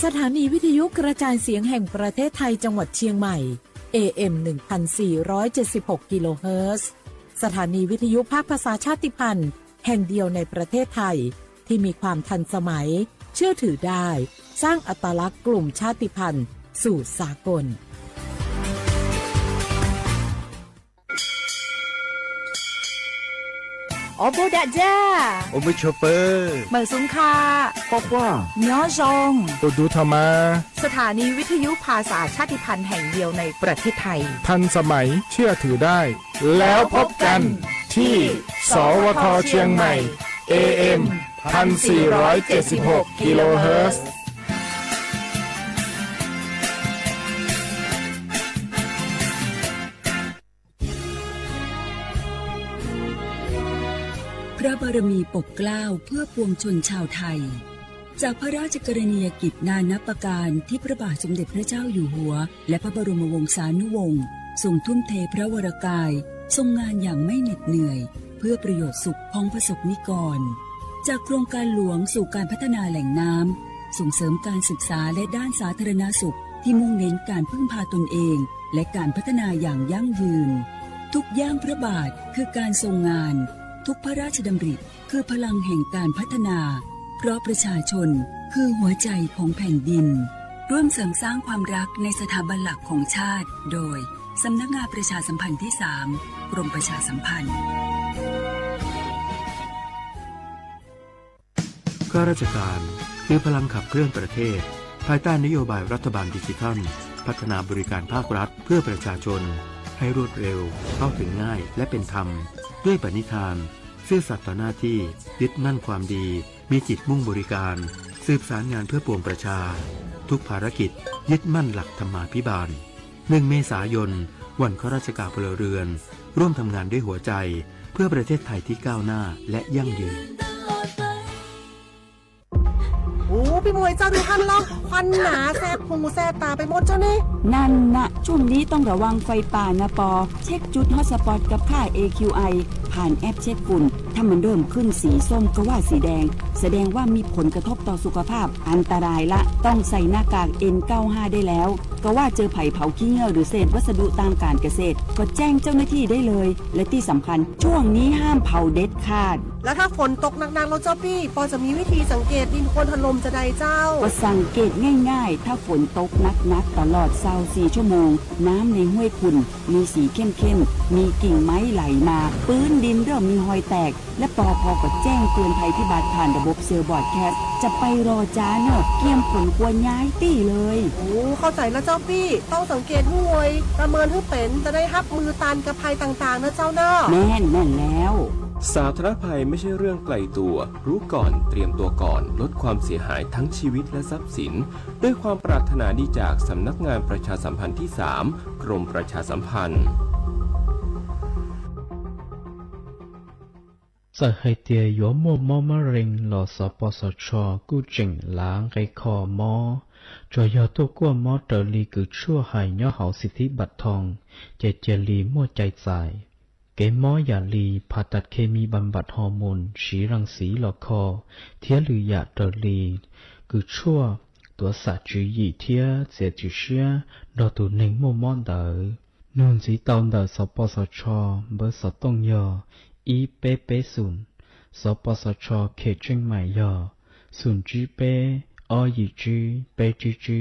สถานีวิทยุกระจายเสียงแห่งประเทศไทยจังหวัดเชียงใหม่ AM 1476 กิโลเฮิรตซ์สถานีวิทยุภาคภาษาชาติพันธุ์แห่งเดียวในประเทศไทยที่มีความทันสมัยเชื่อถือได้สร้างอัตลักษณ์กลุ่มชาติพันธุ์สู่สากลโอโบดะจ้าโอเบชเปอร์เหมอซุงคาปอกว่าย้อซงตัวดูธรรมาสถานีวิทยุภาษาชาติพันธุ์แห่งเดียวในประเทศไทยทันสมัยเชื่อถือได้แล้วพบกันที่สวทเชียงใหม่ AM 1476 กิโลเฮิรตซ์พระบารมีปกเกล้าเพื่อปวงชนชาวไทยจากพระราชกรณียกิจนานับประการที่พระบาทสมเด็จพระเจ้าอยู่หัวและพระบรมวงศานุวงศ์ทรงทุ่มเทพระวรกายทรงงานอย่างไม่เหน็ดเหนื่อยเพื่อประโยชน์สุขของประสบนิกรจากโครงการหลวงสู่การพัฒนาแหล่งน้ำส่งเสริมการศึกษาและด้านสาธารณสุขที่มุ่งเน้นการพึ่งพาตนเองและการพัฒนาอย่างยั่งยืนทุกย่างพระบาทคือการทรงงานทุกพระราชดำริคือพลังแห่งการพัฒนาเพราะประชาชนคือหัวใจของแผ่นดินร่วมเสริมสร้างความรักในสถาบันหลักของชาติโดยสำนักงานประชาสัมพันธ์ที่ 3 กรมประชาสัมพันธ์ข้าราชการคือพลังขับเคลื่อนประเทศภายใต้นโยบายรัฐบาลดิจิทัลพัฒนาบริการภาครัฐเพื่อประชาชนให้รวดเร็วเข้าถึงง่ายและเป็นธรรมด้วยปณิธานซื่อสัตย์ต่อหน้าที่ยึดมั่นความดีมีจิตมุ่งบริการสืบสารงานเพื่อปวงประชาทุกภารกิจยึดมั่นหลักธรรมาภิบาล1 เมษายนวันข้าราชการพลเรือนร่วมทำงานด้วยหัวใจเพื่อประเทศไทยที่ก้าวหน้าและยั่งยืนโอ้พี่มวยเจ้าดูท่านล่องควันหนาแสบหูแสบตาไปหมดเจ้านี่นั่นนะช่วงนี้ต้องระวังไฟป่านะปอเช็คจุดฮอตสปอตกับค่า AQI ผ่านแอปเช็คฝุ่นถ้ามันเริ่มขึ้นสีส้มก็ว่าสีแดงแสดงว่ามีผลกระทบต่อสุขภาพอันตรายละต้องใส่หน้ากาก N95 ได้แล้วก็ว่าเจอไผ่เผาขี้เหงื่อหรือเศษวัสดุตามการเกษตรก็แจ้งเจ้าหน้าที่ได้เลยและที่สำคัญช่วงนี้ห้ามเผาเด็ดขาดแล้วถ้าฝนตกหนักๆเราเจ้าพี่ปอจะมีวิธีสังเกตดินโคลนถล่มจะใดเจ้าก็สังเกตง่ายๆถ้าฝนตกหนักๆตลอด24 ชั่วโมงน้ำในห้วยขุ่นมีสีเข้มๆมีกิ่งไม้ไหลมาพื้นดินเริ่มมีรอยแตกและปอพก็แจ้งเตือนภัยพิบัติผ่านระบบเซลล์บอร์ดแคสต์จะไปรอจ้าเนอะเกี่ยมผลกวนย้ายตี้เลยโอ้เข้าใจแล้วเจ้าพี่ต้องสังเกตห้วยประเมินให้เป็นจะได้รับมือตานกับภัยต่างๆนะเจ้าเนอะแน่นแล้วสาธารณภัยไม่ใช่เรื่องไกลตัวรู้ก่อนเตรียมตัวก่อนลดความเสียหายทั้งชีวิตและทรัพย์สินด้วยความปรารถนาดีจากสำนักงานประชาสัมพันธ์ที่ 3 กรมประชาสัมพันธ์สหายเตียยมัวมอมะเร็งหล่อสปสชกู้เจิงล้างไก่คอมอจอยอตัวกัวมอเตอลีกือชั่วหายย่อเหาสิทธิบัตรทองเจลีมั่วใจใส่เกมออย่าลีผ่าตัดเคมีบำบัดฮอร์โมนฉีรังสีหลอกคอเทียหรือยาเตอลีกือชั่วตัวสัตว์จือหยี่เทียเสียจือเชื่อดอตุหนึ่งมัวมอเตอนูนสีตอนเดอสปสชเบอร์สต้องยออีเปเปศูนย์สปสชเขตเชียงใหม่ยอศูนย์จีเปอยีจีเปจีจี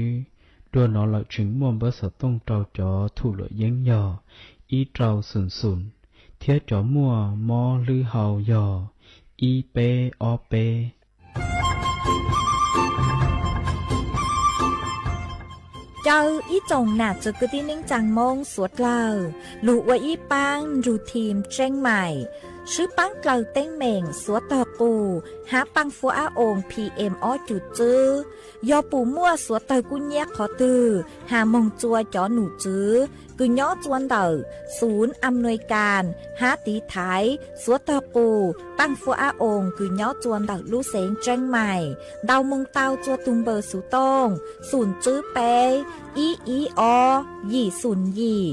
ดัวนอหลักจึงม่วงเบอร์สต้องเจ้าจอถูกหลดยังยออีเจ้าศูนย์เทียจอมัวมอลือเฮายออีเปอเปเจ้าอีจงหนักจะกึที่นิ่งจังมงสวดเล่าลูกว่าอีปังรูทีมเจ้งใหม่ชื่อปังเกลาเต้งเหม่งสวดต่อปูหาปังฟัวอาอง PM อ้อจุดจื้อยอปูมั่วสวดเตอกุญแยกขอตือหามงจัวจอหนูจื้อกุญย้อจวนเตอศูนย์อำนวยการหาตีไทยสวดต่อปูปังฟัวอาองกุญย้อจวนเตอลู่เสงเจ้งใหม่ดาวมงเตาจัวตุงเบอร์สุตงศูนย์จื้อเปอีอยี่ศูนย์ยี่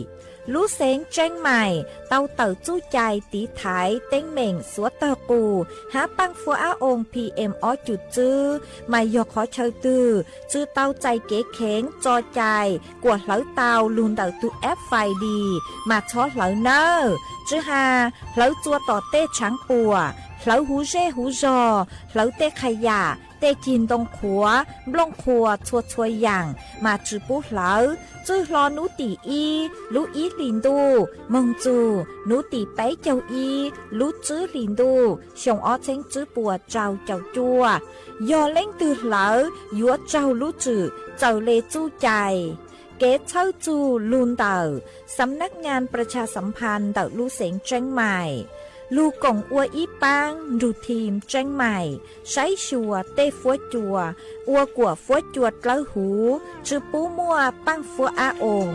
lũ xén tranh mày tàu tàu chú chạy tí thái tên mình xóa tờ cù há băng phua á ôn PM ó chuột chư mày dọc khó chơi từ chư tàu chạy kế khén cho chạy của lỡ tàu luôn tàu tu ép phải đi mà cho lỡ nơ chứ hà lỡ chua tỏ tê trắng bùa lỡ hú rê hú rò lỡ tê khai giả tê chín đông khóa blong khóa chua chua yang mà chữ bút lỡ chữ lo nú tỷ y lú ý lìn đu mong chù nú tỷ bấy châu y lú chữ lìn đu xong ó chênh chữ bùa trào chào chua do lên từ lỡ dúa trào lú chữ chào lê chu chạyเกตเช่าจูลูนเต่าสำนักงานประชาสัมพันธ์เต่าลู่เสงเจ้งใหม่ลูกงอัวอีปังรูทีมเจ้งใหม่ใช้ชัวเต้ฟัวจัวอัวกัวฟัวจวดกล้าหูจือปูมัวปังฟัวอาอง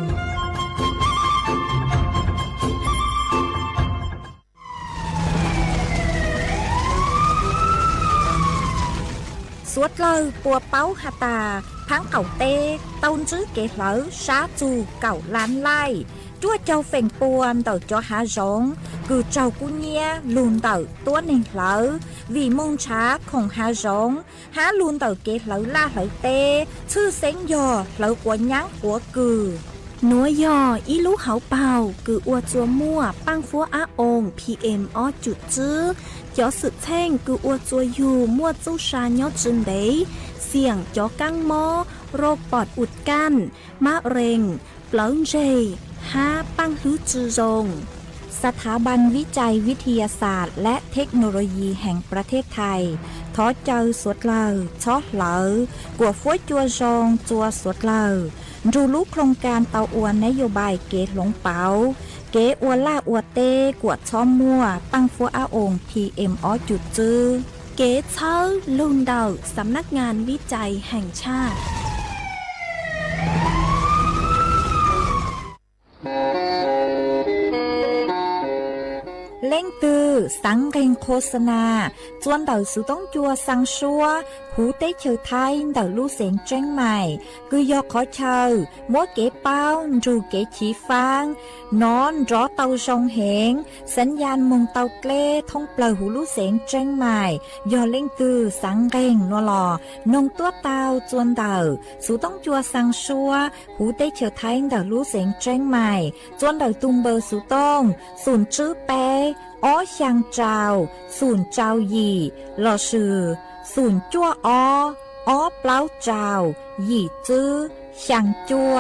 สวดเลยปัวเป้าหาตาพังเก่าเต้ต้นซื้อเกลอซาจูเก่าล้านไล่ชั่วเจ้าเฟ่งปวนต่อจอหาร้องคือเจ้ากุเนียลูนต่อตัวหนึ่งเหลอvì môngช้าของหาร้องหาลูนต่อเกลอล่าเหลอเต้ชื่อเซ็งยอเหลอกว่ายั้งหัวกือนัวยออีลูเขาเป่าคืออัวจัวมั่วปังฟัวอาอง PM อ้อจุดจื้อจอสึกแท่งคืออัวจัวอยู่มั่วจู้ชายอจึนเดเสี่ยงจอกังมอโรคปอดอุดกั้นมะเร็งเปล่าเจหาปังฮื้อจือรงสถาบันวิจัยวิทยาศาสตร์และเทคโนโลยีแห่งประเทศไทยท้อเจอสวดเลอช้อเหลอกัวฟ้วยจัวจงจัวสวดเลอรู้รู้โครงการเตาอวนนโยบายเกตหลงเป๋าเกอวล่าอวเต้กวดช้อมมั่วปังฟัวอาอง PM อ้อจุดจื้อเกตเชอลุนเดาสำนักงานวิจัยแห่งชาติเล่งตือสังเกงโฆษณาจวนเต่าสุต้องจัวสังชัวหูเต้เชอไทยเต่าลู่เสียงเจ้งใหม่คือยอขอเชอมัวเก๋เป้ารูเก๋ฉีฟางนอนรอเต่าชงเหงสัญญาณมงเต่าเกล้ท่องเปล่าหูลู่เสียงเจ้งใหม่ยอเล่งตือสังเกงนัวหลอนงตัวเต่าจวนเต่าสุต้องจัวสังชัวหูเต้เชอไทยเต่าลู่เสียงเจ้งใหม่จวนเต่าตุมเบอร์สุต้องศูนย์ชื่อแปอ้อช่างเจ้าศูนย์เจ้าหยี่หล่อชื่อศูนย์จั่วอ้อเปล่าเจ้าหยี่จื้อช่างจั่ว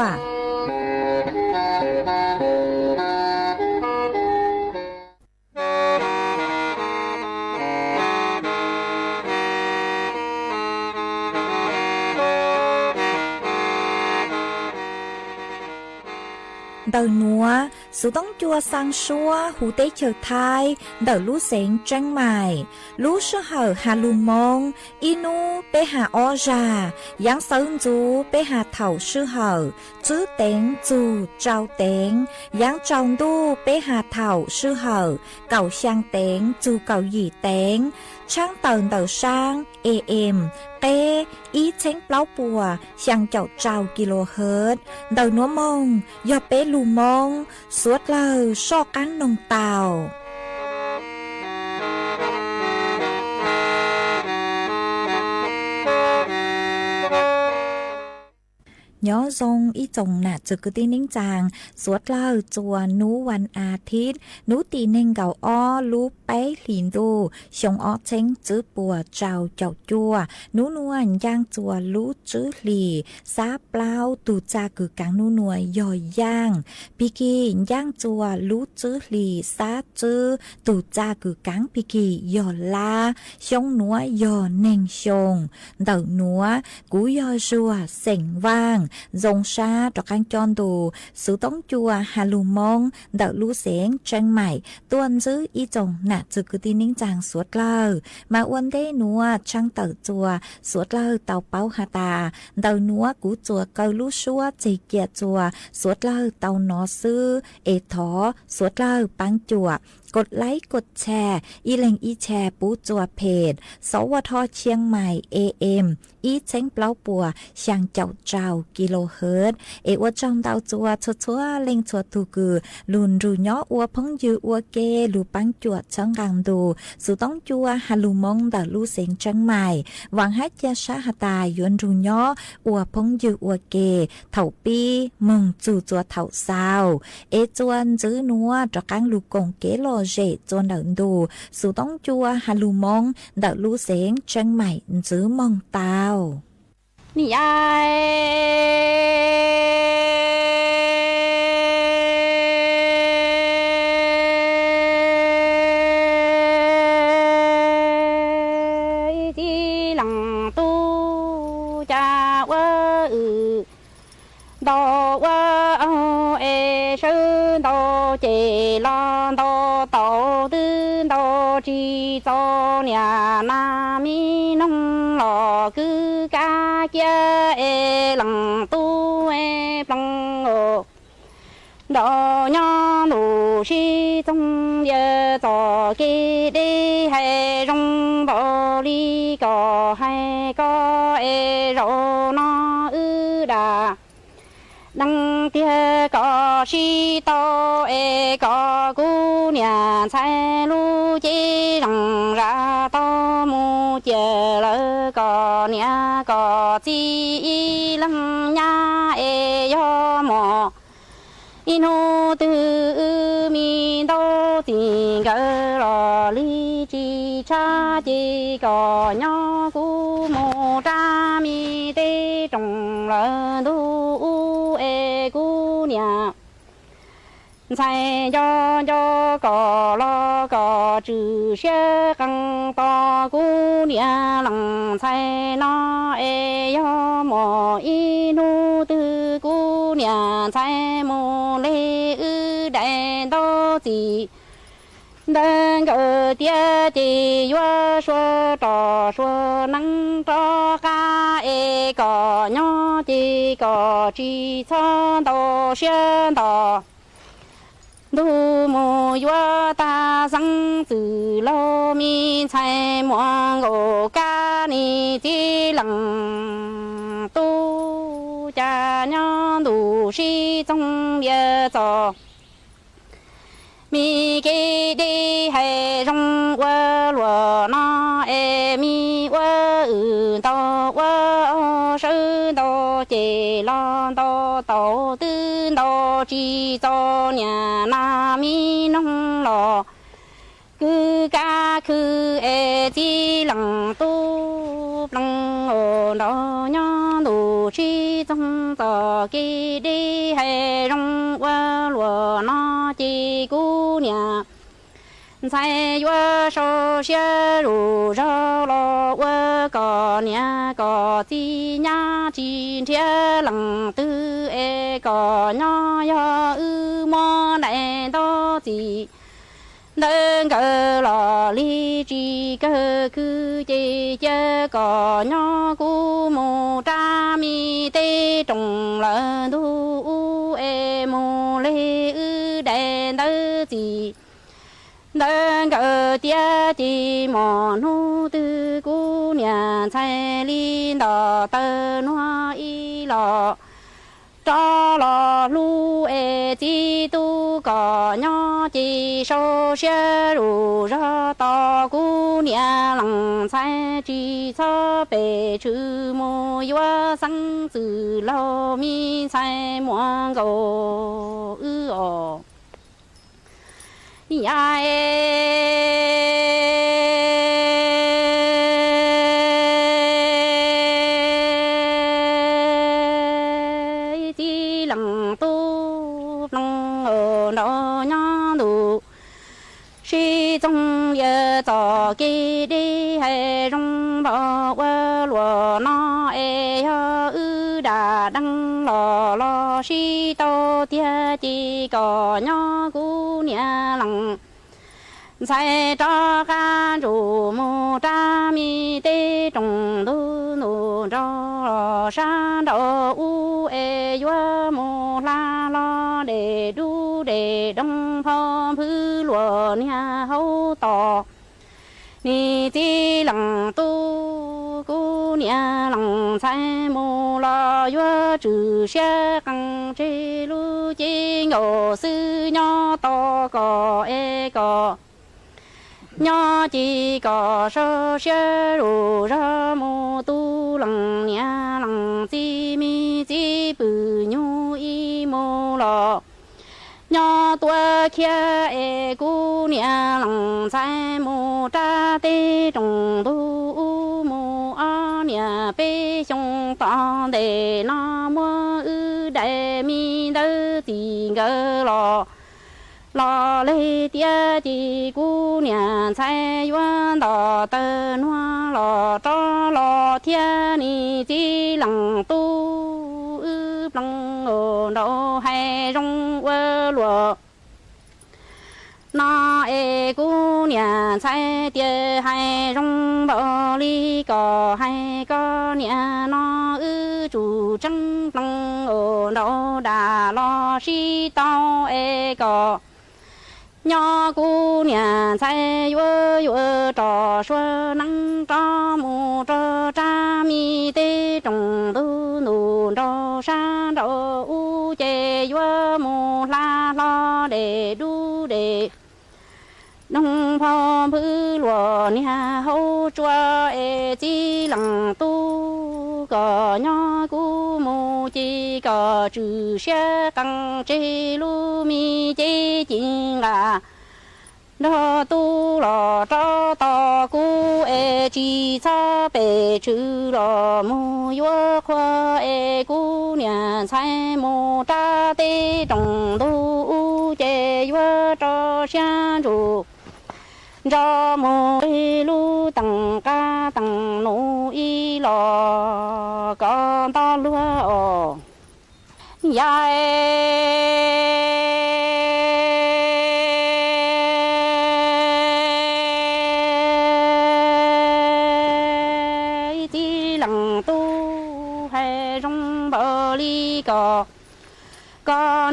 เดินนัวสุต้องจัวสังชัวหูเต้เฉอไทยเดินลู่เสียงจังใหม่ลู่เชื่อเหอหาลุมงอีนูไปหาออจายังเซินจูไปหาเถ่าเชื่อเหอจื้อเต็งจูเจ้าเต็งยังจองดูไปหาเถ่าเชื่อเหอเก่าช่างเต็งจูเก่าหยี่เต็งช่างเตินเต่าช่าง AM เต้อีเช้งเปล่าปัวช่างเจ้าเจ้ากิโลเฮิรตซ์เดินนัวมงยอเป้ลูมงสวดเลยชอกังนงเต่าย้อทรงอีจงน่ะจึกตีนิ่งจางสวดเล่าจัวนูวันอาทิตย์นูตีเน่งเก่าอ้อลูเป้หลินดูชงอ้อเช้งจื้อปัวเจ้าเจ้าจัวนูนวลย่างจัวลูจื้อหลีซาเปล่าตูจากึกังนูนวยย่อยย่างปีกีย่างจัวลูจื้อหลีซาจื้อตูจากึกังปีกีย่อลาชงนัวย่อเน่งชงเต่านัวกูย่อจัวเส็งว่างดงชาดอกกังจอนดูสุต้องจัวฮาลูมงเดาลู่เสียงเชียงใหม่ตัวนซื้ออีจงหนักจึกตีนิ่งจางสวดเล่ามาวันได้นัวช่างเต่าจัวสวดเล่าเต่าเป้าหาตาเต่านัวกูจัวเกาลู่ชัวใจเกียจัวสวดเล่าเต่านอซื้อเอถอสวดเล่าปังจัว กดไลค์กดแชร์อีเล็งอีแชร์ปูจัวเพจสวทเชียงใหม่ AM อีเช้งเปล่าปัวเชียงเจ้าเจ้ากิโลเฮิรตซ์เอวจองดาวจัวชัวเล็งชัวตูกือลุนรูย่ออัวพงยืออัวเกลูปังจวดช่างกังดูสุต้องจัวฮัลูมงดาลูเสียงเชียงใหม่หวังให้ยาชาหตายยวนรูย่ออัวพงยืออัวเกเถ่าปีมึงจู่จัวเถ่าซาวเอจวนจื้อนัวจกังลูกงเกโลเจจวนเดินดูสุต้องจัวฮัลูมงดาลูเสียงเชียงใหม่จื้อมองตาวนี่ไอ้ที่หลังตู้จะว่าดอกว่าเอาเอชื่อดอกเจลอนดอกโตตื้อดอกจีโตเนี่ยนามีน้องหล่อคือกาเกียเอหลังตู้เอปลังโอดอกย้อนหนูชีจงเยอะต่อกีดีให้จงบริก็ให้ก็เอโรนอดาđăng tia có chi to e có cú nhà sai lu chi rằng ra to mu chờ lỡ có nhà có chi lăng nhà e yo mò inu tư mi đâu tình cỡ lò li chi cha chi có nhỏ cú mu cha mi tê trồng lỡ du cú nhà sai cho có lo có chữ xe căng to cú nhà lằng sai nó e yo mò inu tư cú nhà sai mò lê ư đại đô gì đang ở tia chỉ yo xua trò xua nắng trò ca e có nhỏ chỉ có chỉ cho đồ xuyên đồ đủ mù yo ta sang từ lâu mi chạy muang ô ca ni chỉ lăng tu cha nhỏ đủ si trong bia cho mi kê đi hay trong qua lúa nó mi qua tao qua sư tao chỉ lo tao tao tư tao chỉ cho nhà na mi nông lò cứ ca cứ chỉ lăng tu lăng ô đó nhá đủ chỉ trong tao kê đi hay trong qua lúa nó chỉ cú nhà sai yo so xia ru ra lo wa có nhà có chi nhà chi thiên lăng tư e có nhỏ yo ư mo đại đó gì đơn cờ lò li chi cơ cứ chi chớ có nhỏ cú mù cha mi tê trồng lợn du e mù lê ư đại đó gì đơn cờ tia chỉ mò nu tư cú nhà chạy linh đò tơ noa y lò cho lò lu e chi tu có nhỏ chỉ sâu xe ru ra to cú nhà lăng chạy chỉ cho bể chữ mô yo sang từ lâu mi chạy muang go ư ồ ya ti lăng tu lăng ở đó nhá đủ si trong ye to ki đi hay trong đó qua lúa nó e ha ư đà đăng lò lo si to tia chỉ có nhỏ cú nhà lăng sai cho ca rủ mù cha mi tê trồng đu nụ cho sa đậu u e yo mù la lo để đu để đông phong phư lúa nhà hậu tỏ ni ti lăng tu cu nhà lăng sai mù lo yua trừ xe căng chế lu chi ngô sư nho to cò e cò nho chỉ có sơ xe rù ra mô tu lăng nhà lăng chi mi chi bự nhu y mô lò nho tua kia e cu nhà lăng sai mô tra tê trồng tu u mô a nhà bê xong tỏ đề na mô ư đại mi đơ tì ngơ lò lò lê tia chỉ cu nhà sai yuan đò tơ noa lò cho lò thiên ni chỉ lăng tu ư lăng ở đâu hay rong quơ lùa na e cu nhà sai tia hay rong bò li cò hay có nhà nó ư chủ trăng lăng ở đâu đà lo si tao e cò nho cu nhà sai vơ vơ trò xua nắng trò mù trò cha mi tê trồng tu nụ trò sa trò u chê vơ mù la lo để đu để nông phò bư lùa nhà hậu chua e chi lăng tu cò nho cu mù chi cò trừ xe căng chê lu mi chê chính là đó tu lò cho to cu e chi sa bể chữ lò mù yua khoa e cu nhà sai mù ta tê trồng tu u chê yua cho xa ru cho mù lu tầng ca tầng nụ y lò con ta lúa lăng tu hay rong bờ li có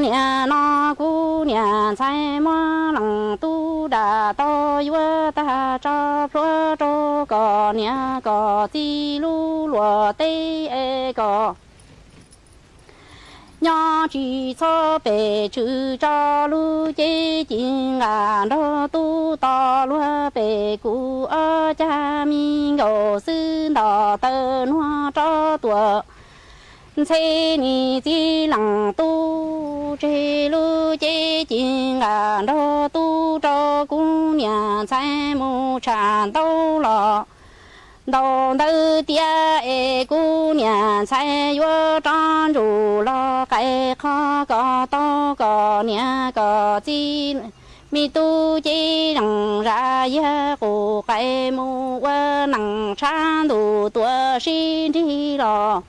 nhà nó cu nhà sai mà lăng tu đã to yua ta cho pro cho có nhà có ti lu lúa tê e có nhỏ chỉ cho bể chữ cho lu chế chính à đó tu to lúa bể cụ ở cha mi ngô sư đỏ tơ noa cho tuổi thế ni chỉ lăng tu chế lu chế chính à đó tu cho cũng nhà sai mu tràn đâu lọ đầu tư tia e cu nhà sai vô tròn rù lo cái khó có to có nhà có chi mi tu chi rằng ra ya của cái mu qua nằng san đủ tua xin đi lo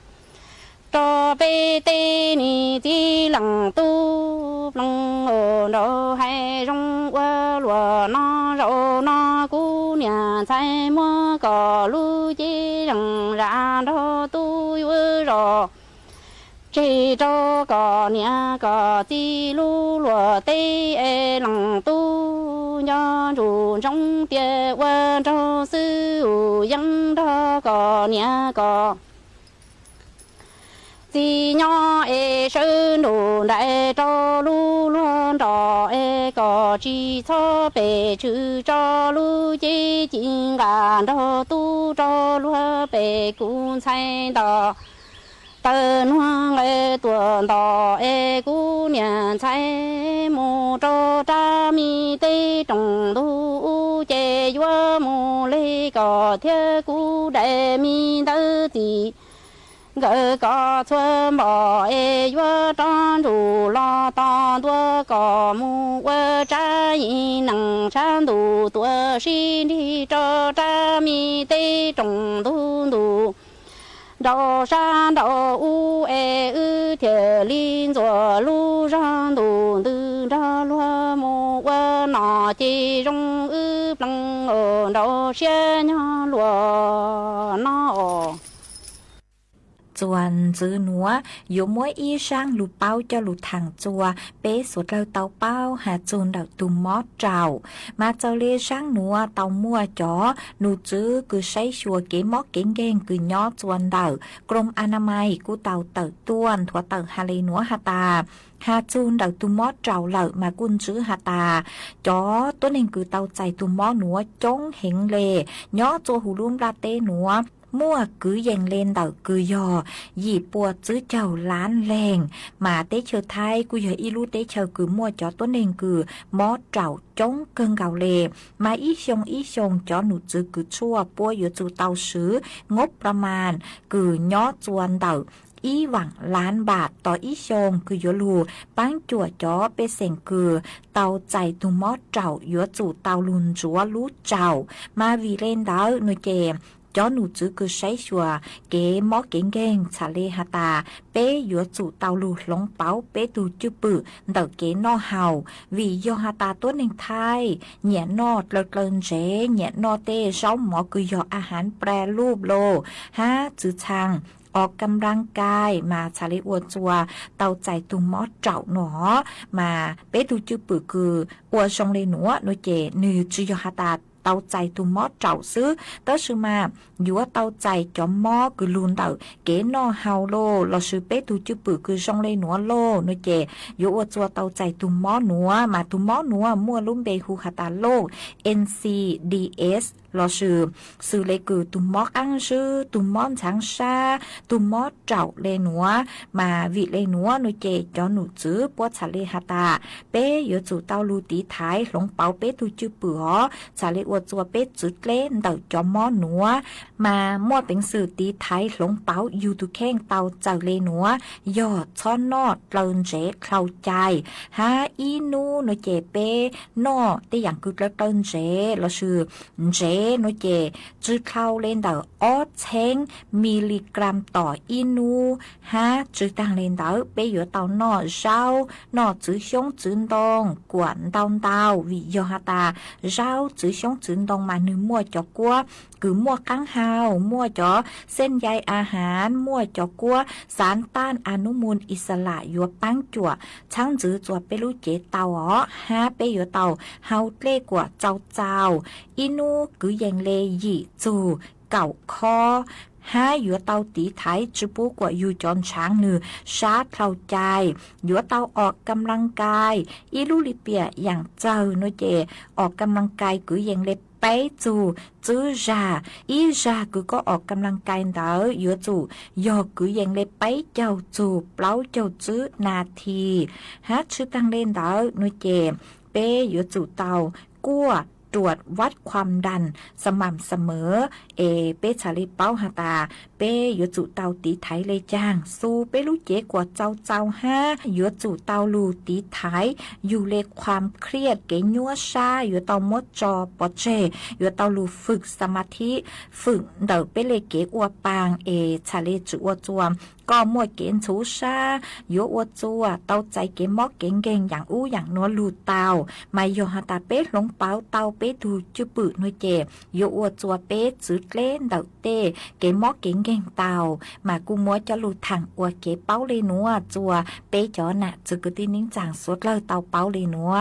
cho bê tê ni chi lăng tu lăng ở đâu hay rong qua lúa nó rau nó cu nhà sai mua cỏ lu chi rằng ra đó tu vui rồi chỉ cho cỏ nhà cỏ chi lu lúa tê e lăng tu nhớ rủ trong tiề qua cho sư dân đó cỏ nhà cỏ chỉ nhỏ e sơn đồ đại cho lu luôn cho e có chỉ cho bể chữ cho lu chỉ chính cả đó tu cho lu bể cũng sai đó tân hoang e tuần đó e cũng nhận sai mù cho cha mi tê trồng tu chế vua mù lê có thiết cú đại mi đỡ gì gỡ có xuân bỏ e vua tròn đủ lo to tua có mu vua cha y năng san đủ tua xin đi cho cha mi tê trồng tu đủ đầu san đầu u e ư thiệt linh rồi lu san đủ từ ra lúa mu vua nọ chỉ rong ư lăng ở đầu xe nhỏ lúa nọ 主วนจื้อหนัวอยู่มวยอีช่างหลูเป้าเจ้าหลูทางจัวเป๊สวดเราเตาเป้าหาจูนดอกตุมมอดเจ้ามาเจ้าเล่ช่างหนัวเตามั่วจ๋อหนูจื้อคือใช้ชัวเก๋มอกเก่งเก่งคือย่อจวนเดากรมอนามัยกูเตาเติร์ต้วนถั่วเติร์ฮาเลหนัวฮาตาหาจูนดอกตุมมอดเจ้าเหล่ามากุนจื้อฮาตาจ๋อตัวหนึ่งคือเตาใจตุมมอหนัวจงเห็งเลย่อจัวหูลุ่มลาเต้หนัวมั่วกือเย็งเล่นเต่ากือยอหยีปวดซื้อเจ้าล้านแรงมาเตเชอไทยกูอย่าอีลูเตเชอกือมั่วจอต้นเองกือมอเจ้าจงเกิงเก่าเลมาอีชงจอหนูจือกือชั่วปัวอยู่จูเตาซื้องบประมาณกือย่อจวนเต่าอีหวังล้านบาทต่ออีชงคือโยลูปังจั่วจ้อเปเสงคือเตาใจตุมอเจ้าโยจูเตาลุนจัวรู้เจ้ามาวีเล่นดาวหนูเจจอหนูจื้อคือใช้ชัวเก๋มอเก่งเก่งชาเลฮาตาเป้หยัวจู่เตาลูหลงเป้าเป้ตูจื้อปื้อเดาเก๋นอเฮาวีโยฮาตาตัวหนึ่งไทยเหนียนอดเลินเจเหนียนอเต้เช้าหมอคือยออาหารแปรรูปโลฮะจื้อชังออกกำลังกายมาชาเลอวจัวเตาใจตุมมอเจ้าหนอมาเป้ตูจื้อปื้อคืออวชงเลหนัวโนเจนือจื้อยอฮาตาเตาใจตุมมอเจ้าซื้อเตอชื่อมาอยู่ว่าเตาใจจอมมอคือลุนเตาเก๋นอเฮาโลเราซื้อเป้ตูจื้อปื้อคือชงเลยหนัวโลนเจอยู่ว่าจัวเตาใจตุมมอหนัวมาตุมมอหนัวมั่วลุ่มเบฮูคาตาโล NCDS เราซื้อเลยคือตุมมออังซื้อตุมมอช้างชาตุมมอเจ้าเลหนัวมาวิเลหนัวนเจจอหนูจื้อปัวชาเลฮาตาเป้อยู่จู่เตาลูตีท้ายหลงเปาเป้ตูจื้อปื้อชาเลอวจัวเป้จุดเล่นเตาจอมมอหนัวมามั่วเป็นสื่อตีไทยหลงเปาอยู่ตุแข้งเตาเจ้าเลหนัวยอดช่อนนอดเลินเจเข้าใจฮาอีนูนเจเป้นอแต่อย่างคือเลินเจเราชื่อเจนเจจื้อเข้าเล่นเตาออเชงมิลลิกรัมต่ออีนูฮาจื้อต่างเล่นเตาเป้อยู่เตานอเจ้านอจื้อชงจื้อดงกวนเตาวิโยฮาตาเจ้าจื้อชงจื้อดงมาหนึ่งมั่วจอกกัวคือมั่วกังเฮามั่วจอเส้นใยอาหารมั่วจอกัวสารต้านอนุมูลอิสระยัวปังจั่วช่างจื้อจั่วเปรู้เจเตาอ๋อฮาเปอยู่เตาเฮาเล่กว่าเจ้าอินูคือยังเลยีจูเก่าคอหาอยู่เตาตีไทยจุปูกว่าอยู่จอนช้างนือชาร์เข้าใจอยู่เตาออกกำลังกายอีลูลิเปียอย่างเจ้าโนเจออกกำลังกายคือยังเล็บไปจูจื้อจาอีจาคือก็ออกกำลังกายเต๋ออยู่จูยอคือยังเล็บไปเจ้าจูเปล่าเจ้าจื้อนาทีหาชื่อตั้งเล่นเต๋อโนเจเป้อยู่จูเตากั้วตรวจวัดความดันสม่ำเสมอเป้ชาลิเป้าหาตาเป้อยู่จู่เตาตีไถเลยจ้างสู้เป้ลูกเจ๊กว่าเจ้าห้าอยู่จู่เตาลูตีไถอยู่เลความเครียดเก๋ยัวชาอยู่เตามดจอปอเจอยู่เตาลูฝึกสมาธิฝึกเดาเป้เลเก๋อวปางชาลิจุอวจวมก็มั่วเกณฑ์ชูชาโยอวจัวเตาใจเก๋มอกเก่งอย่างอู้อย่างนัวลูเตามาโยฮาตาเป้หลงเป้าเตาเป้ดูจุปืนวยเจโยอวจัวเป้จืดเล่นเดาเต้เก๋มอกเก่งเตามากูมัวจะลูถังอวเก๋เป้าเลยนัวจัวเป้จอน่ะจืกตินิ่งจางสดเลยเตาเป้าเลยนัว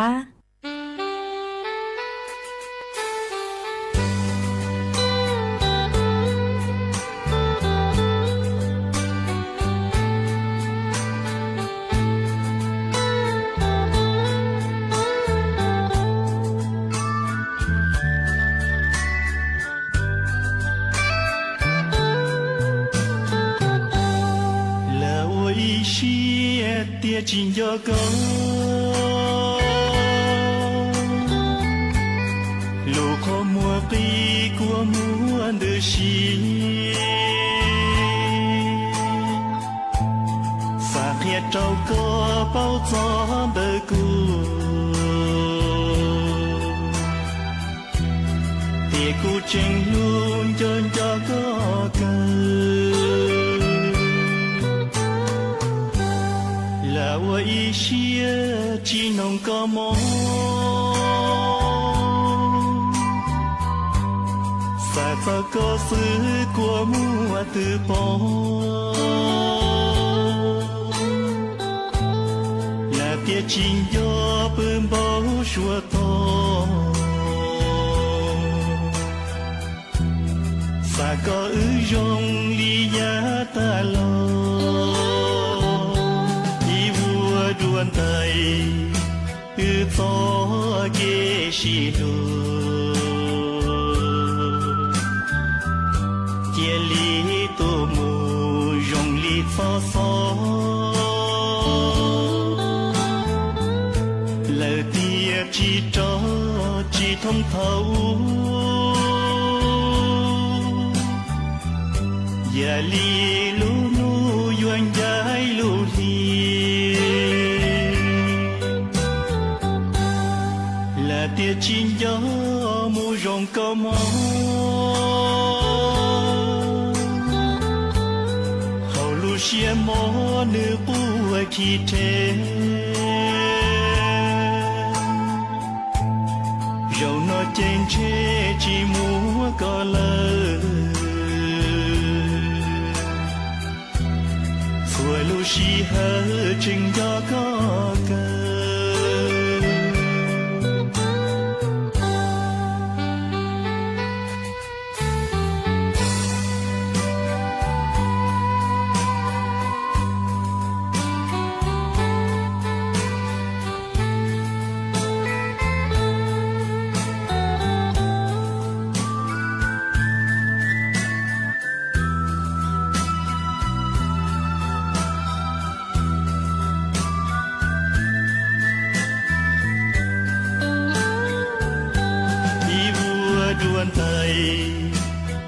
金家高，路口莫比过莫的心，发黑照个包装的歌，别古正路人家个歌。我一些只能个梦，撒 cho có xứ của mùa từ bỏ là tia chinh gió bơm bão xua to xa có ư rong li giá ta lo đi vua đuôn tay ư to kê xì lô chia li tô mù rong li phó phó lời tia chỉ cho chỉ thông thấu giờ li lu nu yuan giải lu li là tia chín gió mù rong có mò hầu lu xia mò nữ bùa khi thế dầu nó trên chế chỉ múa có lời vừa lu xì hơ trình gió có cơ đuôn tay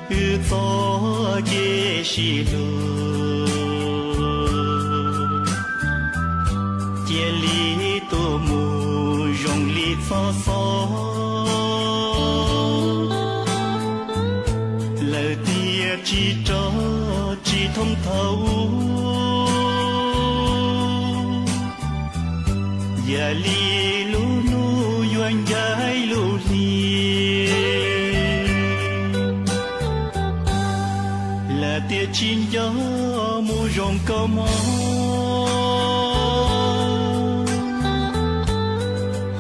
ư to kê xì lô chia li tô mù rong li phó phó lời tia chỉ cho chỉ thông thấu giờ li lu nu yuan giải lu li tia chín gió mù rong có mò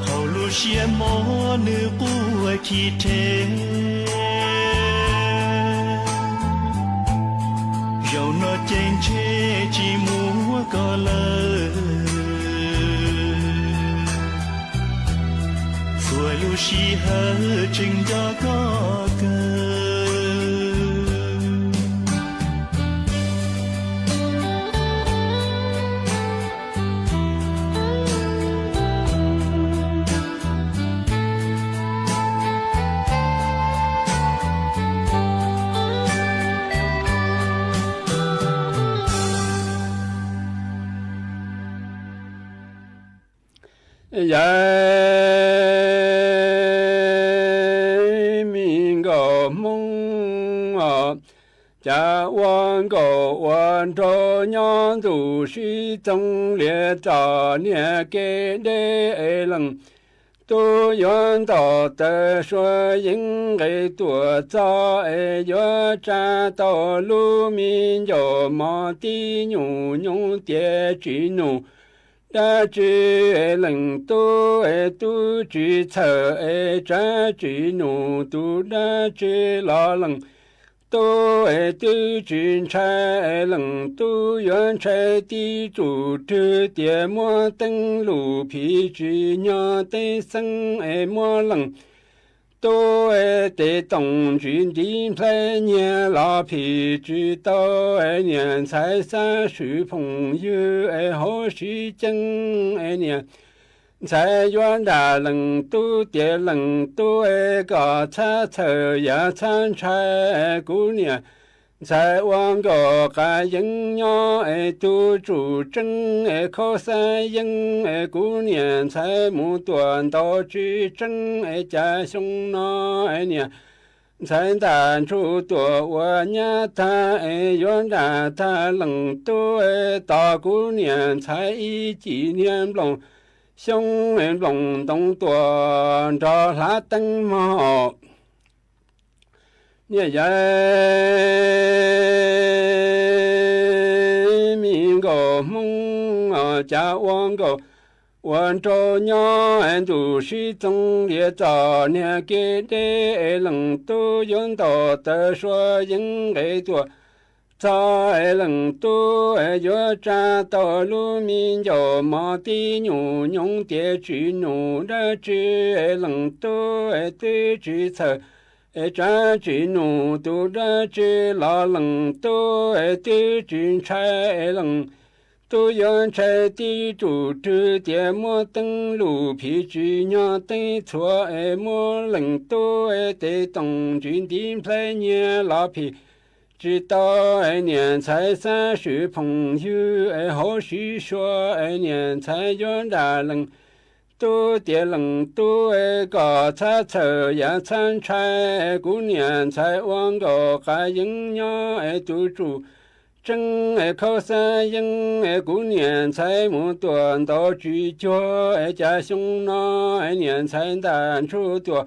hầu lu xia mò nữ bùa khi thế dầu nó trên chế chỉ múa có lời vừa lu xì hơ trình gió có cơ giải mình có mong cha quan có quan cho nhân dù sĩ trong liệt trả nhẹ kế đế lần tôi愿道的说应该多早要站到路面要忙的牛牛的只牛。đã chỉ lần tôi tu chỉ thở trả chỉ nụ tu đã chỉ lo lần tôi tu chỉ trái lần tu愿trái đi chủ trì tiền mua灯路皮只鸟灯生mua lần tôi để đồng chuyện đi plei nhà老皮知道年才30朋友好时间年才愿大人都点人都个车车也参柴姑娘才往个个营养都主正靠山营姑娘才木断到之正家兄那年才打出多我娘她愿让她冷多大姑娘才一几年龙兄龙东多着拉灯毛เนี่ย人民个梦啊，家王个万朝年都是总列早年给的人都用到的说应该做。在人都要站到路面要马的牛用的去牛的只人都对只策站只牛都的只老人都对只差人都要拆地主指点么灯路皮只娘灯错么人都得东军的来年老皮。直到年才30朋友好许说年才用大人都点人都搞擦臭也参差姑娘才往个还营养都住正靠山营姑娘才木短到聚焦家兄那年才单出多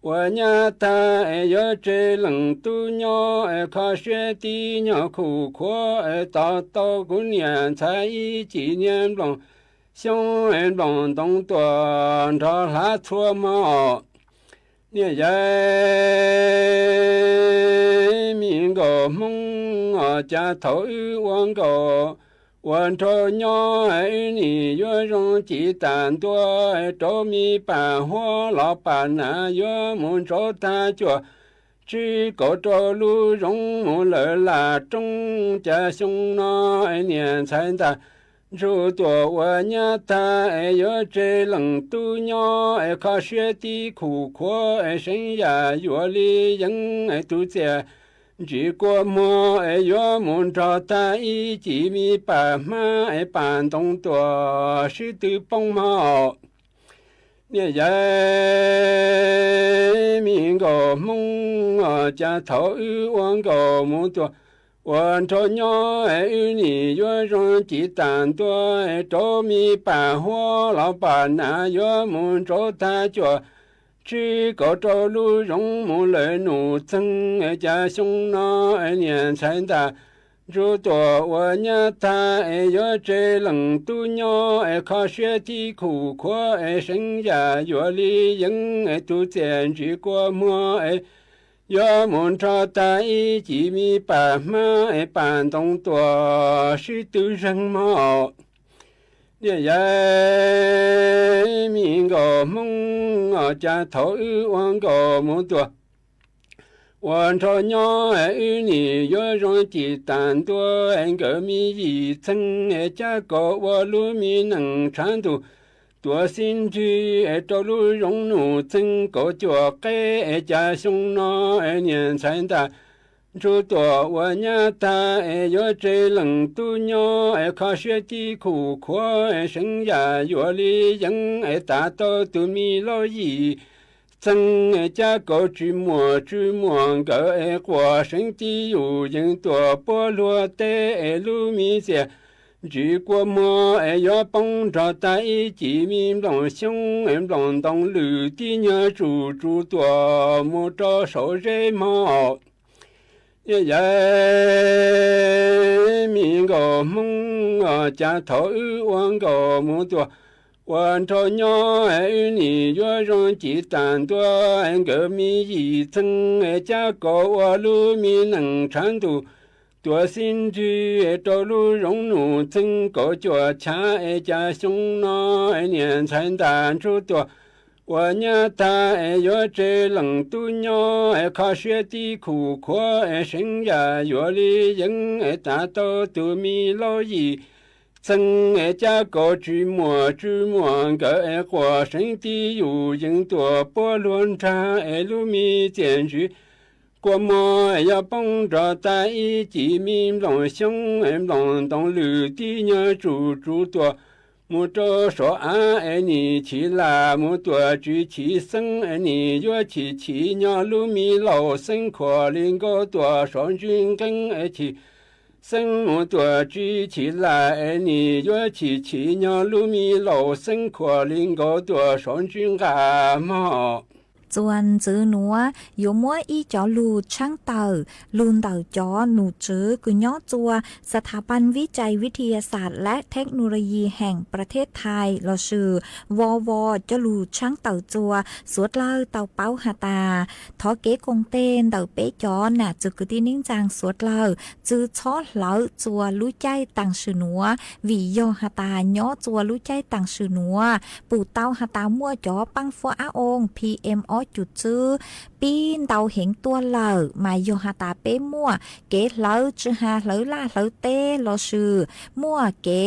我娘她要这人都鸟靠学的鸟苦苦到姑娘才一几年long兄long东短着拉错毛你人民个梦啊家头往个万朝鸟你越用鸡蛋多着米办活老板呐越梦着他脚只个着路容木了啦中家兄那年才大如多我娘他越这冷都鸟靠学的苦苦生涯越里人都在只过么越梦着他一几米半马半东多是都帮忙你人民个梦啊家头往个梦多万朝鸟你越用鸡蛋多着米半活老板呐越梦着他脚只个着路容木来奴增家兄那年才大如多我娘他要这冷都鸟靠学的苦苦生涯越里人都坚持过么要梦着他一几米半马半东多是都人毛你人民个梦啊家头往个梦多万朝鸟你要用鸡蛋多个米一层加个我路米能穿度多心居着路容奴增个脚该家兄那年才大如多我娘他要这冷都鸟靠学的苦苦生涯越里人达到都米老一增加个芝麻个花生的有人多菠萝的路米些如果么要帮着他一几米long兄long东路的鸟住多么着手人毛人民个梦啊家头往个梦多万朝鸟你越用鸡蛋多个米一层加个我路米能穿度多心居着路容奴增个脚恰家兄那年才单出多我娘他要这冷都鸟靠学的苦苦生涯越里人达到都米老一增加个芝麻个花生的有人多菠萝茶路米简直过么要帮着他一几米long兄long东路的鸟住多木着说你起来木多举起身你越起鸟路米老生可怜个多双军跟起身木多举起来你越起鸟路米老生可怜个多双军干嘛จวนจื้อหนัวอยู่มัวอีจอลูช่างเต่าลูนเต่าจอหนูจื้อกุย่อจัวสถาบันวิจัยวิทยาศาสตร์และเทคโนโลยีแห่งประเทศไทยเราชื่อวจลูช่างเต่าจัวสวดเล่าเต่าเป้าหาตาทอเก๋กงเต้นเต่าเป๊จอน่ะจือกุที่นิ่งจางสวดเล่าจื้อช้อเหลาจัวรู้ใจต่างชื่อหนัววิโยหาตาย่อจัวรู้ใจต่างชื่อหนัวปู่เต้าหาตามั่วจอปังฟัวอาองPM อ้อจุดจื้อปีนเต่าเห็นตัวเหล่ามาโยหาตาเป้มั่วเก๋เหลาจื้อหาเหลาล่าเหลาเต้ลอชื่อมั่วเก๋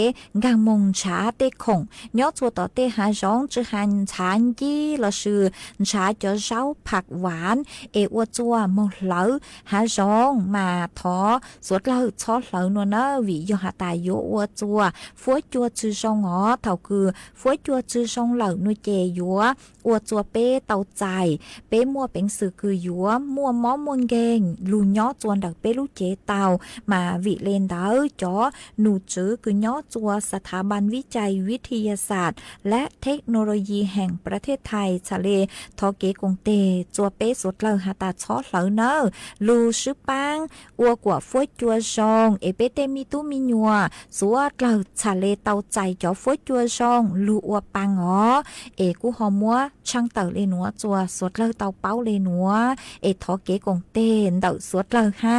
กางมงชาเต้คงย่อจัวต่อเต้หาร้องจื้อหันชานยี่ลอชื่อชาจะเช้าผักหวานเอวจัวมเหลาหาร้องมาทอสวดเหลาชอเหลานัวเนวิโยหาตาโยอวจัวฟัวจัวจื้อซองอ๋อเท่าคือฟัวจัวจื้อซองเหลานัวเจยัวอวจัวเป้เต่าใจเป้มัวเป็นสื่อคือยัวมัวม้อมวนเกงลูย่อจวนดักเป้ลูเจเต่ามาวิเลนดาจอหนูจื้อคือย่อจัวสถาบันวิจัยวิทยาศาสตร์และเทคโนโลยีแห่งประเทศไทยทะเลทอเกกงเตจัวเป้สุดเลหาตาชอเหลาเนอลูชื่อปังอัวกว่าฟัวจัวซองเอเปเตมีตู้มีนัวสัวเลทะเลเต่าใจจอฟัวจัวซองลูอัวปังอ๋อเอกูหอมัวช่างเต่าเลนัวจัวสวดเลเต่าเป้าเลนัวเอทอเกกงเตนเต่าสวดเลห้า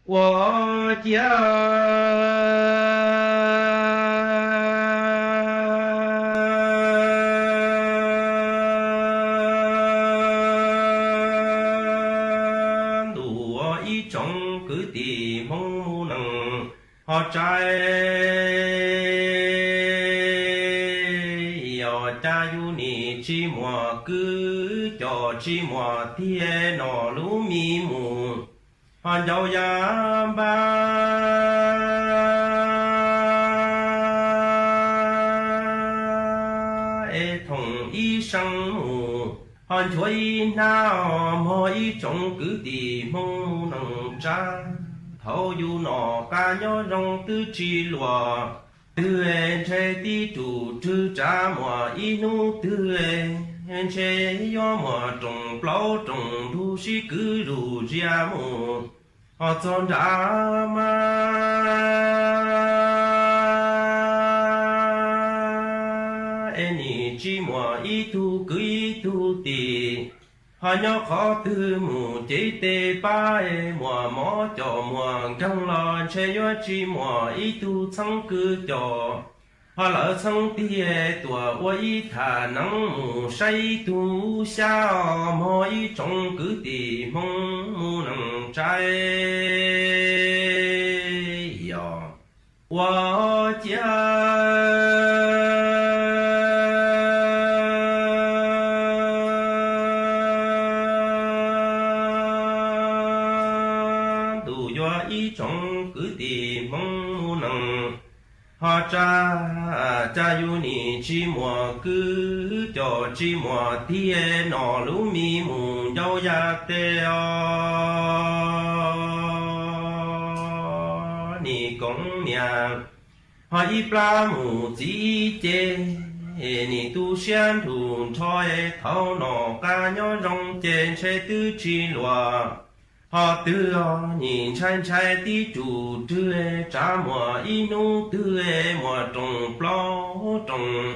我家路我一种个地梦能好在要加入你寂寞个叫寂寞天脑路迷目hoàn dầu ya ba e thùng y sang mù hoàn chuối nào mỗi trong cứ đi mong nằng cha thâu du nọ ca nhớ rong tư chi lùa tư en che ti chủ tư cha mùa y nu tư en che yo mùa trồng plau trồng thu si cứ rù ria mù họ chọn ra mà em chỉ mùa y tu cứ y tu tì họ nhớ khó tư mù chế tê ba mùa mó cho mùa trong lo che yo chỉ mùa y tu sang cứ cho họ lỡ sang tia tua quay thả nắng mù say tu sao mỗi trong cứ tì mong mù nắng trái yo我家度有一种个地梦不能họ cha yu ni chi mùa cứ cho chi mùa thiên nọ lũ mi mù dâu ya tê ni công nhà họ y pla mù chỉ chê ni tu xian thùn choi thâu nọ ca nhó rong chê chê tư chi lùa họ tư nhìn chai chai tí chủ tư trả mùa y nu tư mùa trồng plau trồng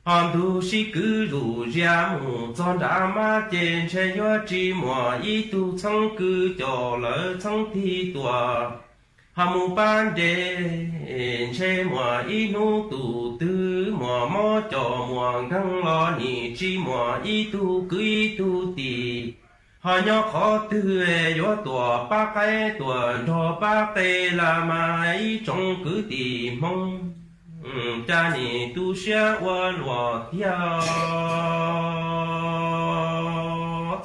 họ tu si cứ rủ ra mù cho đã ma trên che yo chi mùa y tu sang cứ cho lỡ sang thi tua họ mù ban đề che mùa y nu tu tư mùa mò cho mùa găng lo ni chi mùa y tu cứ y tu tì họ nhớ khó tư yo tua ba cái tua cho ba tê là mai trong cứ tì mong cha ni tu xia wa lo theo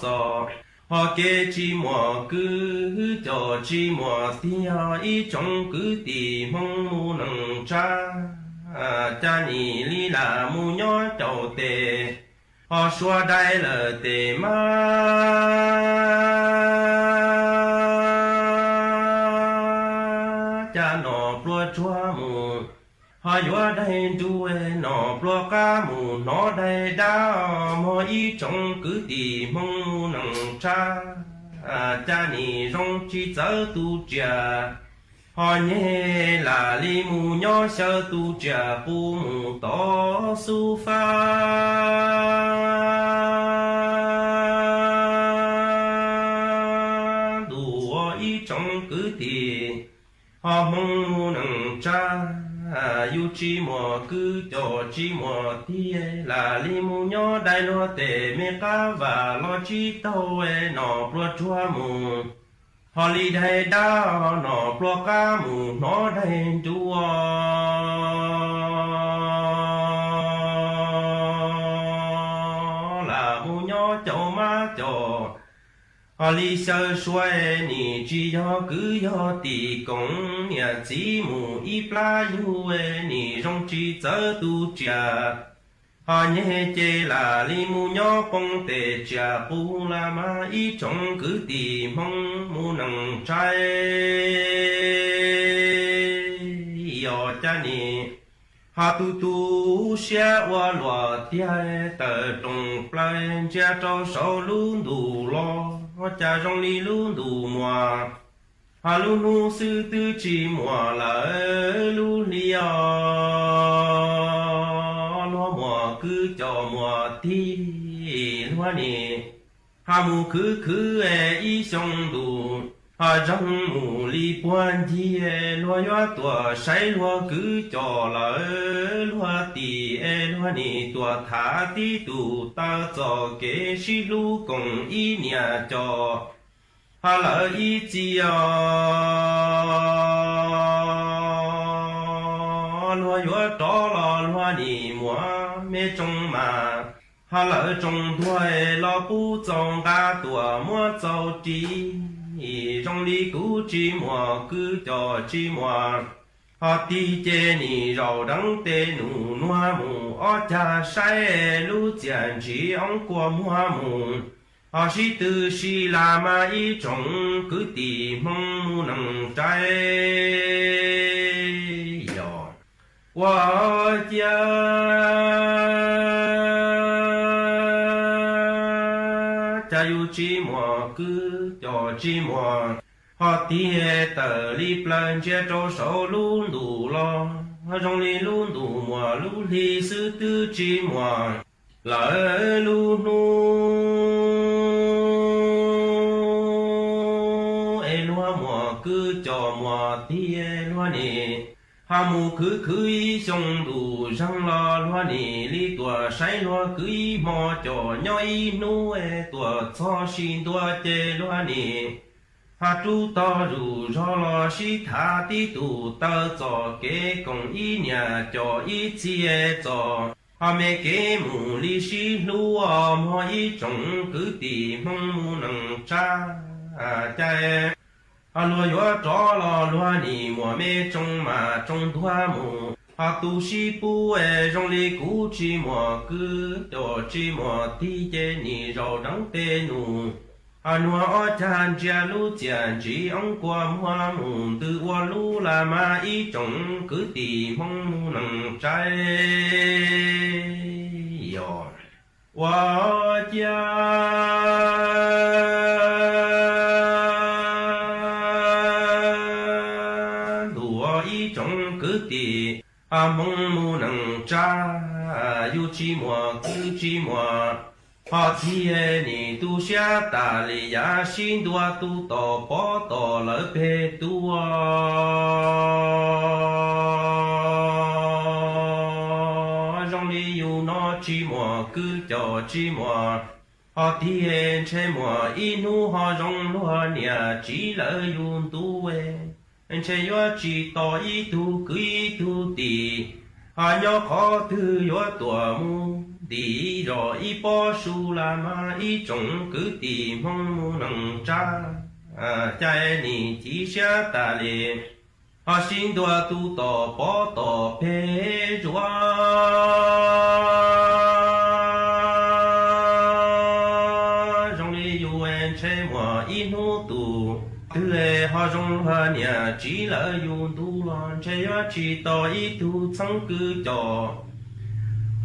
cho họ kê chi mùa cứ cho chi mùa theo ý trong cứ tì mong mu nằng cha ni li là mu nhó chầu tề họ xua đây là tề ma cha nọ plua chua mù họ yo đây đuôi nọ plua cá mù nó đây đá mò ý trong cứ tì mong mu nằng cha ni rong chi chở tu cha họ nhé là li mù nhỏ sơ tu cha pu mù to su pha đủ ý trong cứ tì họ mong mu nằng yu chi mùa cứ cho chi mùa thì là li mù nhỏ đại lo tề mê cá và lo chi tàu nọ plua chua mù họ li đây đá nọ plua cá mù nó đây chua là mù nhỏ chậu má chậu họ li sơ xoay ni chỉ do cứ do tì công nhà chỉ mù y pla yu ni rong chi chở tu cha họ nhé chê là li mù nhỏ bông tề cha pu la ma y trong cứ tì mong mù nằng trai yo cha ni họ tu xia wa lo tia tờ trong plan cha trâu sâu lu đủ lo cha rong li lu đủ mùa hà lu nu sư tư chi mùa là lu li lo mùa cứ cho mùa thi loa nè hà mù cứ y sông đủ rong mù li buồn thì lúa gió tua say lúa cứ cho lỡ lúa tì lúa nì tua thả tí tù ta cho kế sĩ lú cùng ý nhà cho lỡ ý chi lúa gió cho lò lúa nì mùa mê trông mà lỡ trông đuôi lò bù trông cá tua mua trâu trí trong lý cú chi mùa cứ cho chi mùa họ ti chê nì rau đắng tê nụ noa mù ó cha sai lú chèn chỉ ông qua mua mù họ si tư si la ma y trồng cứ tì mong mu nằng trái yo qua cha cha yu chi mùa cứ cho chi mùa họ tia tờ li plan che cho sầu lu đủ lo trong li lu đủ mùa lu li sư tư chi mùa lỡ lu nu e lúa mùa cứ cho mùa tia lúa nè hà mù cứ y sông đủ răng lo lúa nè li tua say lúa cứ y mò cho nhoi nu e tua cho xin tua chê lúa nè hà chú to rủ cho lo si thả tí tù tơ cho kế công y nhà cho y chia cho hà mẹ kế mù li si lúa mò y trồng cứ tì mong mù nằng cha cha lúa gió cho lo lúa nì mùa mê trông mà trông thua mù tu si pu trong li cú chi mùa cứ cho chi mùa thi chê nì rau đắng tê nụ nua ở chan chia lu chèn chỉ ông qua mua mù từ qua lu là ma ý trồng cứ tì mong mu nằng trái yo qua cha mong mu nằng cha yu chi mùa cứ chi mùa họ thi nì tu xia ta li ya xin đua tu tò bó tò lỡ bê tu trong li yu nó chi mùa cứ cho chi mùa họ thi che mùa inu họ trong lúa nhà chỉ lỡ yu tu anh chơi yo chỉ tỏ ý tu cứ ý tu tì hà nhớ khó thư yo tua mu đi rồi ý bỏ su la ma ý trồng cứ tì mong mu nằng cha cha nì chỉ xa ta lệ hà xin đua tu tỏ bỏ tỏ phê rùa trong đi yu anh chơi mùa ý nu tu từ họ trong hoa nhà chỉ là dùng tu loạn chơi chỉ to ít tu sang cứ cho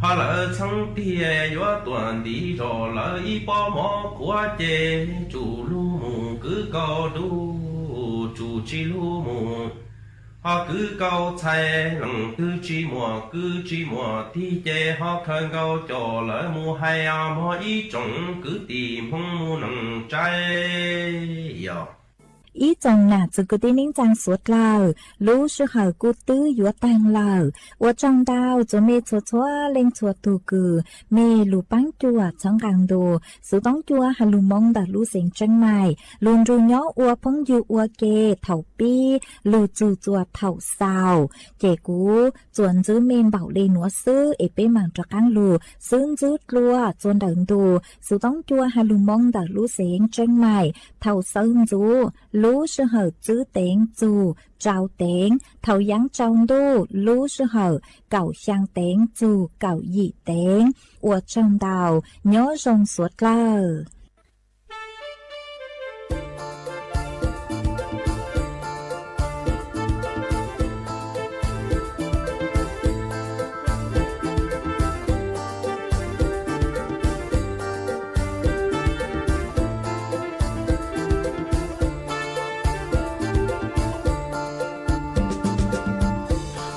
họ là sang tia yo toàn đi rồi là ít bỏ mỏ quá chê chủ lu mù cứ cao đu chủ chi lu mù họ cứ cao chạy lần cứ chi mùa thì chê họ khơi cao cho lỡ mù hay mò ít trồng cứ tìm không mù nằng trái yo ý chồng nà chỉ cứ tin trang suốt lờ lú sư hở cú tư yếu tăng lờ ở trong đào cho mê chua chua lên chua tu cử mê lú băng chua trong càng đồ sự tống chua hà lú mong đã lú sinh chân mày luôn ru nhó ua phong yu ua kê thầu pi lú chua chua thầu sao chế cú chuẩn giữ men bảo lên núa sư ế bê màng cho càng lú xương giữ lúa chuẩn đợn đồ sự tống chua hà lú mong đã lú sinh chân mày thầu sơn du lú sư hở chữ tiếng dù trao tiếng thầu dáng trong đô lú sư hở cậu sang tiếng dù cậu dị tiếng ở trong đào nhớ rong suốt lờ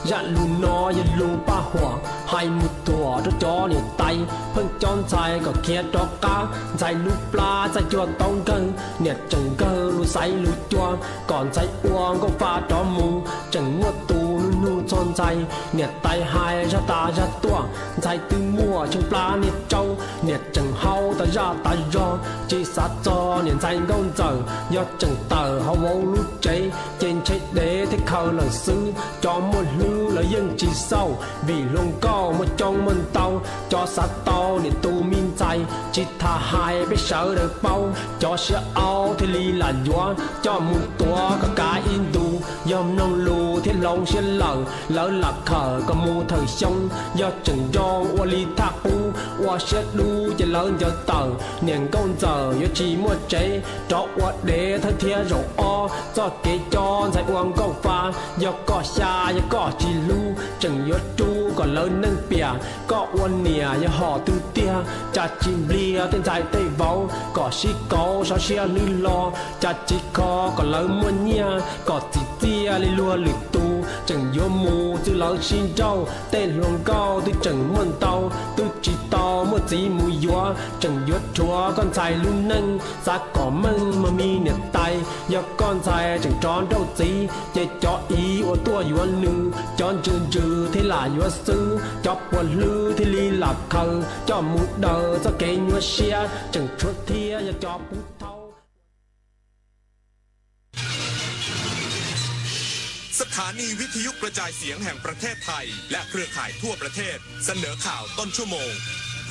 dạ lù nó ya lù ba hoa hai một thủa cho chó nhiều tay phân chọn dài có kia cho cá dài lú pla dài chuột tông cân nhiệt chừng cơ lú say lú chua còn dài uống có pha cho mù chừng mua tù nu chọn dài nhiệt tay hai ra ta ra tua dài từ mùa chừng pla nhiệt trâu nhiệt chừng hao ta ra do chỉ sát cho nhiệt dài gông giờ do chừng tờ hao vô lú cháy trên chết để thích khờ lần xứ cho một lưu là dân chỉ sau vì luôn có một trong mình tàu cho sát tàu để tu minใจchỉ thà hai biết sợ được bao cho sẽ ao thì li là doa cho một tua có cả in đủ dòng nông lù thì lòng sẽ lở lỡ lạc khờ có mu thời sông do chừng do qua li thác u qua sẽ đu chỉ lớn giờ tờ niềng con giờ do chỉ một chế cho qua để thân thiết rộng o do kế cho giải uống câu pha do có xa do có chỉ lu chừng do chu còn lớn nâng bìa có uốn nìa do họ tư tia cha chim lia tên dài tây vấu có xí câu sao xia lư lo cha chỉ khó có lớn muôn nhia có chỉ tia li lua lử tu chừng vô mù chứ lớn xin trâu tên luồng cao tôi chừng muôn tàu tôi chỉ to một gì mùi gió chừng gió chúa con dài luôn nâng ra có măng mà mi nhiệt tay do con dài chừng tròn đâu gì để cho ý của tua gió nữ tròn trừ thế là gió sư cho quần lư thế li lạc khờ cho một đời cho kê nhua xia chừng chuột thia và cho bút thâu สถานีวิทยุกระจายเสียงแห่งประเทศไทยและเครือข่ายทั่วประเทศเสนอข่าวต้นชั่วโมง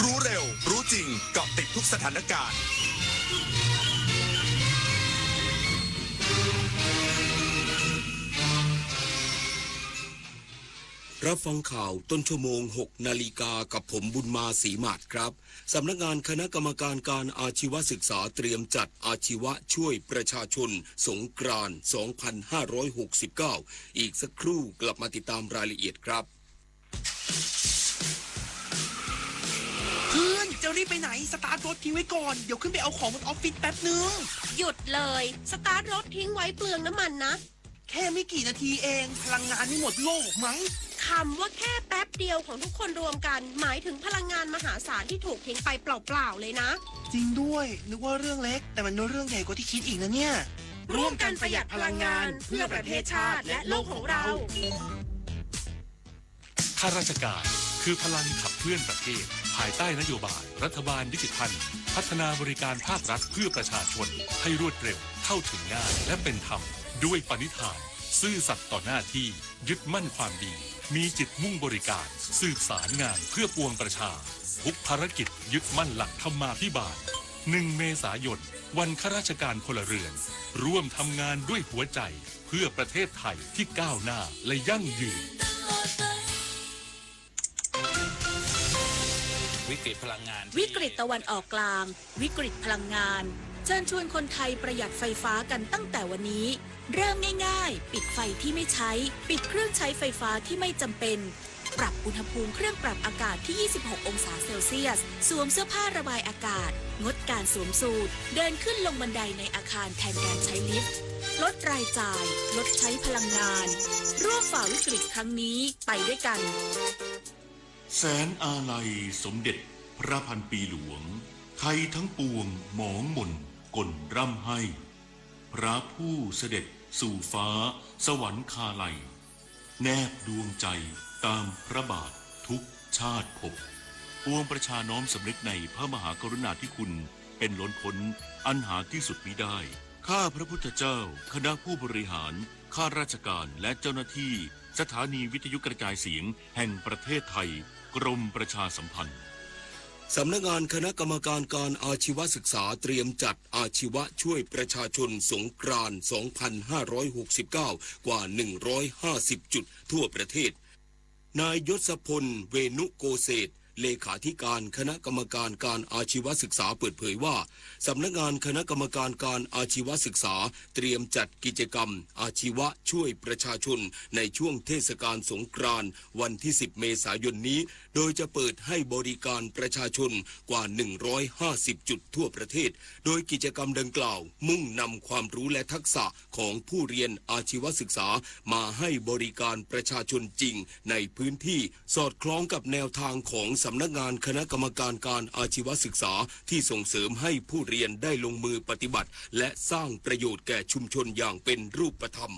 รู้เร็วรู้จริงเกาะติดทุกสถานการณ์รับฟังข่าวต้นชั่วโมง 6 นาฬิกากับผมบุญมาศรีมาศครับสำนักงานคณะกรรมการการอาชีวศึกษาเตรียมจัดอาชีวะช่วยประชาชนสงกรานต์ 2569 อีกสักครู่กลับมาติดตามรายละเอียดครับเพื่อนจะรีบไปไหนสตาร์ทรถทิ้งไว้ก่อนเดี๋ยวขึ้นไปเอาของบนออฟฟิศแป๊บนึงหยุดเลยสตาร์ทรถทิ้งไว้เปลืองน้ำมันนะแค่ไม่กี่นาทีเองพลังงานไม่หมดโลกมั้งคำว่าแค่แป๊บเดียวของทุกคนรวมกันหมายถึงพลังงานมหาศาลที่ถูกทิ้งไปเปล่าๆเลยนะจริงด้วยนึกว่าเรื่องเล็กแต่มันเป็นเรื่องใหญ่กว่าที่คิดอีกนะเนี่ยร่วมกันประหยัดพลังงานเพื่อประเทศชาติและโลกของเราข้าราชการคือพลังขับเคลื่อนประเทศภายใต้นโยบายรัฐบาลดิจิทัลพัฒนาบริการภาครัฐเพื่อประชาชนให้รวดเร็วเข้าถึงง่ายและเป็นธรรมด้วยปณิธานซื่อสัตย์ต่อหน้าที่ยึดมั่นความดีมีจิตมุ่งบริการสืบสารงานเพื่อปวงประชาทุกภารกิจยึดมั่นหลักธรรมาภิบาล1 เมษายนวันข้าราชการพลเรือนร่วมทำงานด้วยหัวใจเพื่อประเทศไทยที่ก้าวหน้าและยั่งยืนวิกฤตพลังงานวิกฤตตะวันออกกลางวิกฤตพลังงานเชิญชวนคนไทยประหยัดไฟฟ้ากันตั้งแต่วันนี้เริ่มง่ายๆปิดไฟที่ไม่ใช้ปิดเครื่องใช้ไฟฟ้าที่ไม่จำเป็นปรับอุณหภูมิเครื่องปรับอากาศที่ 26 องศาเซลเซียสสวมเสื้อผ้าระบายอากาศงดการสวมสูทเดินขึ้นลงบันไดในอาคารแทนการใช้ลิฟต์ลดรายจ่ายลดใช้พลังงานร่วมฝ่าวิกฤตครั้งนี้ไปด้วยกันแสนอาลัยสมเด็จพระพันปีหลวงไทยทั้งปวงหมองมนกลร่ำให้พระผู้เสด็จสู่ฟ้าสวรรคาลัยแนบดวงใจตามพระบาททุกชาติภพปวงประชาน้อมสำนึกในพระมหากรุณาธิคุณเป็นล้นพ้นอันหาที่สุดมิได้ข้าพระพุทธเจ้าคณะผู้บริหารข้าราชการและเจ้าหน้าที่สถานีวิทยุกระจายเสียงแห่งประเทศไทยกรมประชาสัมพันธ์สำนักงานคณะกรรมการการอาชีวศึกษาเตรียมจัดอาชีวะช่วยประชาชนสงกรานต์ 2569 กว่า 150 จุดทั่วประเทศนายยศพล เวนุโกเศษ เลขาธิการคณะกรรมการการอาชีวศึกษาเปิดเผยว่าสำนักงานคณะกรรมการการอาชีวศึกษาเตรียมจัดกิจกรรมอาชีวะช่วยประชาชนในช่วงเทศกาลสงกรานต์วันที่ 10 เมษายนนี้โดยจะเปิดให้บริการประชาชนกว่า 150 จุดทั่วประเทศโดยกิจกรรมดังกล่าวมุ่งนำความรู้และทักษะของผู้เรียนอาชีวศึกษามาให้บริการประชาชนจริงในพื้นที่สอดคล้องกับแนวทางของสำนักงานคณะกรรมการการอาชีวศึกษาที่ส่งเสริมให้ผู้เรียนได้ลงมือปฏิบัติและสร้างประโยชน์แก่ชุมชนอย่างเป็นรูปธรรม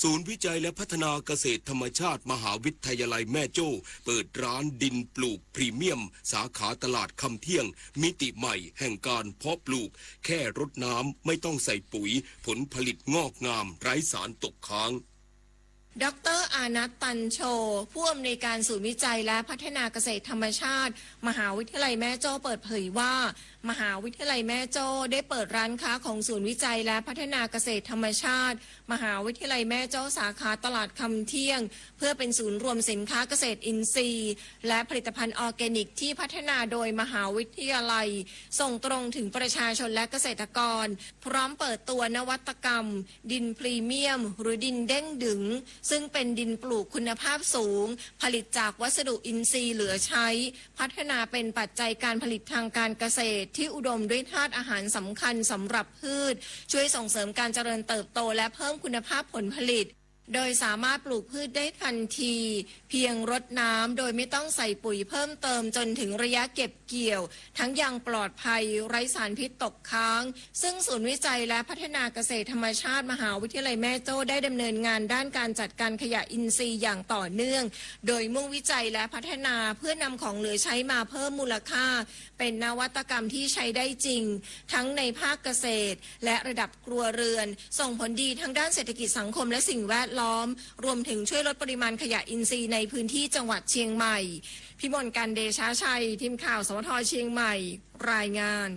ศูนย์วิจัยและพัฒนาเกษตรธรรมชาติมหาวิทยาลัยแม่โจ้เปิดร้านดินปลูกพรีเมียมสาขาตลาดคำเที่ยงมิติใหม่แห่งการเพาะปลูกแค่รดน้ำไม่ต้องใส่ปุ๋ยผลผลิตงอกงามไร้สารตกค้างดร.อานัท ตันโชผู้อำนวยการศูนย์วิจัยและพัฒนาเกษตรธรรมชาติมหาวิทยาลัยแม่โจ้เปิดเผยว่ามหาวิทยาลัยแม่โจ้ได้เปิดร้านค้าของศูนย์วิจัยและพัฒนาเกษตรธรรมชาติมหาวิทยาลัยแม่โจ้สาขาตลาดคำเที่ยงเพื่อเป็นศูนย์รวมสินค้าเกษตรอินทรีย์และผลิตภัณฑ์ออร์แกนิกที่พัฒนาโดยมหาวิทยาลัยส่งตรงถึงประชาชนและเกษตรกรพร้อมเปิดตัวนวัตกรรมดินพรีเมียมหรือดินเด้งดึงซึ่งเป็นดินปลูกคุณภาพสูงผลิตจากวัสดุอินทรีย์เหลือใช้พัฒนาเป็นปัจจัยการผลิตทางการเกษตรที่อุดมด้วยธาตุอาหารสำคัญสำหรับพืชช่วยส่งเสริมการเจริญเติบโตและเพิ่มคุณภาพผลผลิตโดยสามารถปลูกพืชได้ทันทีเพียงรดน้ำโดยไม่ต้องใส่ปุ๋ยเพิ่มเติมจนถึงระยะเก็บเกี่ยวทั้งยังปลอดภัยไร้สารพิษตกค้างซึ่งศูนย์วิจัยและพัฒนาเกษตรธรรมชาติมหาวิทยาลัยแม่โจ้ได้ดำเนินงานด้านการจัดการขยะอินทรีย์อย่างต่อเนื่องโดยมุ่งวิจัยและพัฒนาเพื่อนำของเหลือใช้มาเพิ่มมูลค่าเป็นนวัตกรรมที่ใช้ได้จริงทั้งในภาคเกษตรและระดับครัวเรือนส่งผลดีทั้งด้านเศรษฐกิจสังคมและสิ่งแวดล้อมรวมถึงช่วยลดปริมาณขยะอินทรีย์ในพื้นที่จังหวัดเชียงใหม่พิมลกันเดชาชัยทีมข่าวสวทเชียงใหม่รายงาน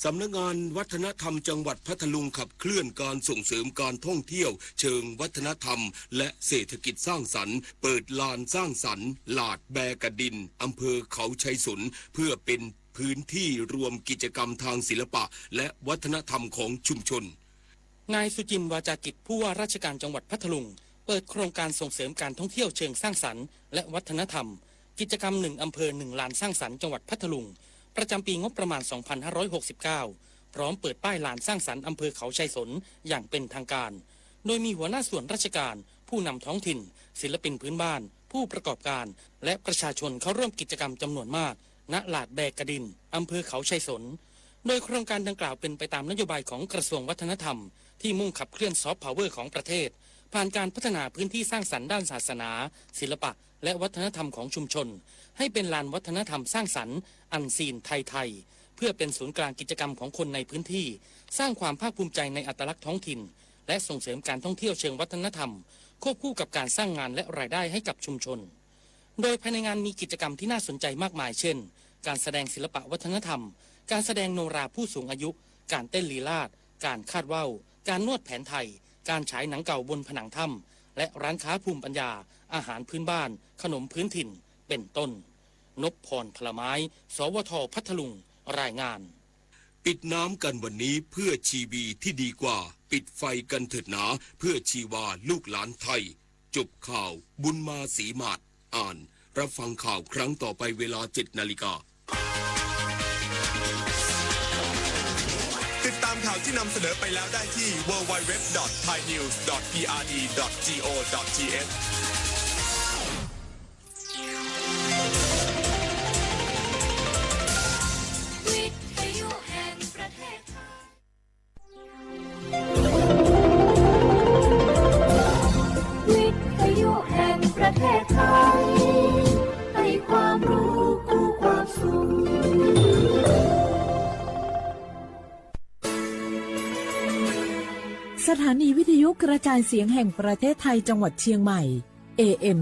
สำนักงานวัฒนธรรมจังหวัดพัทลุงขับเคลื่อนการส่งเสริมการท่องเที่ยวเชิงวัฒนธรรมและเศรษฐกิจสร้างสรรค์เปิดลานสร้างสรรค์ลาดแบกระดินอำเภอเขาชัยสนเพื่อเป็นพื้นที่รวมกิจกรรมทางศิลปะและวัฒนธรรมของชุมชนนายสุจินต์วาจากิจผู้ว่าราชการจังหวัดพัทลุงเปิดโครงการส่งเสริมการท่องเที่ยวเชิงสร้างสรรค์และวัฒนธรรมกิจกรรม1อำเภอ1ลานสร้างสรรค์จังหวัดพัทลุงประจำปีงบประมาณ 2569 พร้อมเปิดป้ายลานสร้างสรรค์อำเภอเขาชัยสนอย่างเป็นทางการโดยมีหัวหน้าส่วนราชการผู้นำท้องถิ่นศิลปินพื้นบ้านผู้ประกอบการและประชาชนเข้าร่วมกิจกรรมจำนวนมากณลาดแบกระดินอำเภอเขาชัยสนโดยโครงการดังกล่าวเป็นไปตามนโยบายของกระทรวงวัฒนธรรมที่มุ่งขับเคลื่อนซอฟต์พาวเวอร์ของประเทศผ่านการพัฒนาพื้นที่สร้างสรรค์ด้านศาสนาศิลปะและวัฒนธรรมของชุมชนให้เป็นลานวัฒนธรรมสร้างสรรค์อันซีนไทยเพื่อเป็นศูนย์กลางกิจกรรมของคนในพื้นที่สร้างความภาคภูมิใจในอัตลักษณ์ท้องถิ่นและส่งเสริมการท่องเที่ยวเชิงวัฒนธรรมควบคู่กับการสร้างงานและรายได้ให้กับชุมชนโดยภายในงานมีกิจกรรมที่น่าสนใจมากมายเช่นการแสดงศิลปะวัฒนธรรมการแสดงโนราผู้สูงอายุการเต้นลีลาศการคาดว่าวการนวดแผนไทยการฉายหนังเก่าบนผนังถ้ำและร้านค้าภูมิปัญญาอาหารพื้นบ้านขนมพื้นถิ่นเป็นต้นนพพรพลไม้สวทพัทลุงรายงานปิดน้ำกันวันนี้เพื่อชีวีที่ดีกว่าปิดไฟกันเถิดหนาเพื่อชีวาลูกหลานไทยจบข่าวบุญมาศรีมาศอ่านรับฟังข่าวครั้งต่อไปเวลา 7 นาฬิกาติดตามข่าวที่นำเสนอไปแล้วได้ที่ www.thainews.prd.go.thประเทศไทยให้ความรู้กู้ความสุขสถานีวิทยุกระจายเสียงแห่งประเทศไทยจังหวัดเชียงใหม่ AM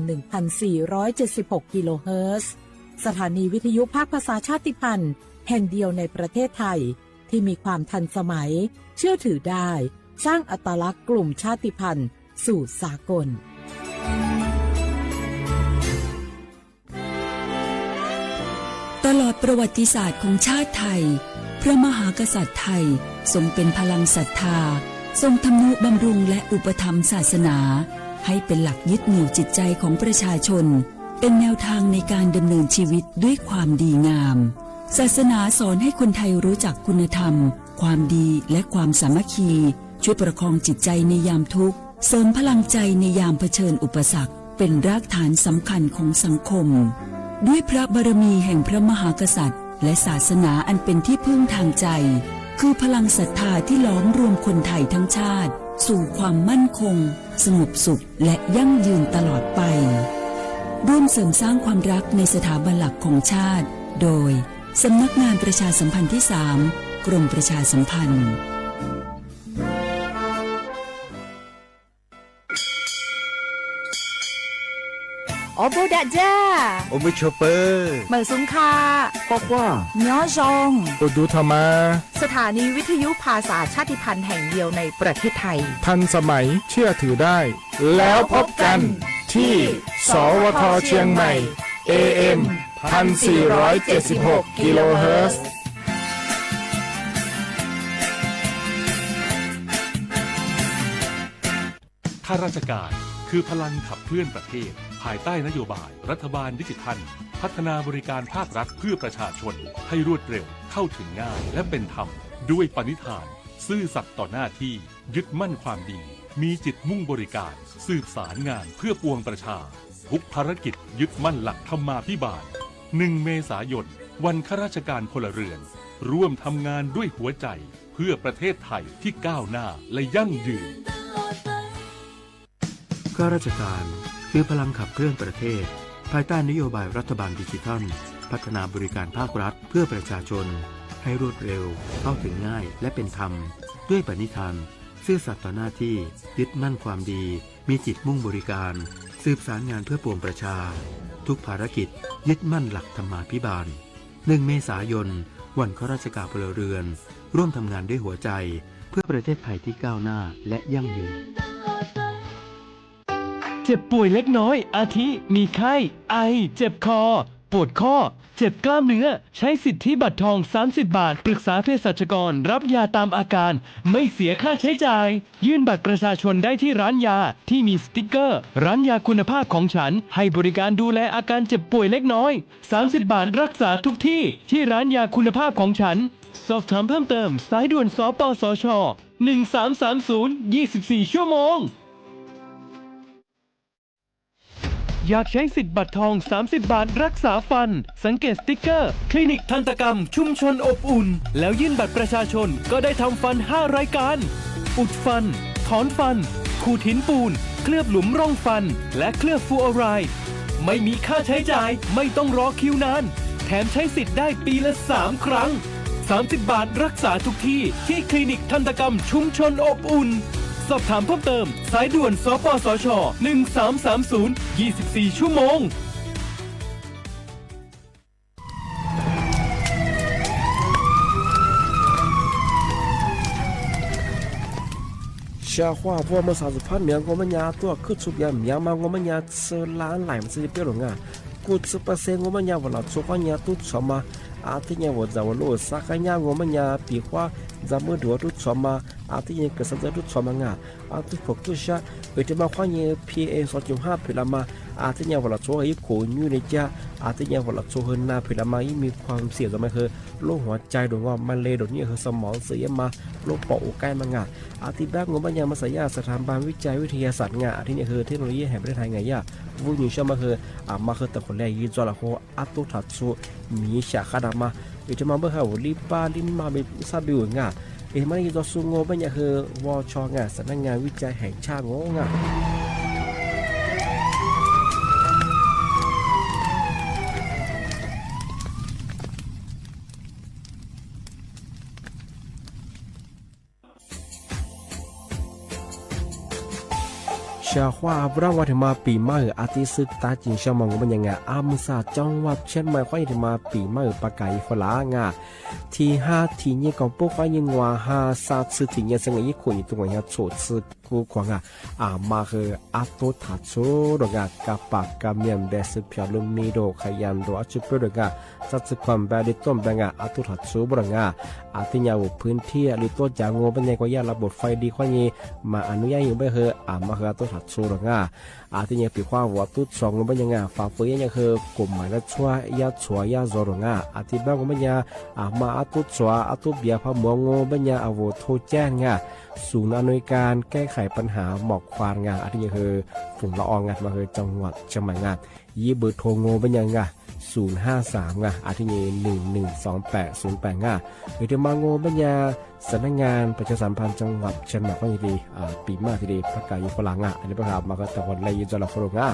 1476 กิโลเฮิรตซ์สถานีวิทยุภาคภาษาชาติพันธุ์แห่งเดียวในประเทศไทยที่มีความทันสมัยเชื่อถือได้สร้างอัตลักษณ์กลุ่มชาติพันธุ์สู่สากล ลอดประวัติศาสตร์ของชาติไทยพระมหากษัตริย์ไทยทรงเป็นพลังศรัทธาทรงทำนุบำรุงและอุปถัมภ์ศาสนาให้เป็นหลักยึดเหนี่ยวจิตใจของประชาชนเป็นแนวทางในการดำเนินชีวิตด้วยความดีงามศาสนาสอนให้คนไทยรู้จักคุณธรรมความดีและความสามัคคีช่วยประคองจิตใจในยามทุกข์เสริมพลังใจในยามเผชิญอุปสรรคเป็นรากฐานสำคัญของสังคมด้วยพระบารมีแห่งพระมหากษัตริย์และศาสนาอันเป็นที่พึ่งทางใจคือพลังศรัทธาที่ล้อมรวมคนไทยทั้งชาติสู่ความมั่นคงสงบสุขและยั่งยืนตลอดไปร่วมเสริมสร้างความรักในสถาบันหลักของชาติโดยสำนักงานประชาสัมพันธ์ที่ 3 กรมประชาสัมพันธ์โอโบดาจ้า โอเบชเปอร์ เหมือสุงคา กว่าย้อจง โอดูธรรมา สถานีวิทยุภาษาชาติพันธุ์แห่งเดียวในประเทศไทยทันสมัยเชื่อถือได้แล้วพบกันที่สวทเชียงใหม่ AM 1476 กิโลเฮิรตซ์ข้าราชการคือพลังขับเคลื่อนประเทศภายใต้นโยบายรัฐบาลดิจิทัลพัฒนาบริการภาครัฐเพื่อประชาชนให้รวดเร็วเข้าถึงง่ายและเป็นธรรมด้วยปณิธานซื่อสัตย์ต่อหน้าที่ยึดมั่นความดีมีจิตมุ่งบริการสืบสารงานเพื่อปวงประชาทุกภารกิจยึดมั่นหลักธรรมาภิบาล1 เมษายนวันข้าราชการพลเรือนร่วมทำงานด้วยหัวใจเพื่อประเทศไทยที่ก้าวหน้าและยั่งยืนข้าราชการคือพลังขับเคลื่อนประเทศภายใต้นโยบายรัฐบาลดิจิทัลพัฒนาบริการภาครัฐเพื่อประชาชนให้รวดเร็วเข้าถึงง่ายและเป็นธรรมด้วยปณิธานซื่อสัตย์ต่อหน้าที่ยึดมั่นความดีมีจิตมุ่งบริการสืบสารงานเพื่อปวงประชาทุกภารกิจยึดมั่นหลักธรรมาภิบาล1 เมษายนวันข้าราชการพลเรือนร่วมทำงานด้วยหัวใจเพื่อประเทศไทยที่ก้าวหน้าและยั่งยืนเจ็บป่วยเล็กน้อยอาทิมีไข้ไอเจ็บคอปวดข้อเจ็บกล้ามเนื้อใช้สิทธิบัตรทอง30 บาทปรึกษาเภสัชกรรับยาตามอาการไม่เสียค่าใช้จ่ายยื่นบัตรประชาชนได้ที่ร้านยาที่มีสติ๊กเกอร์ร้านยาคุณภาพของฉันให้บริการดูแลอาการเจ็บป่วยเล็กน้อย30 บาทรักษาทุกที่ที่ร้านยาคุณภาพของฉันสอบถามเพิ่มเติมสายด่วนสปสช1330 24 ชั่วโมงอยากใช้สิทธิ์บัตรทอง30 บาทรักษาฟันสังเกตสติ๊กเกอร์คลินิกทันตกรรมชุมชนอบอุ่นแล้วยื่นบัตรประชาชนก็ได้ทำฟัน5 รายการอุดฟันถอนฟันขูดหินปูนเคลือบหลุมร่องฟันและเคลือบฟลูออไรด์ไม่มีค่าใช้จ่ายไม่ต้องรอคิวนานแถมใช้สิทธิ์ได้ปีละ3 ครั้ง30 บาทรักษาทุกที่ที่คลินิกทันตกรรมชุมชนอบอุ่นสอบถามเพิ่มเติมสายด่วนสปสช1330 24 ชั่วโมงชาว่าพวกมา30,000เมียง我们家多可出边เมียงมา我们家吃烂来嘛这边了啊กู10%我们家我老做话家都什么อาทิตย์我在我路上看家我们家比花咱们多都什么อาทิตย์ก็สัก都什么啊อาทิตย์พวกตัวชาเวทีมาควายPA 2.5พิลามาอาทิตย์วันละโชว์ให้โขนอยู่ในจ้าอาทิตย์วันละโชว์เฮินนาพิลามายิ่มีความเสี่ยงจะไม่คือโรคหัวใจโดนว่ามันเลยโดนนี่คือสมองเสียมาโรคปอดใกล้มางาอาทิตย์แรกงบปัญญามาสายาสถาบันวิจัยวิทยาศาสตร์งาอาทิตย์นี้คือเทคโนโลยีแห่งประเทศไทยไงย่าวุ้ยชื่อมาคือมาคือแต่คนแรกยี่จอละโคอัตุทัดสูมีฉากขนาดมาเวทีมาเมื่อเขาลิปาลิมาเป็นซาบิวงาเอ็มมันยี่ตัวสูงงบปัญญาคือวชงาสำนักงานวิจัยแห่งชาติงา ชาว่าบรางวัลมาปีใหม่อาทิสึกตาจิงชามองมันยังไงอามุสาจังหวัดเชียงใหม่ควายมาปีใหม่ปากไก่ฝรั่งอ่ะที่5ที่นี่ก็ปุ๊กควายยังว่า5 3次ที่นี่สังเกตคนอยู่ตรงนี้โฉดซึกกูกว่ามาคืออาตุทัดโซดอกกับปากกับเมียนเบสเพียลุมีโดขยันโดอาจุเปดอกจัดสึกความแบบดิต้มแบบอาตุทัดโซบรอาทิยาวพื้นที่หรือตัวจางงูเป็นยังก็ยาระบบไฟดีควายนี้มาอนุญาตอยู่ไม่เหรอมาคืออาตุทัดโซดอกอาทิยังปีความว่าตุสองงูเป็นยังฝ่าฝืนยังคือกลุ่มหมายละชัวยาชัวยาโซดอกอาทิบ้างงูเป็นยังมาอาตุชัวอาตุเบียพะมัวงูเป็นยังอาวุธโทแจ้งศูนย์อำนวยการแก้ไขปัญหาหมอกควานอาทิยังคือฝุ่นละอองมาคือจังหวัดเชียงใหม่ยี่เบอร์โทรงูเป็นยัง053อาทิเย112808หรือที่มาโงบัญญาสำนักงานประชาสัมพันธ์จังหวัดเชียงใหม่ก็ดีปีมากทีเดียวประกาศอยู่ฝรั่งอันนี้ประกาศมาก็แต่วันไรอยู่จะหลับฝรั่ง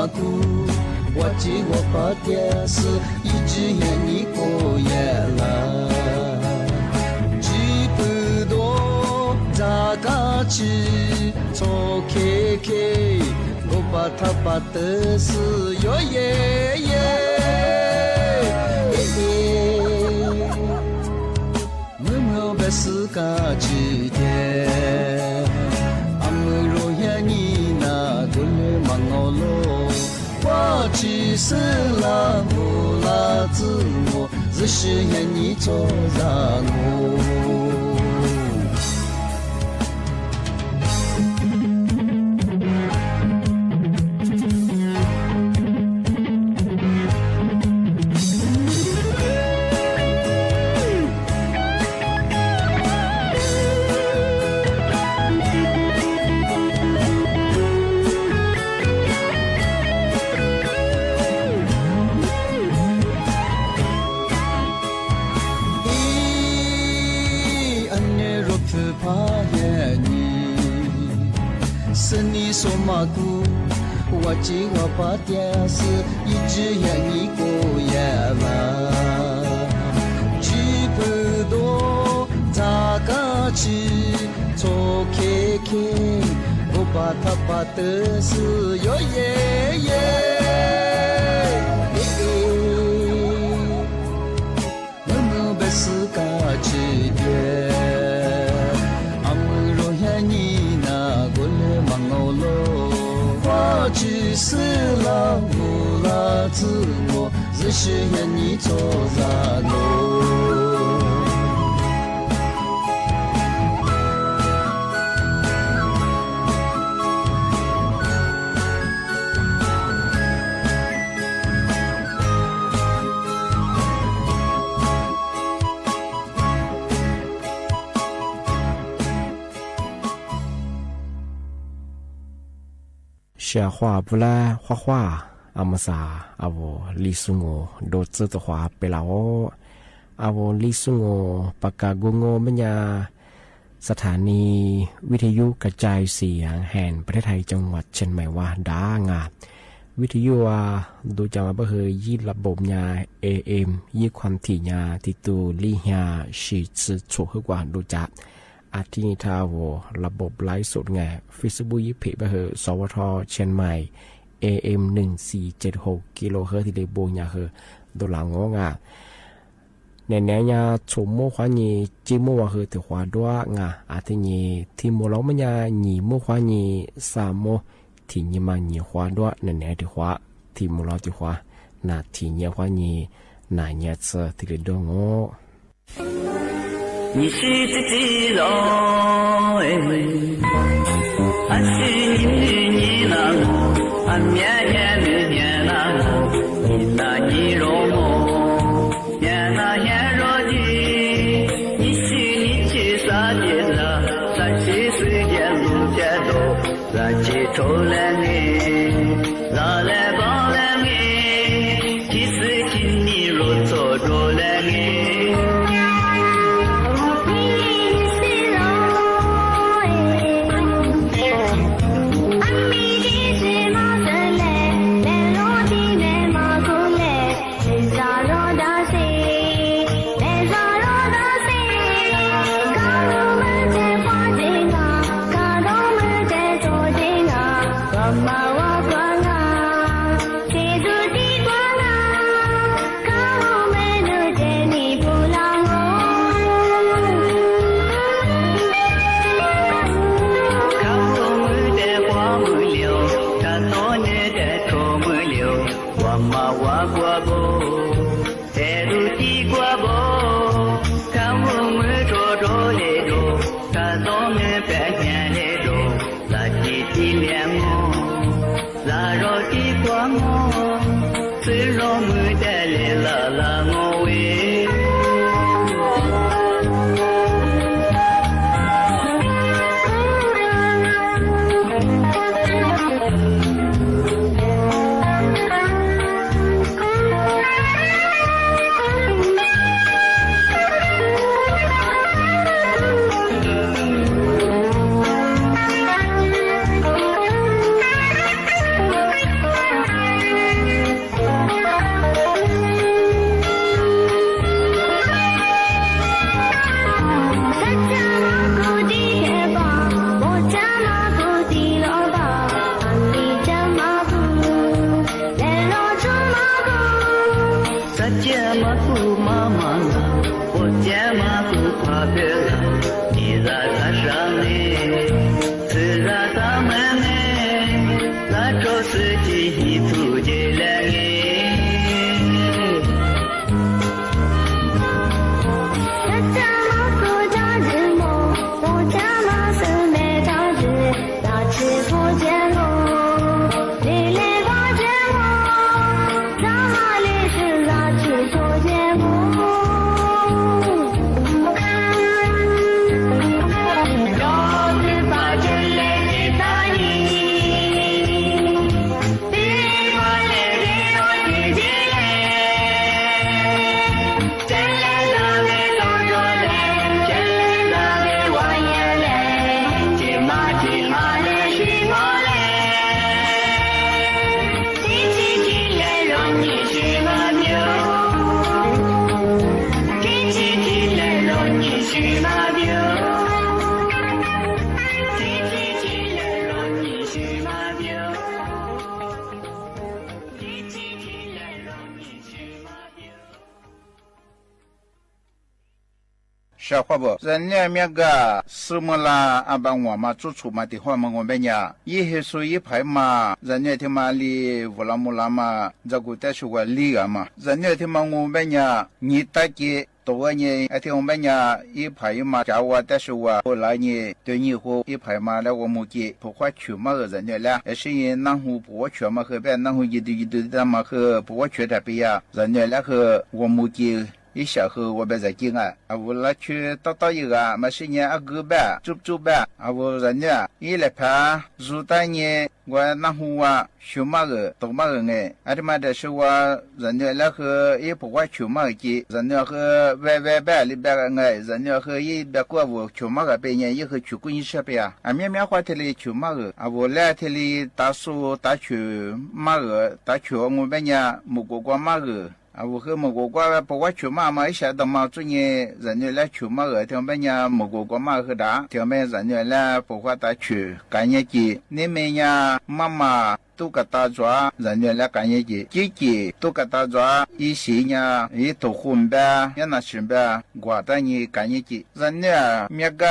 古，我记我把电视一直眼你过夜了，记不多咋个去错开开，我把他把的是哟耶耶。是个季节，阿姆罗呀你那古里忙我罗，我只是拉木拉子我，只是呀你做让我。说马古，我记我把电视一直眼你过夜了，记不多咋个去错开开，我把他把的是哟耶耶。我们不是个季节。只是老母老子我，只是愿你做咱我。下画不来画画，阿姆萨阿我李苏我都知道画ไปแล้ว阿我李苏我ปากกากุงมันยาสถานีวิทยุกระจายเสียงแห่งประเทศไทยจังหวัดเชียงใหม่ว่าดางาวิทยุว่าดูจังว่าเฮยยี่ระบบยา AM ยี่ความถี่ยาที่ตูลี่ยาฉีดสืบฉุกกว่าดูจักอาทิตย์ทาวระบบไลฟ์สดไง Facebook ยี่เพจไปเหอะสวทเชียงใหม่ AM 1476กิโลเฮิรตซ์ที่ได้โบยาเหอะดูหลังงงในแนวยาชมโมขวานีจิโมว่าเหอะถือขวาด้วยงาอาทิตย์ที่โมล้อมันยาหนีโมขวานีสามโมที่ยี่มาหนีขวาด้วยในแนวที่ขวาที่โมล้อที่ขวานาที่ยี่ขวานีนาเนี่ยเจอที่ได้ดงอ你是自己喽哎，俺是你那我，俺面面那我，你那你容我，面那眼若的，你是你去啥的了？30岁的路街头，咱去抽了你，拿来包了你，其实今你若错着了你。我别了，你在山上呢，自然咱们呢，那着自己出去了呢。小伙不，人家面个什么啦？阿爸我嘛做出嘛的话嘛，我们呀，一黑说一排嘛，人家他妈里乌拉木拉嘛，这个但是我理啊嘛，人家他妈我们呀，你大姐。多年，而且我们呀一排嘛，家我但是我后来呢，对以后一排嘛，那我们给不花去嘛个人家了，而是因南湖不花去嘛，后边南湖一堆的嘛和不花去那边呀，人家那个我们给。一小后我们在进啊，我那去到一个，嘛是年个呗，走呗，我人家一来拍，如当年我那户啊，修嘛个，多嘛个哎，而且嘛的是我人家那个也不花修嘛个，人家和外边里边个哎，人家和一边过我修嘛个别人以后去过一些边啊，面花天里修嘛个，我来天里打树打球嘛个，打球我们家木瓜嘛个。我和某个瓜不管去嘛嘛，一下到嘛昨年人家来去嘛个，条边呀某个瓜嘛和大，条边人家来不管打去，干业绩，你们呀妈妈。都给打抓，人家来干业绩，姐姐都给打抓，一些呢，一头混呗，也那是呗，我带你干业绩，人家面个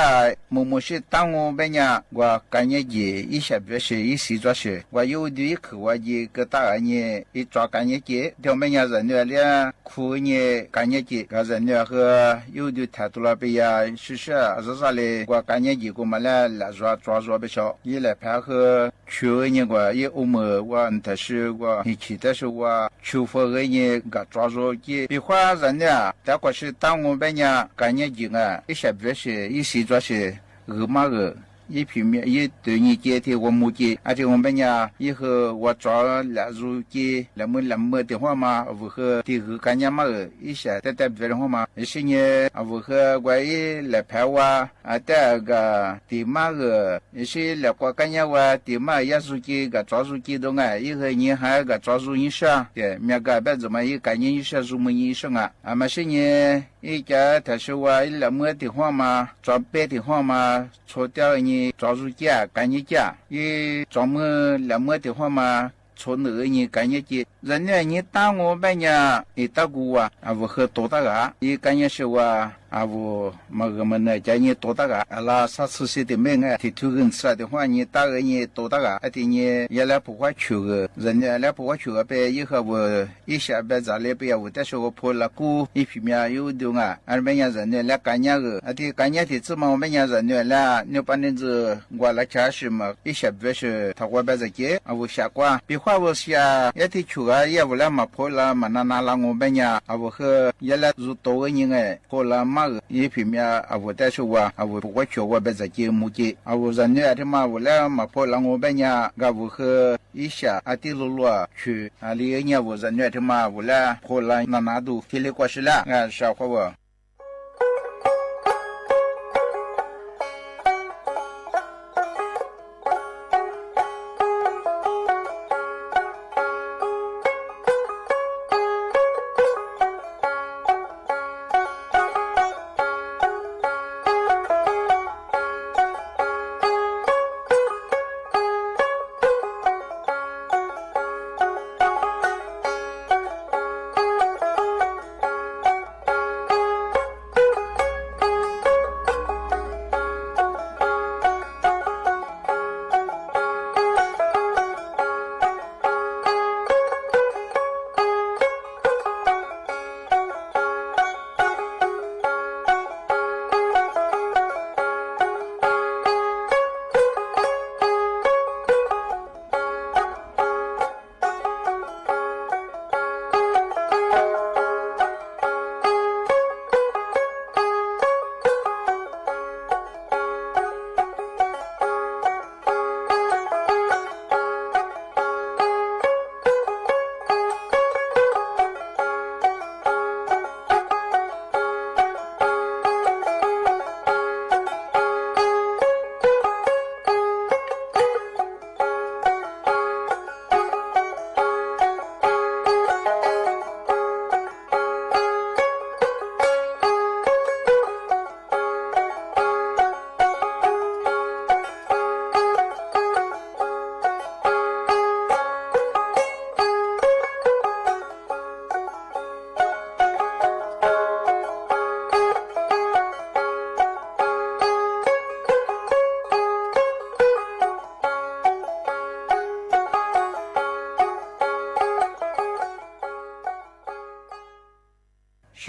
某些当我呗呢，我干业绩，一下别是一些抓是，我有的一口我一个大呢，一抓干业绩，条边呢人家咧苦呢干业绩，个人家和有的态度了呗呀，是啥嘞，我干业绩我们来抓不少，一来配合去呢个也我但是我以前但是我求佛个人个抓住的，比方人家，但我是当我们家干业绩啊，一些别是一些抓是嘛个。一平面一对你接的我母亲，而且我们家以后我抓来入的那么的话嘛，我和的和干家嘛一些在别的话嘛，一些呢我和我也来拍我啊，这个的嘛个一些来过干家我的嘛也是的个抓住的东啊，以后你还个抓住一下，对，面个别怎么一干一下入门一上啊，嘛是呢。一家他说我那么的话嘛，抓白的话嘛，错掉你抓住家干一家，一专门那么的话嘛，错那个你干一家，人家你打我们家，你打过啊，我和多大个，你干一是我。我个么呢？叫你多大个？那啥子些的没啊？提头跟吃的话，你大个你多大个？的你也来不花去个，人家来不花去个呗。以后我一下班咋来呗？我但是我破了股一平面有的啊，俺们家人家来干年个，的干年的怎么我们家人家来，你把那子我来家是嘛？一下班是他我班子给，我下瓜，别话我下也得去个，也不来嘛破了嘛拿了我们家，我和也来入多个人哎，破了嘛。一平面我但是我不会去我别在节目的我人家他妈我来嘛破了我们家我和一下的路去里年我人家他妈我来破了拿都体力过去了小伙我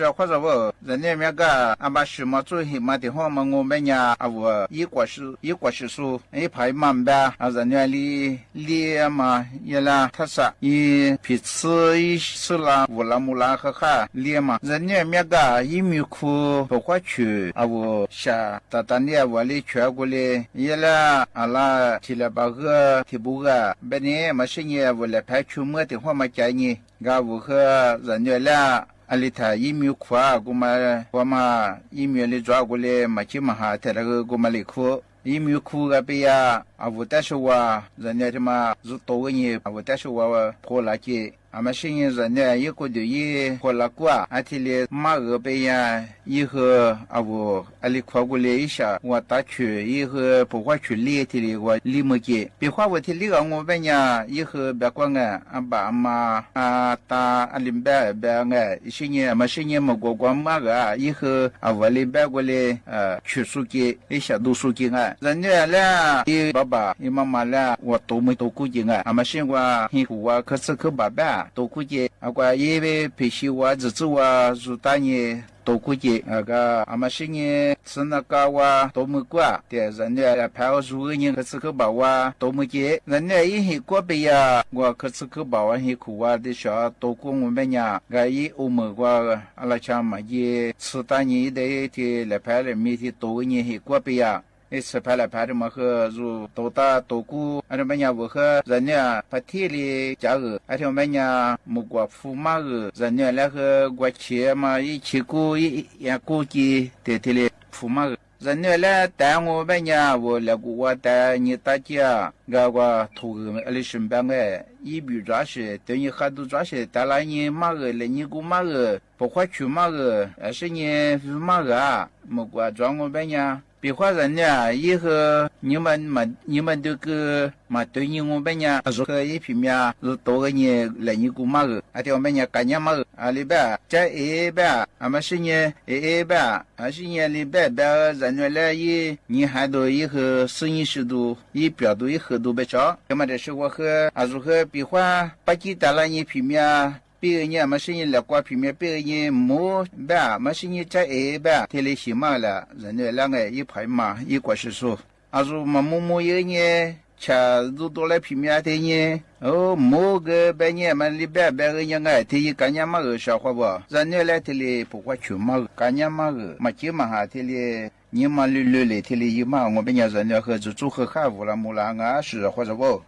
是或者我人家那个阿爸什么做什么的话嘛，我们家啊我一果是树一排满吧，啊人家里嘛也啦，他说一皮吃一吃啦，乌拉木拉和哈里嘛，人家那个一米库不花去啊我下当年我里全过来也啦啊啦提了把个提不个，本来嘛是呢我来拍出么的话嘛建议，我和人家俩。阿里他一米苦啊，我嘛一米里抓过来嘛起嘛哈，他那个我嘛里苦，一米苦个边呀，啊我但是我人家他妈是多个人，啊我但是我破了去。俺们现在人呢，一个就一过了过，而且嘞马二边呀，以后啊我阿里跨过来一下，我打去以后不花去练的嘞，我理没见，别花我的那个我们呀，以后别管俺，俺爸俺妈啊打阿里别俺，现在嘛现在么过光马个，以后啊我里别过来去书记一下读书记俺，人家嘞，你爸爸你妈妈嘞，我都没都估计俺，俺们现在辛苦啊，可是可爸爸。都估计啊，我因为培训我日子我如大年都估计那个俺们是呢是那个我都没过，对人家派我入个人可是去把我都没接，人家一些过辈呀，我可是去把我些苦啊的小都过我们家，我一欧盟我阿拉家嘛也是大年的来派来面的多个人些过辈呀。一次拍来拍的嘛和如多大多股，而且我们我和人家拍铁里加个，而且我们木瓜驸马个，人家那个过去嘛一起股一股的铁里驸马个，人家来带我们我那个我带你大家，我投个阿里身边个，一笔抓些，等于很多抓些，带了你马个，来你个马个，不花去马个，而是你马个啊，木瓜抓我们别话人家以后你们这个嘛对你我们家如何一平面是多个人来你姑妈个，而且我们家干娘嘛个，啊里边在边，俺们是呢边，还是呢里边人家来一你还多以后40度一表度一厚度不少，那么这是我和如何别话把几带了一平面。别个人嘛是你来挂平面，别个人没办，嘛是你在办，天里起码了，人家两个一排嘛，一个是说，如嘛某一个人，吃如多来平面的人，某个半年嘛里边个人哎，天一干年嘛个小伙不，人家来天里不花钱嘛，干年嘛个，嘛起码哈天里。你嘛绿的天里一嘛，我们家人家和组合还无了木了啊是或者不。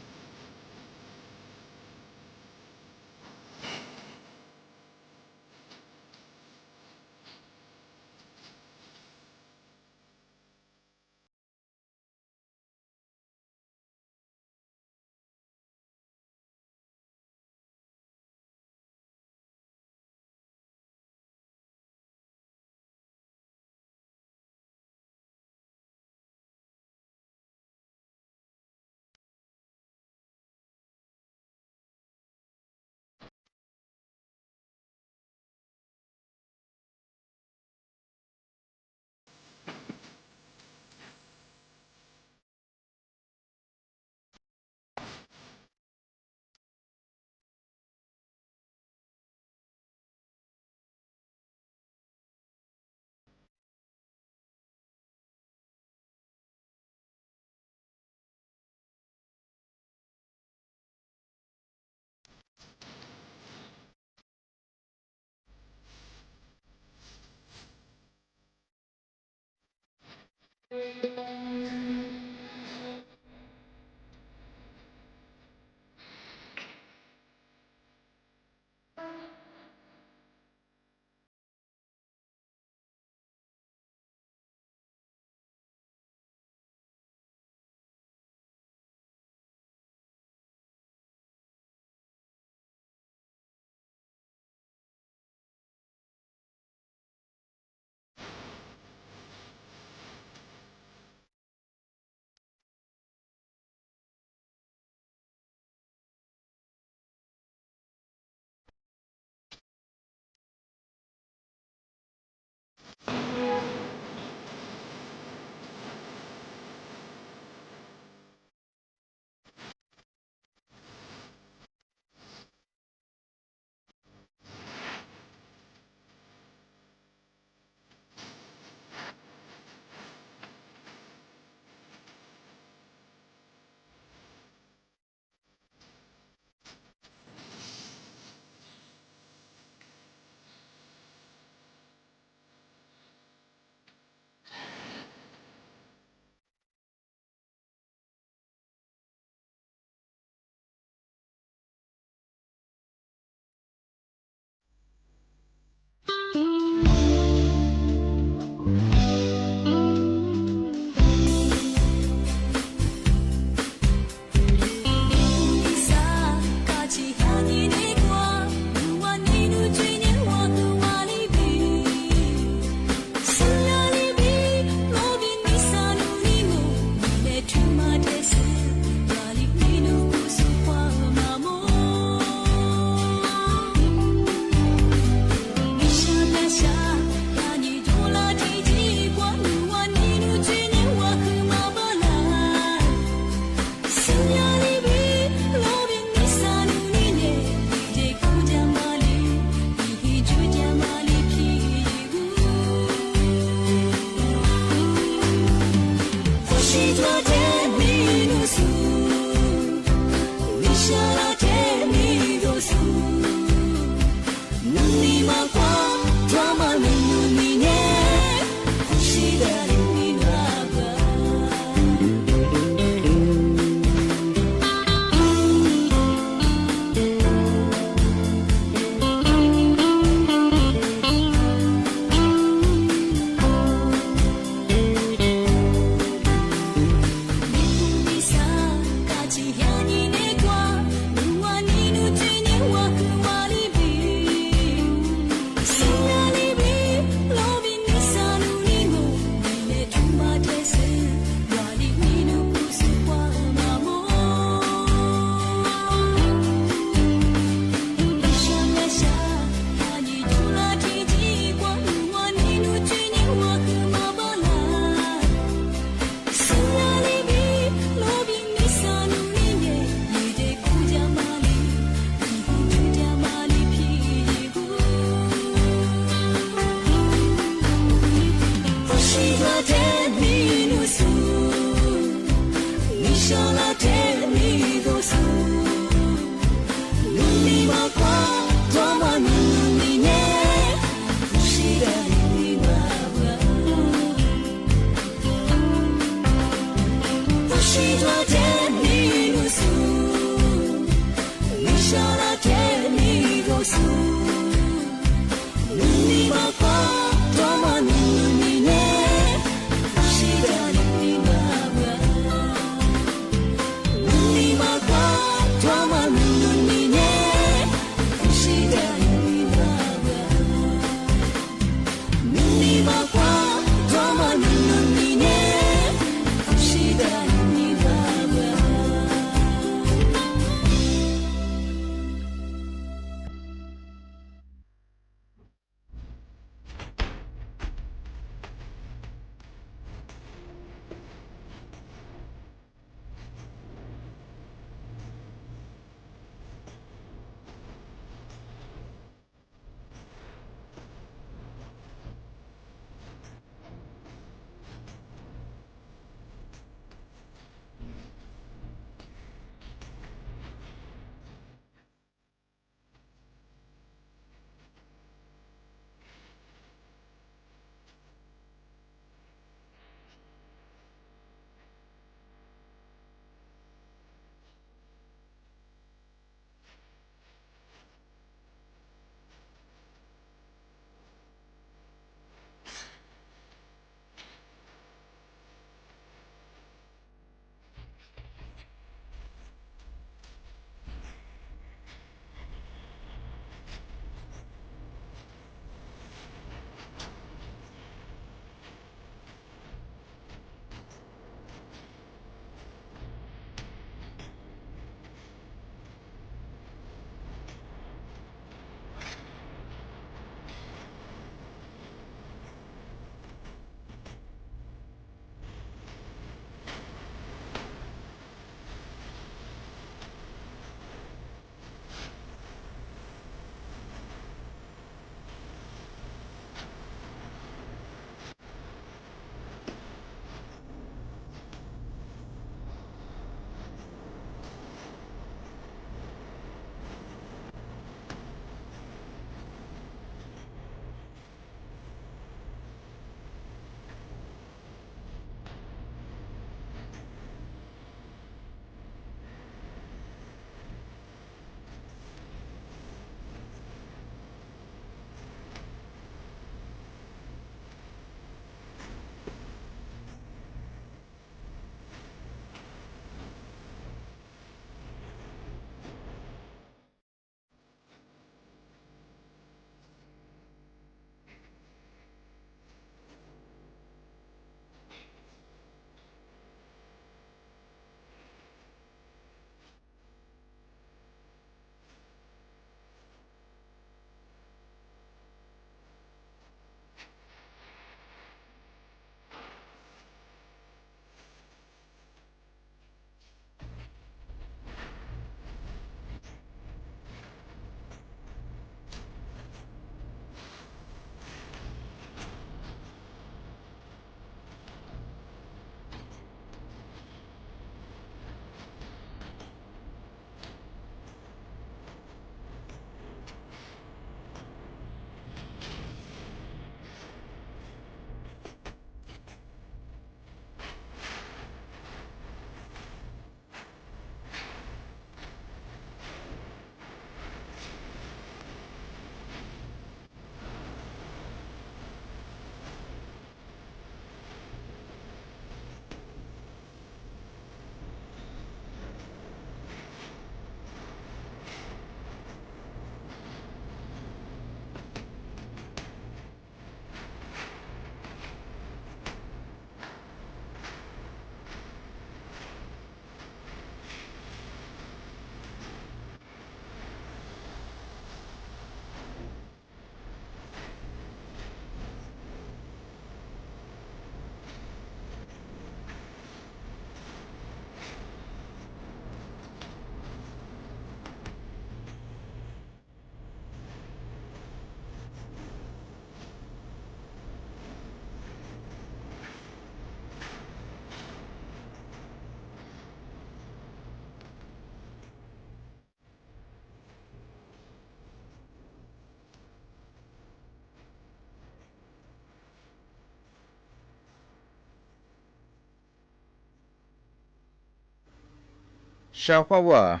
小伙我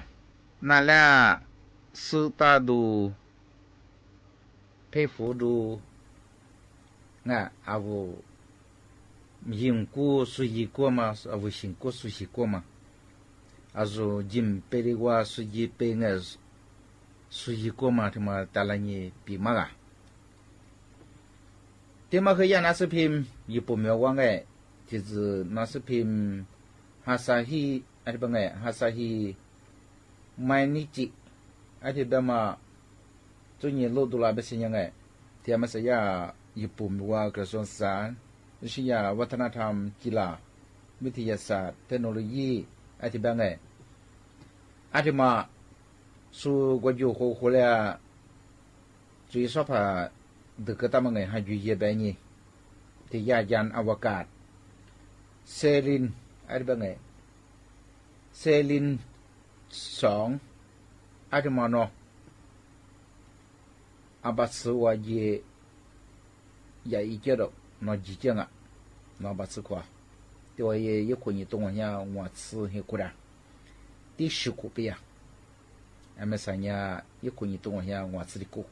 那俩斯大都佩服都那阿不因果属于过嘛阿不因果属于过嘛阿说今贝里话属于贝个属于过嘛他妈打了你比嘛啊他妈可以拿视频一部没忘哎就是拿视频哈萨希ada bangai hasahi mainichi ada dama tunyi lo dula besinya ngai dia masaya yipum wa krason Asia วัฒนธรรมกีฬาวิทยาศาสตร์เทคโนโลยีอะไรบ้างไงอาทิมาสู่กว่าอยู่โคเลียจุยสภาดึกตามไงหาอยู่เยแบบนี้ที่ยานอวกาศเซลินอะไรบ้างไงเซลิน2อาทิมาโนอาบัสวาเยใหญ่เจดนอจีเจงอ่ะนอบัสควาตัวเย่คนยี่ตรงนี้ว่าซื้อให้กูได้ที่สุขุปีอ่ะอเมสัญญายี่คนยี่ตรงนี้ว่าซื้อกู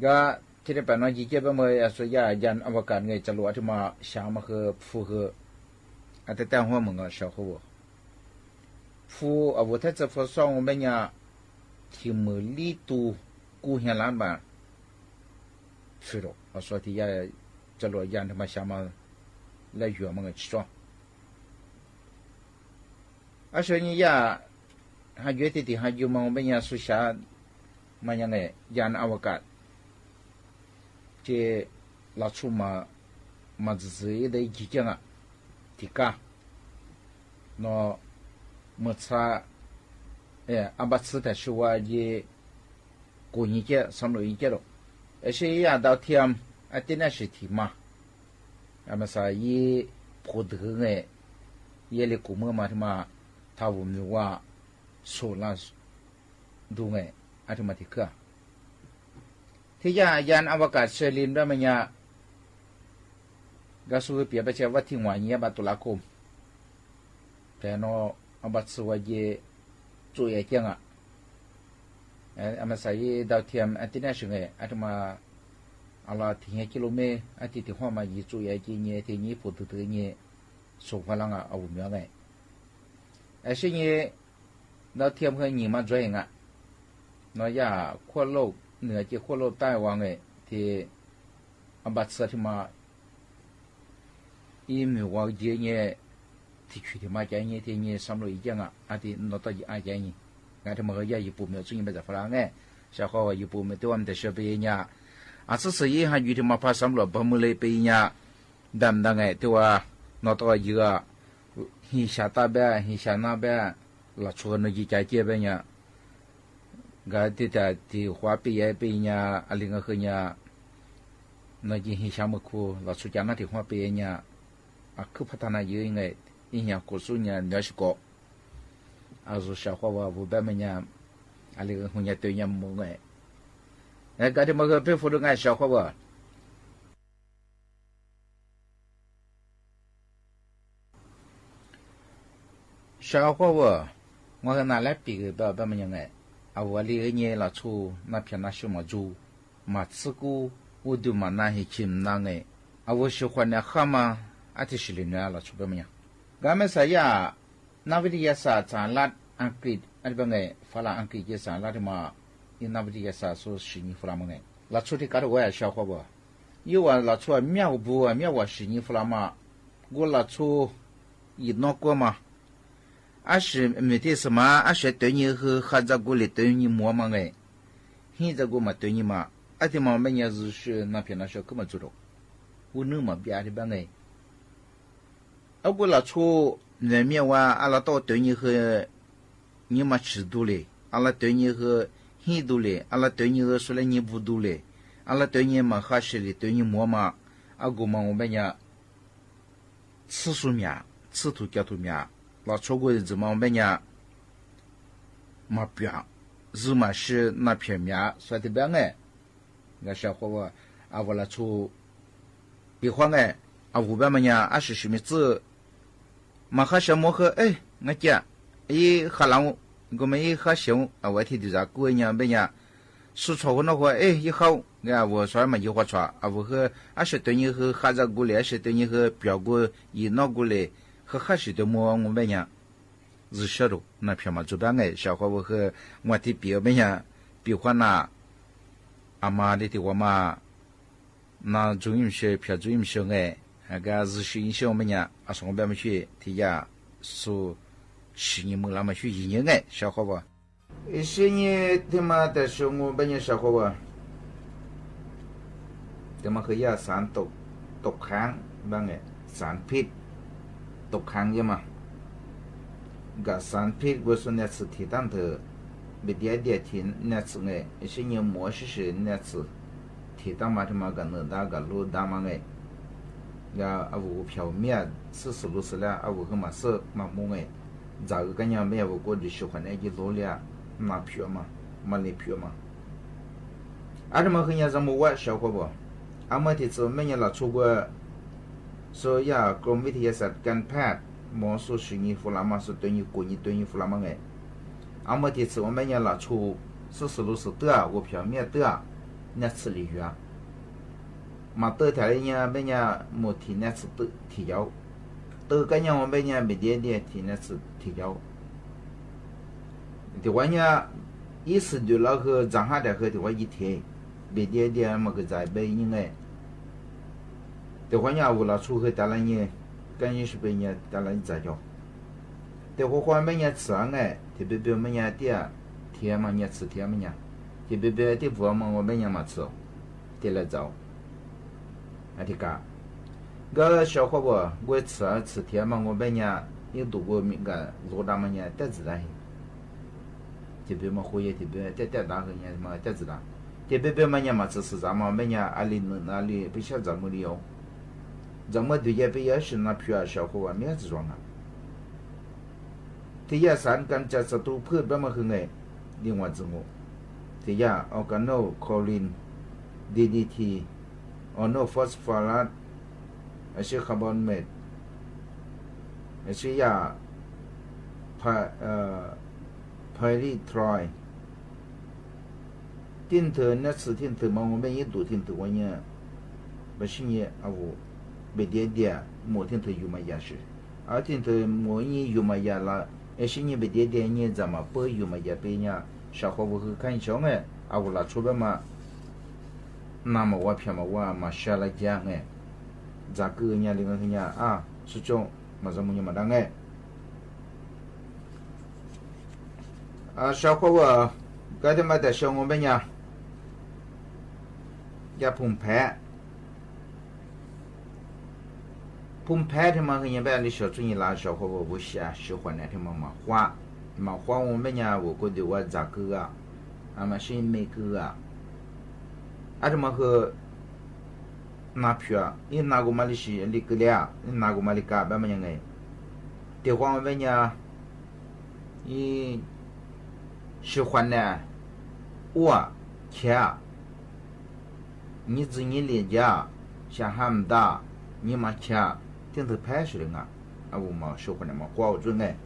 ก็ที่ได้เป็นนอจีเจเป็นเมื่อสุยายันอวกาศไงจะรู้ที่มาชามาคือฟูคืออาจจะแต่หัวมึงก็ชาวเขาฟูอาวุธที่จะฟูส่งเป็นยาที่มือลีตูกูเห็นล้านบาท是的，我说的也这罗人他妈想嘛来约么个去装，而且你呀，还约的还有么我们呀属下么样个人阿瓦干，这拉出嘛自己的意见啊，提高，那么差，阿巴斯的说话也过一节上路一节了。而且呀，到天啊，真的是天嘛，那么说也不得哎，也来古么嘛他妈，他我们话说那都哎，啊他妈的个，ที่ยานอวกาศเซลินได้มั้ยเนี่ยก็สู้เปียไปเชื่อว่าที่วันนี้บัตุลาคมแต่เนาะอบัตสวายจุยเจียงอ่ะอามาใส่ดาวเทียมอันที่น่าสนใจอาตมาอะไรที่กิโลเมตรอันที่หัวมาอยู่จุยจีเนี่ยที่นี่พูดถึงเนี่ยส่งพลังเอาเมื่อไงไอ้สิ่งนี้ดาวเทียมเขาหนีมาจ่วยอ่ะน้อยยาขั้วโลกเหนือจีขั้วโลกใต้วางไงที่อาบัตสที่มาอีมีวางจีเนี่ยที่คุยที่มาใจเนี่ยที่เนี่ยสำรวจยังอ่ะอันที่นอตอีอาใจเนี่ยงานที่มันก็ยากญี่ปุ่นไม่ช่วยไม่ได้ฝรั่งไงชาวเขาว่าญี่ปุ่นไม่ตัวมันแต่เชื่อไปเนี่ยอาศัยสิ่งที่อยู่ที่มาพัฒสำรวจบำรุงเลยไปเนี่ยดำดังไงที่ว่านอตัวเยอะหิชาตาเบะหิชานาเบะหลักชวนยิ่งใจเจี๊ยบเนี่ยก็ที่แต่ที่หัวปีใหญ่ไปเนี่ยอะไรก็คือเนี่ยนั่นยิ่งหิชาเมื่อคู่หลักสุดยอดนั่นที่หัวปีเนี่ยคือพัฒนาเยอะยังไงอีเนี่ยกุศลเนี่ยเนื้อสกอาสุชาขวาบุบเมญาอะไรก็หุ่นยัดตัวยัมมงไงแล้วก็ที่มันก็เป็นฝุ่นไงชาขวาชาขวาว่าก็น่าเล็บปีกแบบมันยังไงเอาวันนี้เนี่ยเราชูนับเพียงนับชั่วโมงจูมาสกูวุฒิมานาฮิชิมนั่งไงเอาวันชั่วคนเนี่ยข้ามาอาทิตย์สิบเนี่ยเราชูแบบมันยังก็ไม่ใช่ยานักวิทยาศาสตร์สารลัดอังกฤษอะไรบางไงฝรั่งอังกฤษสารลัดมาอินนักวิทยาศาสตร์สู้สิ่งฝรั่งมั้งไงเราช่วยที่การว่าชาวเขาบ่ยี่ว่าเราช่วยเมียวบัวเมียวว่าสิ่งฝรั่งมากูเราช่วยอีนอกกูมาอาศัยไม่ได้สมาอาศัยตัวนี้คือข้าจะกูเลยตัวนี้มัวมั้งไงหิจะกูมาตัวนี้มาอาทิตย์มาไม่เนี่ย就是那片那些根本做到我能嘛别的บางไงเอากูเราช่วย人面话阿拉到对你和你们吃多嘞，阿拉对你和很多嘞，阿拉对你和说了你不多嘞，阿拉对你嘛还是嘞，对你么嘛，阿哥嘛我们呀吃素面，吃土叫土面，老超过日子嘛我们呀嘛变，日嘛是那片面，说的别哎，那小伙子阿我来出，别慌哎，阿五百么呀，阿是什么子？ มาข้าชมว่าเอ้ยงั้นจ้ะไอ้ข้าหลังก็ไม่ข้าเสียวเอาไว้ที่ดีจากกูเนี่ยเป็นยังสุดท้าย那会哎以后啊我说嘛有话说啊我和啊是对你和哈着过来是对你和表过一闹过来和还是对么我们呀日晓得那票嘛主办哎小伙我和我的表们呀比方那阿妈的我嘛那主任是票主任是哎那个日是影响我们呀啊上边么去提呀说是你们那么去一年哎小伙吧一些年他妈的时候，我本年小伙吧，他妈可以三ตกค้างบ้างไงสารพิษตกค้างใช่ไหมกับสารพิษว่าส่วนนี้สิ่งที่ตั้งเธอเบียดที่นี่สิ่งไง一些年模式是นี่สิ่งที่ตั้งมาที่มากันเนื้อดากันรู้ดามาไงก็เอาวุ้เผาเมียสื่อรู้สึกแล้วเอาวุ้เข้ามาเสิร์ฟมามุงไงจากกันยังไม่เอาวุ้ก็ดิฉันคนนี้ยิ่งรู้เลยมาเพียวมาเลยเพียวมาอาจจะมาขยันจะมัว小伙伴อามาที่จะไม่ยังหลับชัวร์ส่วนยากรมวิทยาศาสตร์การแพทย์หมอสุชินีฟุลามาสุดตัวนี้กุญตัวนี้ฟุลามาไงอามาที่จะไม่ยังหลับชัวร์สื่อรู้สึกตัวว่าเพียวเมียตัวเนี่ยสื่อลีอยู่มาตัวแถวนี้ไม่ยังหมดที่เนี่ยสื่อที่ยาวตัวกันยังไม่ยังไม่เดียที่เนี่ยสื่อที่ยาวที่ว่าเนี่ย意思对了和长下来和ที่ว่า一天别点么个在背应哎ที่ว่าเนี่ย我老出去带来呢感觉是被呢带来在叫ที่ว่า换被呢吃哎ที่别么呢点天嘛呢吃天么呢ที่别ที่我们我们呢嘛吃ที่来找啊ที่个个小伙伴我吃天嘛我们呢有读过那个罗大么呢带子来ที่เป็นมาคุยที่เป็นแต่ด่ากันเนี่ยมาแต่จะด่าที่เป็นมันเนี่ยมาสื่อสารมาไม่เนี่ยอะไรไม่ใช่จำมือเดียวจำมือดูแย่ไปเยอะสินะพี่อาชาวเขาว่าไม่จะร้องอ่ะที่ยาสารการจัดศัตรูพืชแบบมาคือไงเรียกว่าจงที่ยาออร์แกโนคอลิน DDT ออโนฟอสฟอรัสไอเชื่อคาร์บอนเมทไอเชื่อยาพาริทรอยทิ้งเธอเนี่ยสิ่งทิ้งเธอมองไม่ยิ่งดูทิ้งเธอวันเนี่ยไม่ใช่เนี่ยเอาเบียดหมดทิ้งเธออยู่มายาสิเอาทิ้งเธอหมดนี่อยู่มายาละไอ้สิ่งนี้เบียดเนี่ยจะมาเปิดอยู่มายาเป็นเนี่ยชาวเขาคือ看ช่องเนี่ยเอาละช่วยมาน้ำมาว่าเพียงมาว่ามาชาลายาเนี่ยจากเกลือเนี่ยเรื่องเนี่ยสุดจงมาจมูกเนี่ยมาดังเนี่ย小伙伴，刚才嘛在小我们呀，也澎湃他妈和人班的小主任啦，小伙伴不喜欢那他妈嘛花我们呀，我觉得我咋个啊，嘛是没个啊，他妈和拿票，你拿过嘛的是你个俩，你拿过嘛的干办嘛样哎，的话我们呀，你。喜欢呢，我钱，你自己理解，像他们的，你嘛钱，听头拍出来啊，我嘛喜欢的嘛，花我准哎。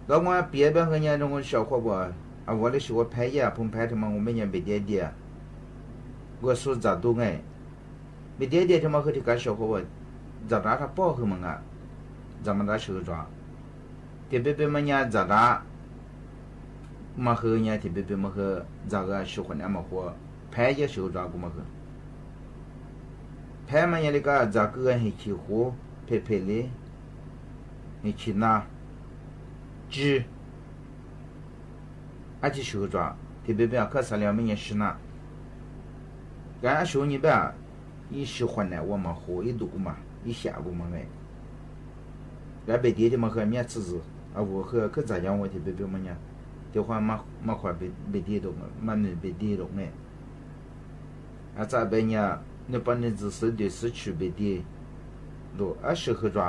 那我别和人家那种小伙伴，我的是我拍呀，碰拍他妈我们人别点，我说咋都哎，别点他妈和这个小伙伴，咋他包他们啊，咱们那手抓，别么人咋打。มาคือเนี่ยที่เป็นมาคือจาก个小伙呢มาหัวแพ้จะ手抓过มาคือแพ้มันยังเลยก็จาก个ให้ขี้หัวเพเลยให้ขี้หน้าจื้ออาที่手抓ที่เป็นข้าสารมันยังชนะการ手นี่แบบ一喜欢呢我มาหัว一读嘛一下过嘛ไงแล้วไปดีที่มาคือเนี่ย自己我คือ咋样我ที่เป็นมันเนี่ยที่ว่ามาขวาไปดีตรงมันไปดีตรงเนี่ยอาจารย์เป็นเนี่ยเนี่ยปันเนี่ย只是对失去ไปดีดู适合抓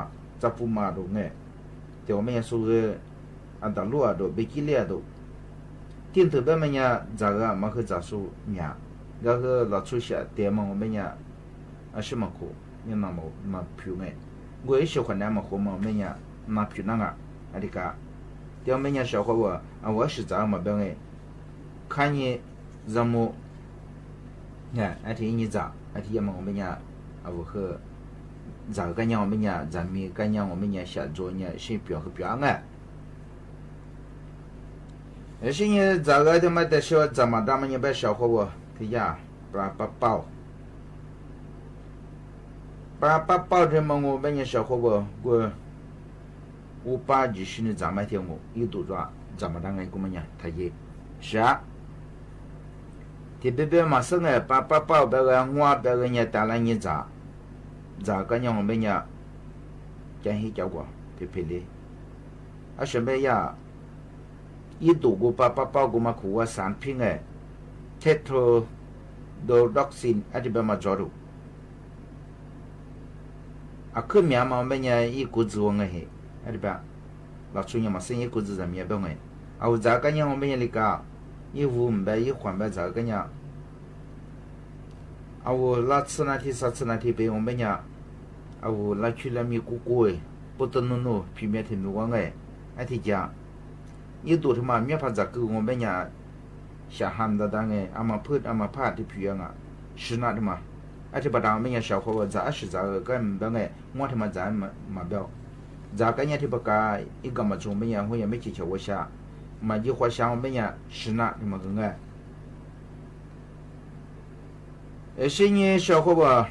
จะ不มาตรงเนี่ยที่ว่ามันยังสู้อันตรายดูไปกิเลสดูที่ถือเป็นมันเนี่ยจาก个มันคือจะสู้เนี่ยก็คือเรา出现แต่มันมันเนี่ย什么苦你那么ผิวเนี่ย我也喜欢那么活嘛มันเนี่ย那皮那个，阿里个，要每年小伙我我是咋么办哎？看你怎么，哎，阿天你咋？阿天么我们家我和咋个样我们家咱们个样我们家下周呢是表和表哎。是你咋个他妈的小怎么咱们你别小伙我，他呀，包这么我们家小伙我把就是你咱们天我一度抓怎么当个我们家他也是啊。特别嘛生哎，包别个我别个人打了你咋个样我们家讲些叫过特别的，啊什么呀？一度个包个嘛苦啊产品哎，เทโทรโดด็อกซินอาจจะเป็นมาจอดู啊，可面嘛，每年一股子我个嘿，阿里边，老出年嘛，生一股子人面边个，啊，我咋个样我每年里个，一五五百一换百咋个样，啊，我拉吃那天啥吃那天呗，我每年，啊，我拉去那米姑姑诶，不得弄皮面天米光诶，阿天讲，一多他妈面怕咋个我每年，下寒的当诶，阿妈พื阿妈怕的皮样啊，是那的嘛。而且把当面小伙我咋是咋个跟别个我他妈咱嘛表咋个人他不个一个嘛中面我也没去瞧我下嘛一会想我们呀是那他妈个是你小伙我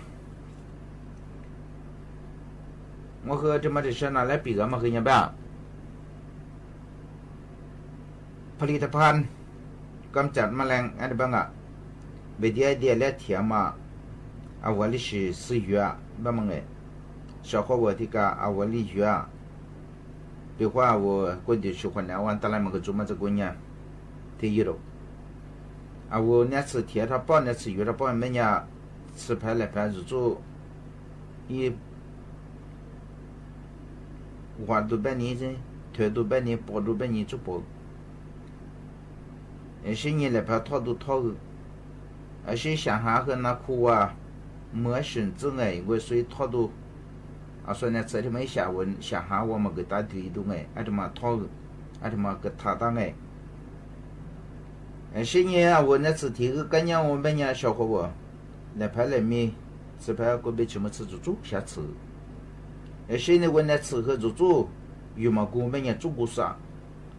我和这么的是拿来比个嘛和人吧ผลิตภัณฑ์กำจัดแมลงอะไรบ้างอ่ะเบียดและเทียม啊，我哩是4月啊，那么哎，小伙我这个啊，我哩月啊，比如话我过去去换2万，当然么个做么这个呢，第一喽，啊，我那次贴他包那次月他包每年吃牌来牌就做一花多半年噻，推多半年，包多半年就包，是你来牌套都套个，而且想哈和那苦啊。没选择哎，我所以他都啊，所以呢，这他妈下文下下我们给打对动哎，啊他妈他啊他妈给他当哎，是你啊，我那次提个干娘我们家小伙我来拍来米，吃拍过别什么吃煮下吃，是呢我那次和煮有么过我们家煮过啥，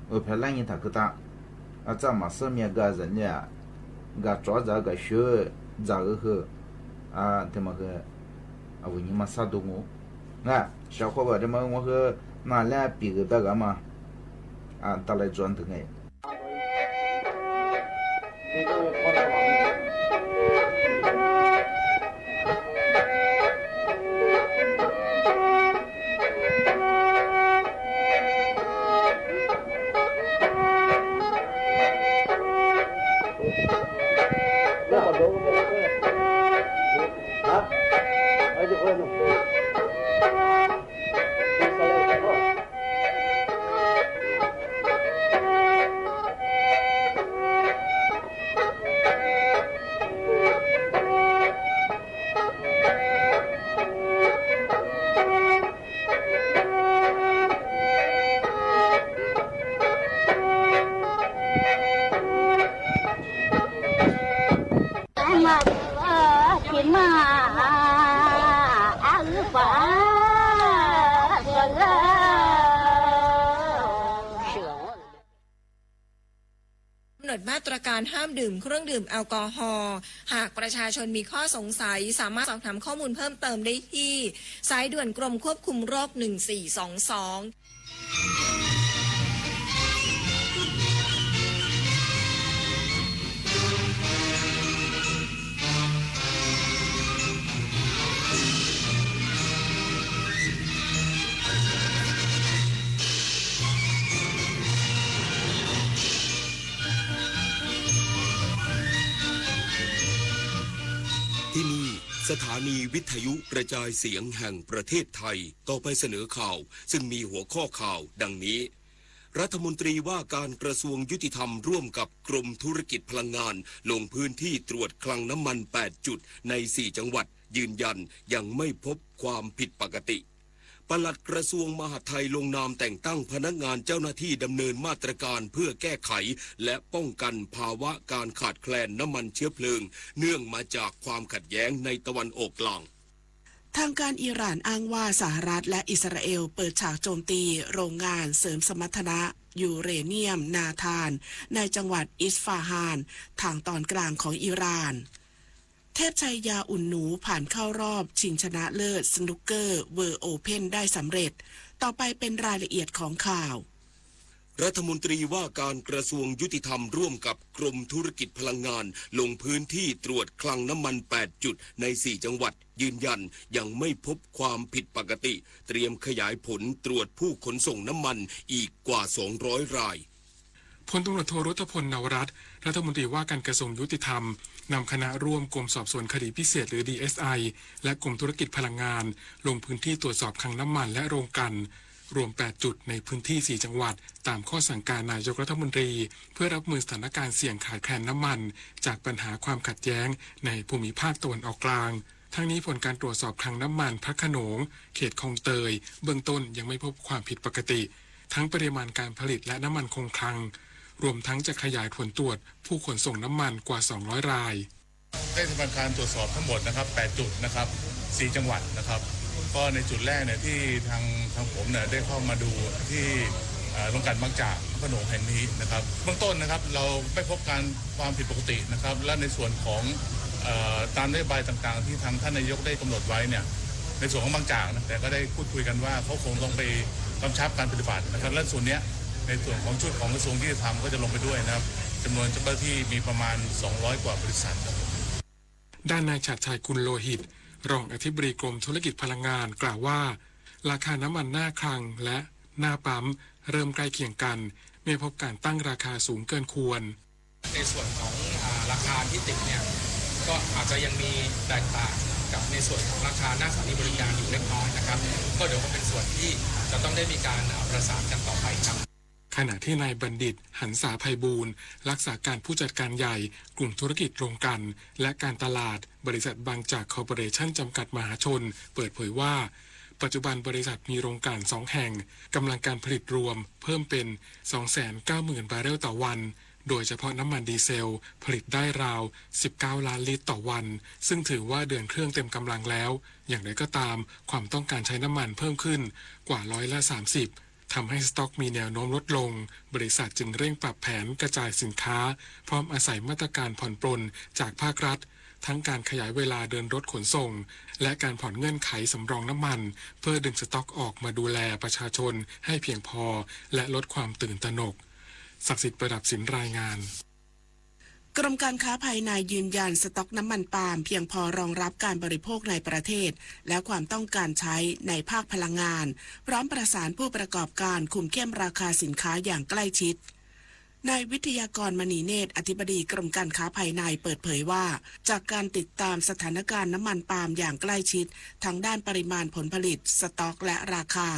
我拍烂人他给打，啊咱嘛上面个人呀，个抓这个学这个和。啊，他妈个啊，我你妈啥都我，啊，小伙伴他妈我和拿来比个别个嘛，啊，打来转腾哎。มาตรการห้ามดื่มเครื่องดื่มแอลกอฮอล์หากประชาชนมีข้อสงสัยสามารถสอบถามข้อมูลเพิ่มเติมได้ที่สายด่วนกรมควบคุมโรค1422ที่นี่สถานีวิทยุกระจายเสียงแห่งประเทศไทยต่อไปเสนอข่าวซึ่งมีหัวข้อข่าวดังนี้รัฐมนตรีว่าการกระทรวงยุติธรรมร่วมกับกรมธุรกิจพลังงานลงพื้นที่ตรวจคลังน้ำมัน8จุดใน4จังหวัดยืนยันยังไม่พบความผิดปกติ ปลัดกระทรวงมหาดไทยลงนามแต่งตั้งพนักงานเจ้าหน้าที่ดำเนินมาตรการเพื่อแก้ไขและป้องกันภาวะการขาดแคลนน้ำมันเชื้อเพลิงเนื่องมาจากความขัดแย้งในตะวันออกกลางทางการอิหร่านอ้างว่าสหรัฐและอิสราเอลเปิดฉากโจมตีโรงงานเสริมสมรรถนะยูเรเนียมนาธานในจังหวัดอิสฟาฮานทางตอนกลางของอิหร่านเทพชัยยาอุ่นหนูผ่านเข้ารอบชิงชนะเลิศสนุกเกอร์เวิลด์โอเพ่นได้สำเร็จต่อไปเป็นรายละเอียดของข่าวรัฐมนตรีว่าการกระทรวงยุติธรรมร่วมกับกรมธุรกิจพลังงานลงพื้นที่ตรวจคลังน้ำมัน 8 จุดใน 4 จังหวัดยืนยันยังไม่พบความผิดปกติเตรียมขยายผลตรวจผู้ขนส่งน้ำมันอีกกว่า 200 รายพลตำรวจโทรุตพล นวรัตน์รัฐมนตรีว่าการกระทรวงยุติธรรมนำคณะร่วมกรมสอบสวนคดีพิเศษหรือ DSI และกรมธุรกิจพลังงานลงพื้นที่ตรวจสอบคลังน้ำมันและโรงกลั่นรวม 8 จุดในพื้นที่ 4 จังหวัดตามข้อสั่งการนายกรัฐมนตรีเพื่อรับมือสถานการณ์เสี่ยงขาดแคลนน้ำมันจากปัญหาความขัดแย้งในภูมิภาคตะวันออกกลางทั้งนี้ผลการตรวจสอบคลังน้ำมันพระโขนงเขตคลองเตยเบื้องต้นยังไม่พบความผิดปกติทั้งปริมาณการผลิตและน้ำมันคงคลังรวมทั้งจะขยายผลตรวจผู้ขนส่งน้ำมันกว่า200รายได้ทำการตรวจสอบทั้งหมดนะครับ8จุดนะครับ4จังหวัดนะครับก็ในจุดแรกเนี่ยที่ทางผมเนี่ยได้เข้ามาดูที่โรงกลั่นบางจากพระโขนงแห่งนี้นะครับเบื้องต้นนะครับเราไม่พบความผิดปกตินะครับและในส่วนของตามนโยบายต่างๆที่ทางท่านนายกได้กำหนดไว้เนี่ยในส่วนของบางจากนะแต่ก็ได้พูดคุยกันว่าเขาคงต้องไปกำชับการปฏิบัตินะครับและส่วนนี้ในส่วนของชุดของกระทรวงยุติธรรมก็จะลงไปด้วยนะครับจำนวนเจ้าหน้าที่มีประมาณ200กว่าบริษัทด้านนายฉัตรชัยกุลโลหิตรองอธิบดีกรมธุรกิจพลังงานกล่าวว่าราคาน้ำมันหน้าคลังและหน้าปั๊มเริ่มใกล้เคียงกันไม่พบการตั้งราคาสูงเกินควรในส่วนของราคาที่ติดเนี่ยก็อาจจะยังมีแตกต่างกับในส่วนของราคาหน้าสถานีบริการอยู่เล็กน้อยนะครับก็เดี๋ยวก็เป็นส่วนที่จะต้องได้มีการประสานกันต่อไปครับขณะที่นายบัณฑิตหันษาไพบูลย์รักษาการผู้จัดการใหญ่กลุ่มธุรกิจโรงกลั่นและการตลาดบริษัทบางจากคอร์ปอเรชั่นจำกัดมหาชนเปิดเผยว่าปัจจุบันบริษัทมีโรงกลั่น2แห่งกำลังการผลิตรวมเพิ่มเป็น 290,000 บาร์เรลต่อวันโดยเฉพาะน้ำมันดีเซลผลิตได้ราว19ล้านลิตรต่อวันซึ่งถือว่าเดินเครื่องเต็มกำลังแล้วอย่างไรก็ตามความต้องการใช้น้ำมันเพิ่มขึ้นกว่า30%ทำให้สต็อกมีแนวโน้มลดลงบริษัทจึงเร่งปรับแผนกระจายสินค้าพร้อมอาศัยมาตรการผ่อนปรนจากภาครัฐทั้งการขยายเวลาเดินรถขนส่งและการผ่อนเงื่อนไขสำรองน้ำมันเพื่อดึงสต็อกออกมาดูแลประชาชนให้เพียงพอและลดความตื่นตระหนกศักดิ์สิทธิ์ประดับสินรายงานกรมการค้าภายในยืนยันสต็อกน้ำมันปาล์มเพียงพอรองรับการบริโภคในประเทศและความต้องการใช้ในภาคพลังงานพร้อมประสานผู้ประกอบการคุมเข้มราคาสินค้าอย่างใกล้ชิดนายวิทยากรมณีเนตรอธิบดีกรมการค้าภายในเปิดเผยว่าจากการติดตามสถานการณ์น้ำมันปาล์มอย่างใกล้ชิดทั้งด้านปริมาณผลผลิตสต็อกและราคา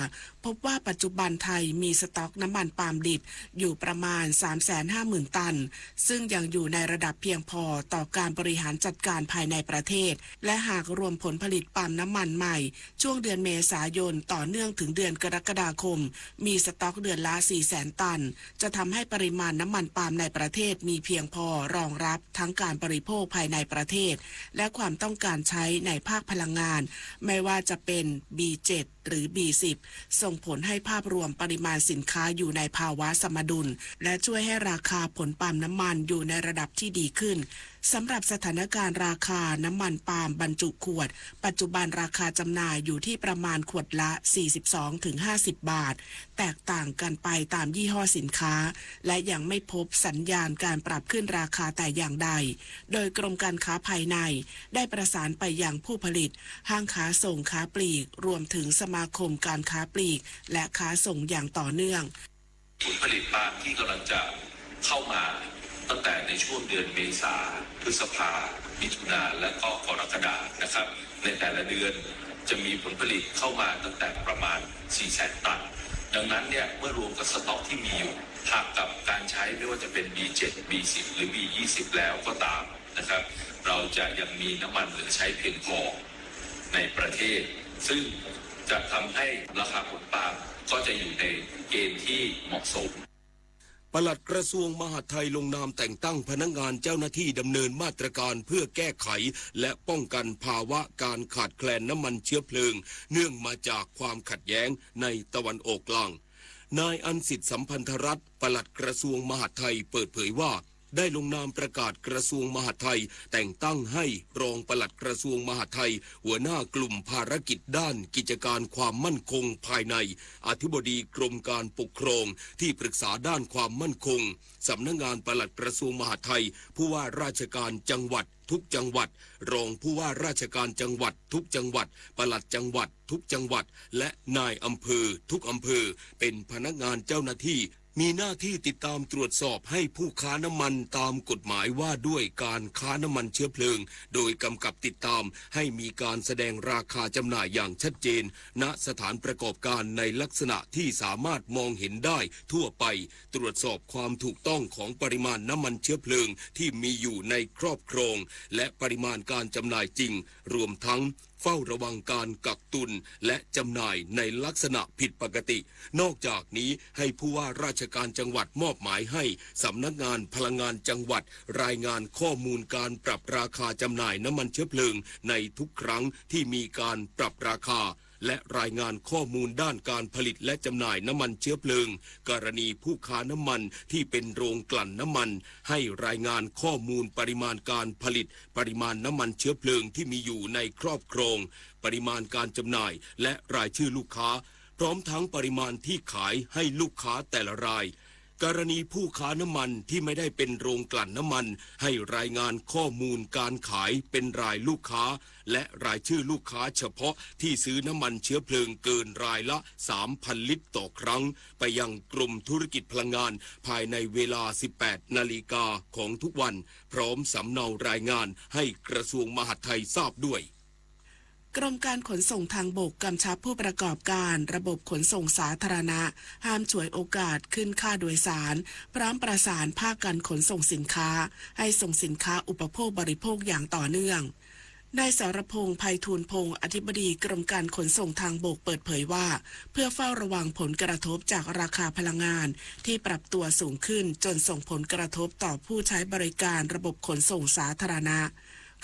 พบว่าปัจจุบันไทยมีสต็อกน้ำมันปาล์มดิบอยู่ประมาณ 350,000 ตันซึ่งยังอยู่ในระดับเพียงพอต่อการบริหารจัดการภายในประเทศและหากรวมผลผลิตปาล์มน้ำมันใหม่ช่วงเดือนเมษายนต่อเนื่องถึงเดือนกรกฎาคมมีสต็อกเดือนละ 400,000 ตันจะทำให้ปริมาณน้ำมันปาล์มในประเทศมีเพียงพอรองรับทั้งการบริโภคภายในประเทศและความต้องการใช้ในภาคพลังงานไม่ว่าจะเป็น B7 หรือ B10 ส่งผลให้ภาพรวมปริมาณสินค้าอยู่ในภาวะสมดุลและช่วยให้ราคาผลปาล์มน้ำมันอยู่ในระดับที่ดีขึ้นสำหรับสถานการณ์ราคาน้ำมันปาล์มบรรจุขวดปัจจุบันราคาจำหน่ายอยู่ที่ประมาณขวดละ 42-50 บาทแตกต่างกันไปตามยี่ห้อสินค้าและยังไม่พบสัญญาณการปรับขึ้นราคาแต่อย่างใดโดยกรมการค้าภายในได้ประสานไปยังผู้ผลิตห้างค้าส่งค้าปลีกรวมถึงสมาคมการค้าปลีกและค้าส่งอย่างต่อเนื่องผลผลิตปาล์มที่กำลังจะเข้ามาตั้งแต่ในช่วงเดือนเมษาพฤษภามิถุนาและก็กรกฎานะครับในแต่ละเดือนจะมีผลผลิตเข้ามาตั้งแต่ประมาณ 400,000 ตันดังนั้นเนี่ยเมื่อรวมกับสต็อกที่มีอยู่หากกับการใช้ไม่ว่าจะเป็น B7 B10 หรือ B20 แล้วก็ตามนะครับเราจะยังมีน้ำมันเหลือใช้เพียงพอในประเทศซึ่ง จะทำให้ราคาผลปาล์มก็จะอยู่ในเกณฑ์ที่เหมาะสม ปลัดกระทรวงมหาดไทยลงนามแต่งตั้งพนักงานเจ้าหน้าที่ดำเนินมาตรการเพื่อแก้ไขและป้องกันภาวะการขาดแคลนน้ำมันเชื้อเพลิงเนื่องมาจากความขัดแย้งในตะวันออกกลางนายอันสิทธิสัมพันธรัตน์ปลัดกระทรวงมหาดไทยเปิดเผยว่าได้ลงนามประกาศกระทรวงมหาดไทยแต่งตั้งให้รองปลัดกระทรวงมหาดไทยหัวหน้ากลุ่มภารกิจด้านกิจการความมั่นคงภายในอธิบดีกรมการปกครองที่ปรึกษาด้านความมั่นคงสำนักงานปลัดกระทรวงมหาดไทยผู้ว่าราชการจังหวัดทุกจังหวัดรองผู้ว่าราชการจังหวัดทุกจังหวัดปลัดจังหวัดทุกจังหวัดและนายอำเภอทุกอำเภอเป็นพนักงานเจ้าหน้าที่มีหน้าที่ติดตามตรวจสอบให้ผู้ค้าน้ำมันตามกฎหมายว่าด้วยการค้าน้ำมันเชื้อเพลิงโดยกำกับติดตามให้มีการแสดงราคาจำหน่ายอย่างชัดเจนณสถานประกอบการในลักษณะที่สามารถมองเห็นได้ทั่วไปตรวจสอบความถูกต้องของปริมาณน้ำมันเชื้อเพลิงที่มีอยู่ในครอบครองและปริมาณการจำหน่ายจริงรวมทั้งเฝ้าระวังการกักตุนและจำหน่ายในลักษณะผิดปกตินอกจากนี้ให้ผู้ว่าราชการจังหวัดมอบหมายให้สำนักงานพลังงานจังหวัดรายงานข้อมูลการปรับราคาจำหน่ายน้ำมันเชื้อเพลิงในทุกครั้งที่มีการปรับราคาและรายงานข้อมูลด้านการผลิตและจำหน่ายน้ำมันเชื้อเพลิงกรณีผู้ค้าน้ำมันที่เป็นโรงกลั่นน้ำมันให้รายงานข้อมูลปริมาณการผลิตปริมาณน้ำมันเชื้อเพลิงที่มีอยู่ในครอบครองปริมาณการจำหน่ายและรายชื่อลูกค้าพร้อมทั้งปริมาณที่ขายให้ลูกค้าแต่ละรายกรณีผู้ค้าน้ำมันที่ไม่ได้เป็นโรงกลั่นน้ำมันให้รายงานข้อมูลการขายเป็นรายลูกค้าและรายชื่อลูกค้าเฉพาะที่ซื้อน้ำมันเชื้อเพลิงเกินรายละ 3,000 ลิตรต่อครั้งไปยังกรมธุรกิจพลังงานภายในเวลา 18 นาฬิกาของทุกวันพร้อมสำเนารายงานให้กระทรวงมหาดไทยทราบด้วยกรมการขนส่งทางบกกำชับผู้ประกอบการระบบขนส่งสาธารณะห้ามฉวยโอกาสขึ้นค่าโดยสารพร้อมประสานภาคการขนส่งสินค้าให้ส่งสินค้าอุปโภคบริโภคอย่างต่อเนื่องนายสรพงษ์ไพฑูรย์พงษ์อธิบดีกรมการขนส่งทางบกเปิดเผยว่าเพื่อเฝ้าระวังผลกระทบจากราคาพลังงานที่ปรับตัวสูงขึ้นจนส่งผลกระทบต่อผู้ใช้บริการระบบขนส่งสาธารณะ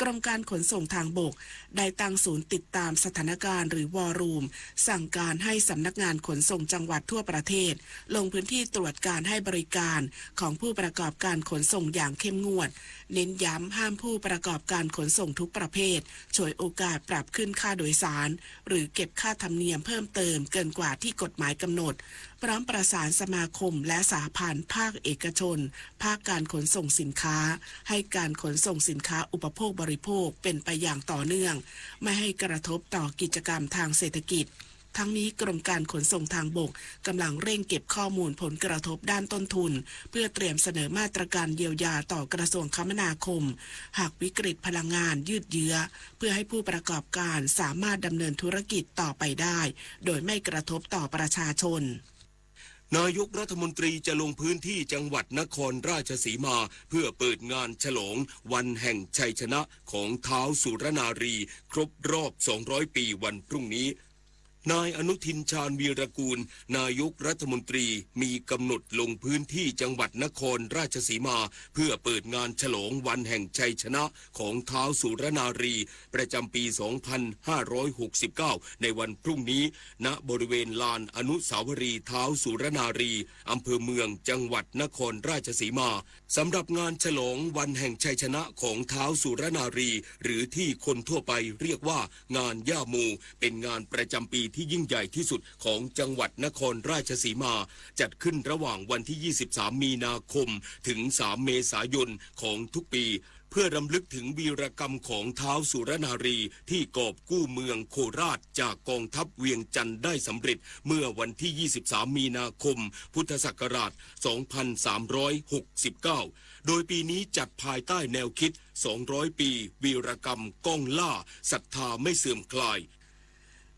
กรมการขนส่งทางบกได้ตั้งศูนย์ติดตามสถานการณ์หรือวอร์รูมสั่งการให้สำนักงานขนส่งจังหวัดทั่วประเทศลงพื้นที่ตรวจการให้บริการของผู้ประกอบการขนส่งอย่างเข้มงวดเน้นย้ำห้ามผู้ประกอบการขนส่งทุกประเภทฉวยโอกาสปรับขึ้นค่าโดยสารหรือเก็บค่าธรรมเนียมเพิ่มเติมเกินกว่าที่กฎหมายกำหนดพร้อมประสานสมาคมและสหพันธ์ภาคเอกชนภาคการขนส่งสินค้าให้การขนส่งสินค้าอุปโภคบริโภคเป็นไปอย่างต่อเนื่องไม่ให้กระทบต่อกิจกรรมทางเศรษฐกิจทั้งนี้กรมการขนส่งทางบกกำลังเร่งเก็บข้อมูลผลกระทบด้านต้นทุนเพื่อเตรียมเสนอมาตรการเยียวยาต่อกระทรวงคมนาคมหากวิกฤตพลังงานยืดเยื้อเพื่อให้ผู้ประกอบการสามารถดำเนินธุรกิจต่อไปได้โดยไม่กระทบต่อประชาชนนายกรัฐมนตรีจะลงพื้นที่จังหวัดนครราชสีมาเพื่อเปิดงานฉลองวันแห่งชัยชนะของท้าวสุรนารีครบรอบ200 ปีวันพรุ่งนี้นายอนุทินชาญวีรกูลนายกรัฐมนตรีมีกำหนดลงพื้นที่จังหวัดนครราชสีมาเพื่อเปิดงานฉลองวันแห่งชัยชนะของท้าวสุรนารีประจำปี 2569 ในวันพรุ่งนี้ณบริเวณลานอนุสาวรีย์ท้าวสุรนารีอำเภอเมืองจังหวัดนครราชสีมาสำหรับงานฉลองวันแห่งชัยชนะของท้าวสุรนารีหรือที่คนทั่วไปเรียกว่างานย่าโมเป็นงานประจำปีที่ยิ่งใหญ่ที่สุดของจังหวัดนครราชสีมาจัดขึ้นระหว่างวันที่ 23 มีนาคมถึง 3 เมษายนของทุกปีเพื่อรำลึกถึงวีรกรรมของท้าวสุรนารีที่กอบกู้เมืองโคราชจากกองทัพเวียงจันทร์ได้สำเร็จเมื่อวันที่ 23 มีนาคมพุทธศักราช 2369 โดยปีนี้จัดภายใต้แนวคิด 200 ปีวีรกรรมก้องล่าศรัทธาไม่เสื่อมคลาย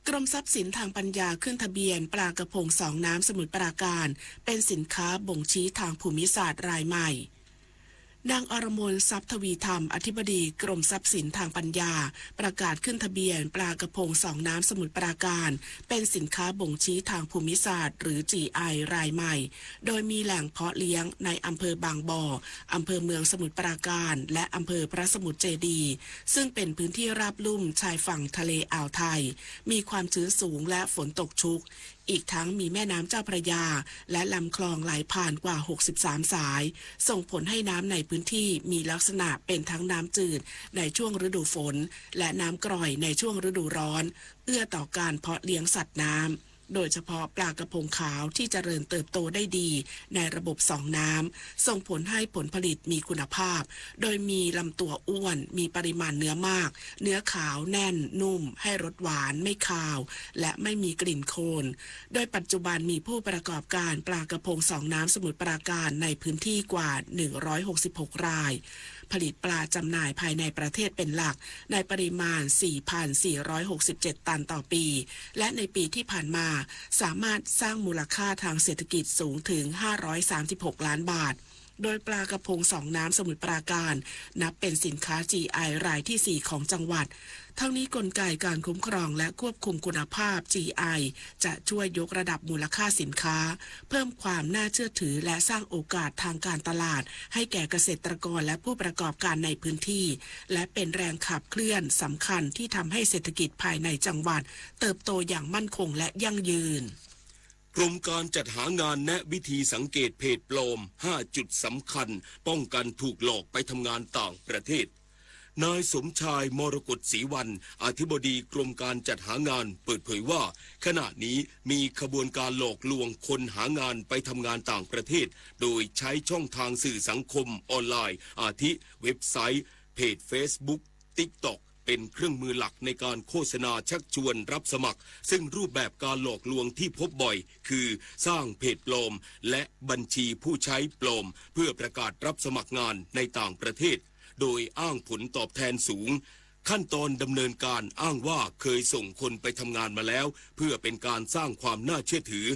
กรมทรัพย์สินทางปัญญาขึ้นทะเบียนปลากระพงสองน้ำสมุทรปราการเป็นสินค้าบ่งชี้ทางภูมิศาสตร์รายใหม่ นางอรมนทรัพย์ทวีธรรมอธิบดีกรมทรัพย์สินทางปัญญาประกาศขึ้นทะเบียนปลากระพงสองน้ำสมุทรปราการเป็นสินค้าบ่งชี้ทางภูมิศาสตร์หรือ GI รายใหม่โดยมีแหล่งเพาะเลี้ยงในอำเภอบางบ่ออำเภอเมืองสมุทรปราการและอำเภอพระสมุทรเจดีย์ซึ่งเป็นพื้นที่ราบลุ่มชายฝั่งทะเลอ่าวไทยมีความชื้นสูงและฝนตกชุกอีกทั้งมีแม่น้ำเจ้าพระยาและลำคลองไหลผ่านกว่า63สายส่งผลให้น้ำในพื้นที่มีลักษณะเป็นทั้งน้ำจืดในช่วงฤดูฝนและน้ำกร่อยในช่วงฤดูร้อนเอื้อต่อการเพาะเลี้ยงสัตว์น้ำโดยเฉพาะปลากระพงขาวที่เจริญเติบโตได้ดีในระบบสองน้ำส่งผลให้ผลผลิตมีคุณภาพโดยมีลำตัวอ้วนมีปริมาณเนื้อมากเนื้อขาวแน่นนุ่มให้รสหวานไม่คาวและไม่มีกลิ่นโคลนโดยปัจจุบันมีผู้ประกอบการปลากระพงสองน้ำสมุทรปราการในพื้นที่กว่า166รายผลิตปลาจำหน่ายภายในประเทศเป็นหลักในปริมาณ 4,467 ตันต่อปีและในปีที่ผ่านมาสามารถสร้างมูลค่าทางเศรษฐกิจสูงถึง536ล้านบาทโดยปลากระพงสองน้ำสมุทรปราการนับเป็นสินค้า GI รายที่4ของจังหวัดทั้งนี้กลไกการคุ้มครองและควบคุมคุณภาพ GI จะช่วยยกระดับมูลค่าสินค้าเพิ่มความน่าเชื่อถือและสร้างโอกาสทางการตลาดให้แก่เกษตรกรและผู้ประกอบการในพื้นที่และเป็นแรงขับเคลื่อนสำคัญที่ทำให้เศรษฐกิจภายในจังหวัดเติบโตอย่างมั่นคงและยั่งยืนกรมการจัดหางานแนะวิธีสังเกตเพจปลอม5จุดสำคัญป้องกันถูกหลอกไปทำงานต่างประเทศนายสมชายมรกตศรีวรรณอธิบดีกรมการจัดหางานเปิดเผยว่าขณะนี้มีขบวนการหลอกลวงคนหางานไปทำงานต่างประเทศโดยใช้ช่องทางสื่อสังคมออนไลน์อาทิเว็บไซต์เพจ Facebook TikTok เป็นเครื่องมือหลักในการโฆษณาชักชวนรับสมัครซึ่งรูปแบบการหลอกลวงที่พบบ่อยคือสร้างเพจปลอมและบัญชีผู้ใช้ปลอมเพื่อประกาศรับสมัครงานในต่างประเทศโดยอ้างผลตอบแทนสูงขั้นตอนดำเนินการอ้างว่าเคยส่งคนไปทำงานมาแล้วเพื่อเป็นการสร้างความน่าเชื่อถือ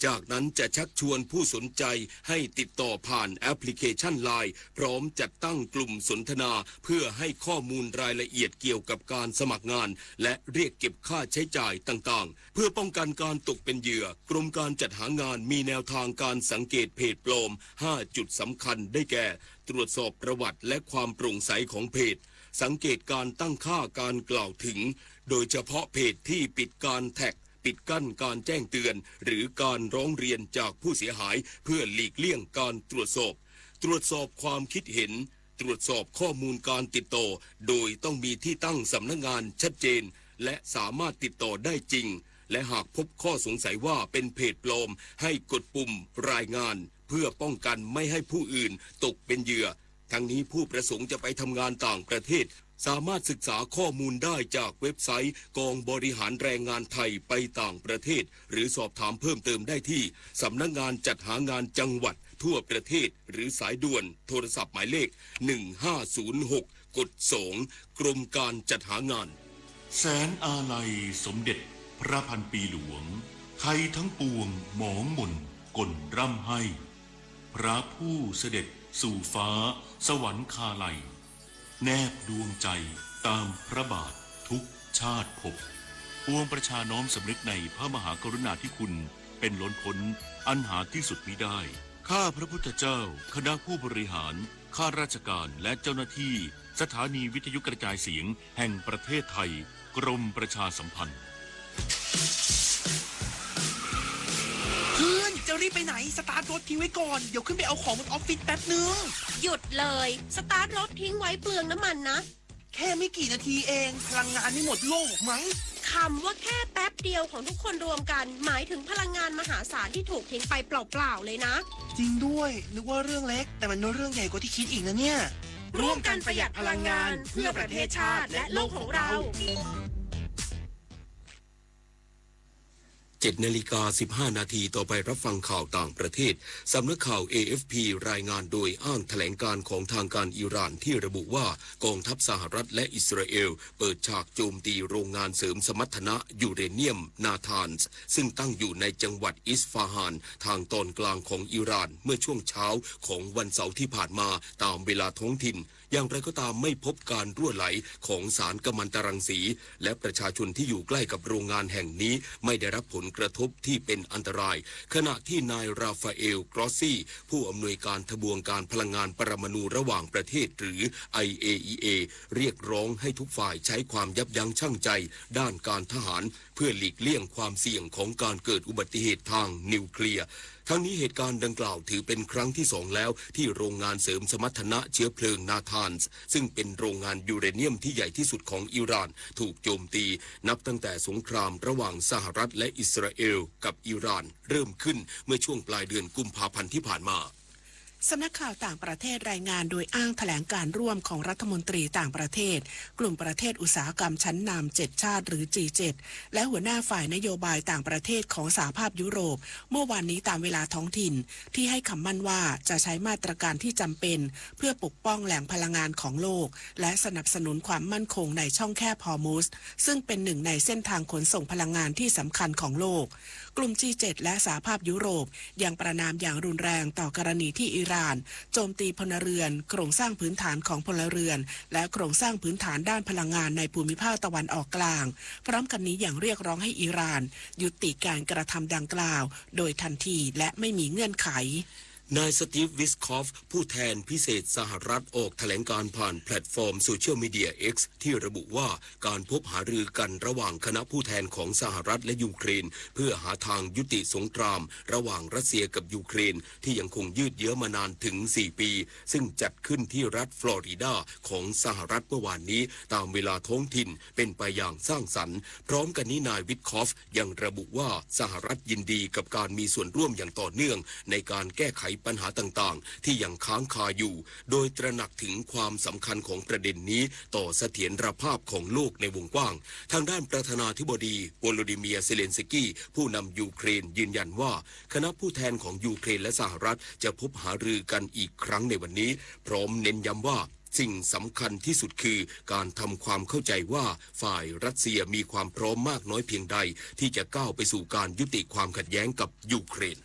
จากนั้นจะชักชวนผู้สนใจให้ติดต่อผ่านแอปพลิเคชัน LINE พร้อมจัดตั้งกลุ่มสนทนาเพื่อให้ข้อมูลรายละเอียดเกี่ยวกับการสมัครงานและเรียกเก็บค่าใช้จ่ายต่างๆเพื่อป้องกันการตกเป็นเหยื่อกรมการจัดหางานมีแนวทางการสังเกตเพจปลอม5จุดสำคัญได้แก่ตรวจสอบประวัติและความโปร่งใสของเพจสังเกตการตั้งค่าการกล่าวถึงโดยเฉพาะเพจที่ปิดการแท็กปิดกั้นการแจ้งเตือนหรือการร้องเรียนจากผู้เสียหายเพื่อหลีกเลี่ยงการตรวจสอบความคิดเห็นตรวจสอบข้อมูลการติดต่อโดยต้องมีที่ตั้งสำนักงานชัดเจนและสามารถติดต่อได้จริงและหากพบข้อสงสัยว่าเป็นเพจปลอมให้กดปุ่มรายงานเพื่อป้องกันไม่ให้ผู้อื่นตกเป็นเหยื่อทั้งนี้ผู้ประสงค์จะไปทำงานต่างประเทศสามารถศึกษาข้อมูลได้จากเว็บไซต์กองบริหารแรงงานไทยไปต่างประเทศหรือสอบถามเพิ่มเติมได้ที่สำนักงานจัดหางานจังหวัดทั่วประเทศหรือสายด่วนโทรศัพท์หมายเลข1506กด2กรมการจัดหางานแสนอาลัยสมเด็จพระพันปีหลวงไทยทั้งปวงหมองหม่นก่นร่ำให้พระผู้เสด็จสู่ฟ้าสวรรคาลัยแนบดวงใจตามพระบาททุกชาติภพปวงประชาน้อมสำนึกในพระมหากรุณาธิคุณเป็นล้นพ้นอันหาที่สุดมิได้ข้าพระพุทธเจ้าคณะผู้บริหารข้าราชการและเจ้าหน้าที่สถานีวิทยุกระจายเสียงแห่งประเทศไทยกรมประชาสัมพันธ์เพื่อนจะรีบไปไหนสตาร์ทรถทิ้งไว้ก่อนเดี๋ยวขึ้นไปเอาของบนออฟฟิศแป๊บนึงหยุดเลยสตาร์ทรถทิ้งไว้เปลืองน้ำมันนะแค่ไม่กี่นาทีเองพลังงานไม่หมดโลกมั้งคำว่าแค่แป๊บเดียวของทุกคนรวมกันหมายถึงพลังงานมหาศาลที่ถูกทิ้งไปเปล่าๆเลยนะจริงด้วยนึกว่าเรื่องเล็กแต่มันเป็นเรื่องใหญ่กว่าที่คิดอีกนะเนี่ยร่วมกันประหยัดพลังงานเพื่อประเทศชาติและโลกของเรา 7:15 นาทีต่อไปรับฟังข่าวต่างประเทศสำนักข่าว AFP รายงานโดยอ้างแถลงการของทางการอิหร่านที่ระบุว่ากองทัพสหรัฐและอิสราเอลเปิดฉากโจมตีโรงงานเสริมสมรรถนะยูเรเนียมนาธานส์ซึ่งตั้งอยู่ในจังหวัดอิสฟาฮานทางตอนกลางของอิหร่านเมื่อช่วงเช้าของวันเสาร์ที่ผ่านมาตามเวลาท้องถิ่นอย่างไรก็ตามไม่พบการรั่วไหลของสารกัมมันตรังสีและประชาชนที่อยู่ใกล้กับโรงงานแห่งนี้ไม่ได้รับผลกระทบที่เป็นอันตรายขณะที่นายราฟาเอลกรอสซี่ผู้อำนวยการทบวงการพลังงานปรมาณูระหว่างประเทศหรือ IAEA เรียกร้องให้ทุกฝ่ายใช้ความยับยั้งชั่งใจด้านการทหารเพื่อหลีกเลี่ยงความเสี่ยงของการเกิดอุบัติเหตุทางนิวเคลียร์ทั้งนี้เหตุการณ์ดังกล่าวถือเป็นครั้งที่2แล้วที่โรงงานเสริมสมรรถนะเชื้อเพลิงนาธานส์ซึ่งเป็นโรงงานยูเรเนียมที่ใหญ่ที่สุดของอิหร่านถูกโจมตีนับตั้งแต่สงครามระหว่างสหรัฐและอิสราเอลกับอิหร่านเริ่มขึ้นเมื่อช่วงปลายเดือนกุมภาพันธ์ที่ผ่านมาสำนักข่าวต่างประเทศรายงานโดยอ้างแถลงการร่วมของรัฐมนตรีต่างประเทศกลุ่มประเทศอุตสาหกรรมชั้นนำ7ชาติหรือ G7 และหัวหน้าฝ่ายนโยบายต่างประเทศของสหภาพยุโรปเมื่อวานนี้ตามเวลาท้องถิ่นที่ให้คำมั่นว่าจะใช้มาตรการที่จำเป็นเพื่อปกป้องแหล่งพลังงานของโลกและสนับสนุนความมั่นคงในช่องแคบฮอร์มุสซึ่งเป็นหนึ่งในเส้นทางขนส่งพลังงานที่สำคัญของโลกกลุ่ม G7 และสหภาพยุโรปยังประณามอย่างรุนแรงต่อกรณีที่อิหร่านโจมตีพลเรือนโครงสร้างพื้นฐานของพลเรือนและโครงสร้างพื้นฐานด้านพลังงานในภูมิภาคตะวันออกกลางพร้อมกันนี้อย่างเรียกร้องให้อิหร่านยุติการกระทำดังกล่าวโดยทันทีและไม่มีเงื่อนไขนายสตีฟวิสคอฟผู้แทนพิเศษสหรัฐออกแถลงการผ่านแพลตฟอร์มโซเชียลมีเดีย X ที่ระบุว่าการพบหารือกันระหว่างคณะผู้แทนของสหรัฐและยูเครนเพื่อหาทางยุติสงครามระหว่างรัสเซียกับยูเครนที่ยังคงยืดเยื้อมานานถึง4ปีซึ่งจัดขึ้นที่รัฐฟลอริดาของสหรัฐเมื่อวานนี้ตามเวลาท้องถิ่นเป็นไปอย่างสร้างสรรค์พร้อมกันนี้นายวิทคอฟยังระบุว่าสหรัฐยินดีกับการมีส่วนร่วมอย่างต่อเนื่องในการแก้ไขปัญหาต่างๆที่ยังค้างคาอยู่โดยตระหนักถึงความสำคัญของประเด็นนี้ต่อเสถียรภาพของโลกในวงกว้างทางด้านประธานาธิบดีโวโลดิเมียร์เซเลนสกี้ผู้นำยูเครนยืนยันว่าคณะผู้แทนของยูเครนและสหรัฐจะพบหารือกันอีกครั้งในวันนี้พร้อมเน้นย้ำว่าสิ่งสำคัญที่สุดคือการทำความเข้าใจว่าฝ่ายรัสเซียมีความพร้อมมากน้อยเพียงใดที่จะก้าวไปสู่การยุติความขัดแย้งกับยูเครน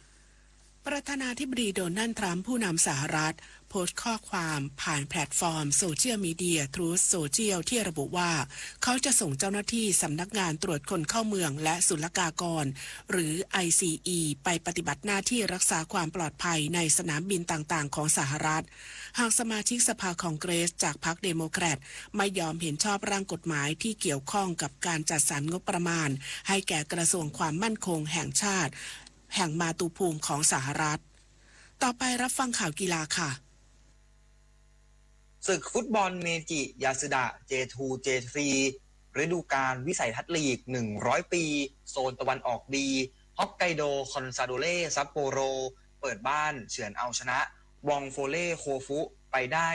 ประธานาธิบดีโดนัลด์ทรัมป์ผู้นำสหรัฐโพสต์ข้อความผ่านแพลตฟอร์มโซเชียลมีเดีย Truth Social ที่ระบุว่าเขาจะส่งเจ้าหน้าที่สำนักงานตรวจคนเข้าเมืองและศุลกากรหรือ ICE ไปปฏิบัติหน้าที่รักษาความปลอดภัยในสนามบินต่างๆของสหรัฐหากสมาชิกสภาคองเกรสจากพรรคเดโมแครตไม่ยอมเห็นชอบร่างกฎหมายที่เกี่ยวข้องกับการจัดสรรงบประมาณให้แก่กระทรวงความมั่นคงแห่งชาติแห่งมาตุภูมิของสหรัฐต่อไปรับฟังข่าวกีฬาค่ะศึกฟุตบอลเมจิยาสึดะ J2 J3 ฤดูกาลวิสัยทัศน์ลีก100ปีโซนตะวันออกดีฮอกไกโดคอนซาโดเล่ซัปโปโรเปิดบ้านเฉือนเอาชนะวองโฟเล่โคฟุไปได้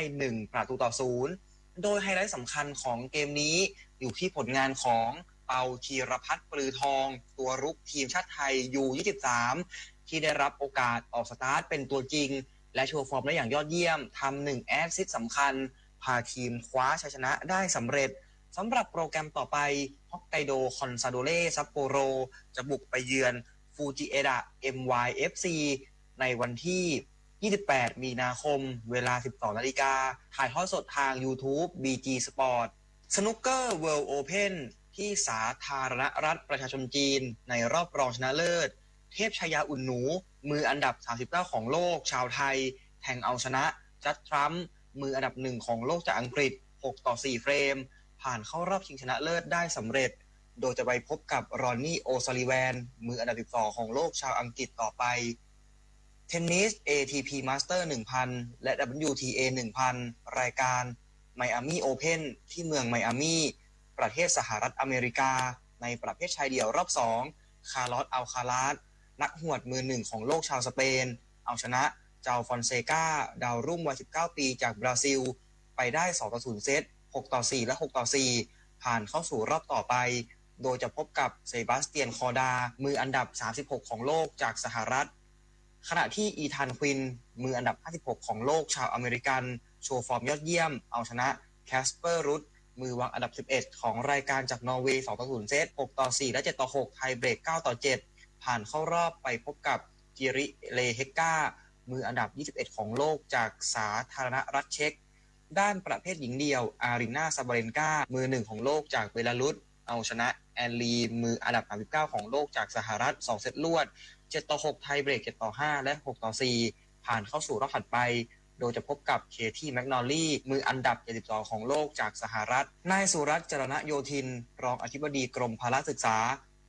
1-0โดยไฮไลท์สำคัญของเกมนี้อยู่ที่ผลงานของเปาธีรพัฒน์ปลือทองตัวรุกทีมชาติไทย U23 ที่ได้รับโอกาสออกสตาร์ทเป็นตัวจริงและโชว์ฟอร์มได้อย่างยอดเยี่ยมทำ1แอสซิสต์สำคัญพาทีมคว้าชัยชนะได้สำเร็จสำหรับโปรแกรมต่อไปฮอกไกโดคอนซาโดเล่ซัปโปโรจะบุกไปเยือนฟูจิเอดะ MYFC ในวันที่28มีนาคมเวลา 12 นาฬิกาถ่ายทอดสดทาง YouTube BG Sport สนุกเกอร์ World Open ที่สาธารณรัฐประชาชนจีนในรอบรองชนะเลิศเทพชยาอุ่นหนูมืออันดับ39ของโลกชาวไทยแทงเอาชนะจัดทรัมป์มืออันดับ1ของโลกจากอังกฤษ6-4 เฟรมผ่านเข้ารอบชิงชนะเลิศได้สำเร็จโดยจะไปพบกับรอนนี่โอซาลิแวนมืออันดับ12ของโลกชาวอังกฤษต่อไปเทนนิส ATP Master 1000 และ WTA 1000 รายการไมอามี่โอเพ่นที่เมืองไมอามี่ประเทศสหรัฐอเมริกาในประเภทชายเดี่ยวรอบ2คาร์ลอสอัลคาลาสนักหวดมือ1ของโลกชาวสเปนเอาชนะเจ้าฟอนเซกาดาวรุ่งวัย19ปีจากบราซิลไปได้2-0 เซต6-4 และ6-4ผ่านเข้าสู่รอบต่อไป โดยจะพบกับเซบาสเตียนคอดามืออันดับ36ของโลกจากสหรัฐขณะที่อีธานควินมืออันดับ56ของโลกชาวอเมริกันโชว์ฟอร์มยอดเยี่ยมเอาชนะแคสเปอร์รุดมือวางอันดับ11ของรายการจากนอร์เวย์ 2-0 เซต 6-4 และ 7-6 ไทยเบรก 9-7 ผ่านเข้ารอบไปพบกับจิริเลเฮกกามืออันดับ21ของโลกจากสาธารณรัฐเช็กด้านประเภทหญิงเดี่ยวอารีนาซาบาเรนกามือ1ของโลกจากเบลารุสเอาชนะแอนลีมืออันดับ39ของโลกจากสหรัฐ2เซตรวด 7-6 ไทยเบรก 7-5 และ 6-4 ผ่านเข้าสู่รอบถัดไปโดยจะพบกับเคที่แมคนอลลี่มืออันดับ72ของโลกจากสหรัฐนายสุรัตน์จรณโยธินรองอธิบดีกรมพละศึกษา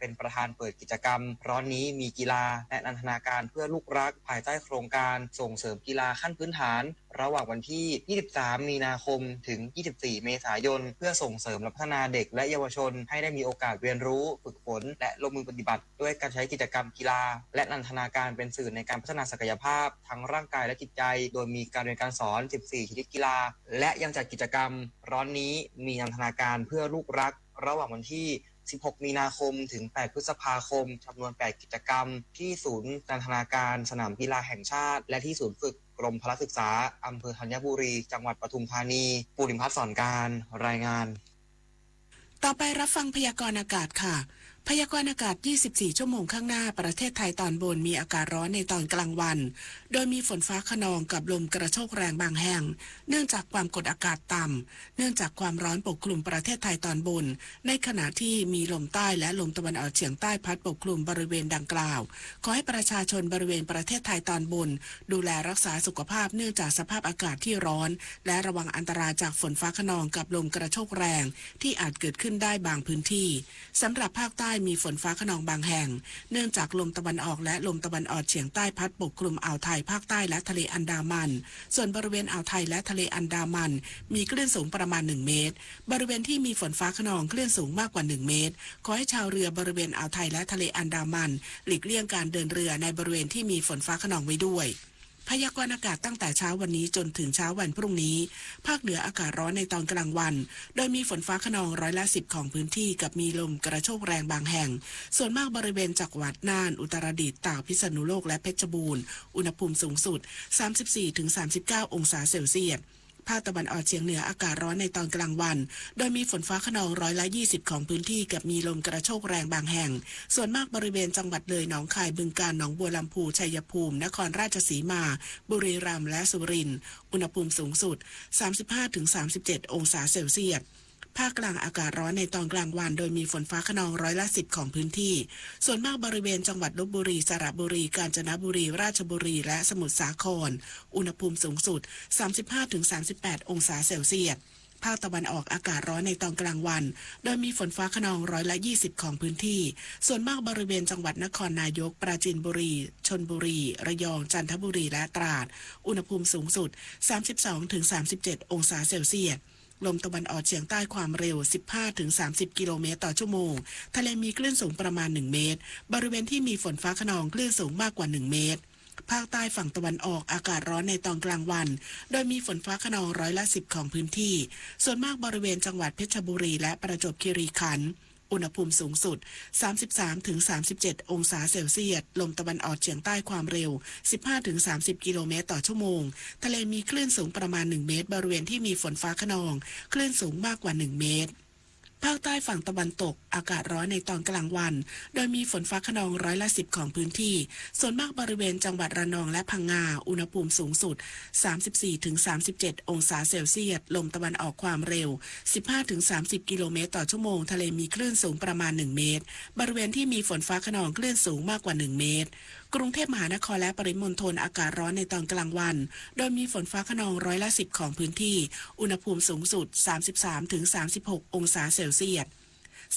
เป็นประธานเปิดกิจกรรมร้อนนี้มีกีฬาและนันทนาการเพื่อลูกรักภายใต้โครงการส่งเสริมกีฬาขั้นพื้นฐานระหว่างวันที่23มีนาคมถึง24เมษายนเพื่อส่งเสริมและพัฒนาเด็กและเยาวชนให้ได้มีโอกาสเรียนรู้ฝึกฝนและลงมือปฏิบัติด้วยการใช้กิจกรรมกีฬาและนันทนาการเป็นสื่อในการพัฒนาศักยภาพทั้งร่างกายและจิตใจโดยมีการเรียนการสอน14ชนิดกีฬาและยังจัดกิจกรรมร้อนนี้มีนันทนาการเพื่อลูกรักระหว่างวันที่16มีนาคมถึง8พฤษภาคมจำนวน8กิจกรรมที่ศูนย์นันทนาการสนามกีฬาแห่งชาติและที่ศูนย์ฝึกกรมพละศึกษาอำเภอธัญบุรีจังหวัดปทุมธานีปุริมพัฒน์สอนการรายงานต่อไปรับฟังพยากรณ์อากาศค่ะพยากรณ์อากาศ24ชั่วโมงข้างหน้าประเทศไทยตอนบนมีอากาศร้อนในตอนกลางวันโดยมีฝนฟ้าคะนองกับลมกระโชกแรงบางแห่งเนื่องจากความกดอากาศต่ำเนื่องจากความร้อนปกคลุมประเทศไทยตอนบนในขณะที่มีลมใต้และลมตะวันออกเฉียงใต้พัดปกคลุมบริเวณดังกล่าวขอให้ประชาชนบริเวณประเทศไทยตอนบนดูแลรักษาสุขภาพเนื่องจากสภาพอากาศที่ร้อนและระวังอันตรายจากฝนฟ้าคะนองกับลมกระโชกแรงที่อาจเกิดขึ้นได้บางพื้นที่สำหรับภาคใต้มีฝนฟ้าคะนองบางแห่งเนื่องจากลมตะวันออกและลมตะวันออกเฉียงใต้พัดปกคลุมอ่าวไทยภาคใต้และทะเลอันดามันส่วนบริเวณอ่าวไทยและทะเลอันดามันมีคลื่นสูงประมาณ1เมตรบริเวณที่มีฝนฟ้าคะนองคลื่นสูงมากกว่า1เมตรขอให้ชาวเรือบริเวณอ่าวไทยและทะเลอันดามันหลีกเลี่ยงการเดินเรือในบริเวณที่มีฝนฟ้าคะนองไว้ด้วยพยากรณ์อากาศตั้งแต่เช้าวันนี้จนถึงเช้าวันพรุ่งนี้ภาคเหนืออากาศร้อนในตอนกลางวันโดยมีฝนฟ้าคะนอง10%ของพื้นที่กับมีลมกระโชกแรงบางแห่งส่วนมากบริเวณจังหวัดน่านอุตรดิตถ์ตากพิษณุโลกและเพชรบูรณ์อุณหภูมิสูงสุด 34-39 องศาเซลเซียสภาคตะวันออกเฉียงเหนืออากาศร้อนในตอนกลางวันโดยมีฝนฟ้าคะนอง20%ของพื้นที่กับมีลมกระโชกแรงบางแห่งส่วนมากบริเวณจังหวัดเลยหนองคายบึงกาฬหนองบัวลำพูชัยภูมินครราชสีมาบุรีรัมย์และสุรินทร์อุณหภูมิสูงสุด 35-37 องศาเซลเซียสภาคกลางอากาศร้อนในตอนกลางวันโดยมีฝนฟ้าคะนอง10%ของพื้นที่ส่วนมากบริเวณจังหวัดลพบุรีสระบุรีกาญจนบุรีราชบุรีและสมุทรสาครอุณหภูมิสูงสุด 35-38 องศาเซลเซียสภาคตะวันออกอากาศร้อนในตอนกลางวันโดยมีฝนฟ้าคะนอง20%ของพื้นที่ส่วนมากบริเวณจังหวัดนครนายกปราจีนบุรีชลบุรีระยองจันทบุรีและตราดอุณหภูมิสูงสุด 32-37 องศาเซลเซียสลมตะวันออกเฉียงใต้ความเร็ว 15-30 กิโลเมตรต่อชั่วโมงทะเลมีคลื่นสูงประมาณ1เมตรบริเวณที่มีฝนฟ้าคะนองคลื่นสูงมากกว่า1เมตรภาคใต้ฝั่งตะวันออกอากาศร้อนในตอนกลางวันโดยมีฝนฟ้าคะนอง10%ของพื้นที่ส่วนมากบริเวณจังหวัดเพชรบุรีและประจวบคีรีขันธ์อุณหภูมิสูงสุด 33-37 องศาเซลเซียสลมตะวันออกเฉียงใต้ความเร็ว 15-30 กิโลเมตรต่อชั่วโมงทะเลมีคลื่นสูงประมาณ1เมตรบริเวณที่มีฝนฟ้าคะนองคลื่นสูงมากกว่า1เมตรภาคใต้ฝั่งตะวันตกอากาศร้อนในตอนกลางวันโดยมีฝนฟ้าคะนอง10%ของพื้นที่ส่วนมากบริเวณจังหวัดระนองและพังงาอุณหภูมิสูงสุด 34-37 องศาเซลเซียสลมตะวันออกความเร็ว 15-30 กิโลเมตรต่อชั่วโมงทะเลมีคลื่นสูงประมาณ1เมตรบริเวณที่มีฝนฟ้าคะนองคลื่นสูงมากกว่า1เมตรกรุงเทพมหานครและปริมณฑลอากาศร้อนในตอนกลางวันโดยมีฝนฟ้าคะนอง10%ของพื้นที่อุณหภูมิสูงสุด 33-36 องศาเซลเซียส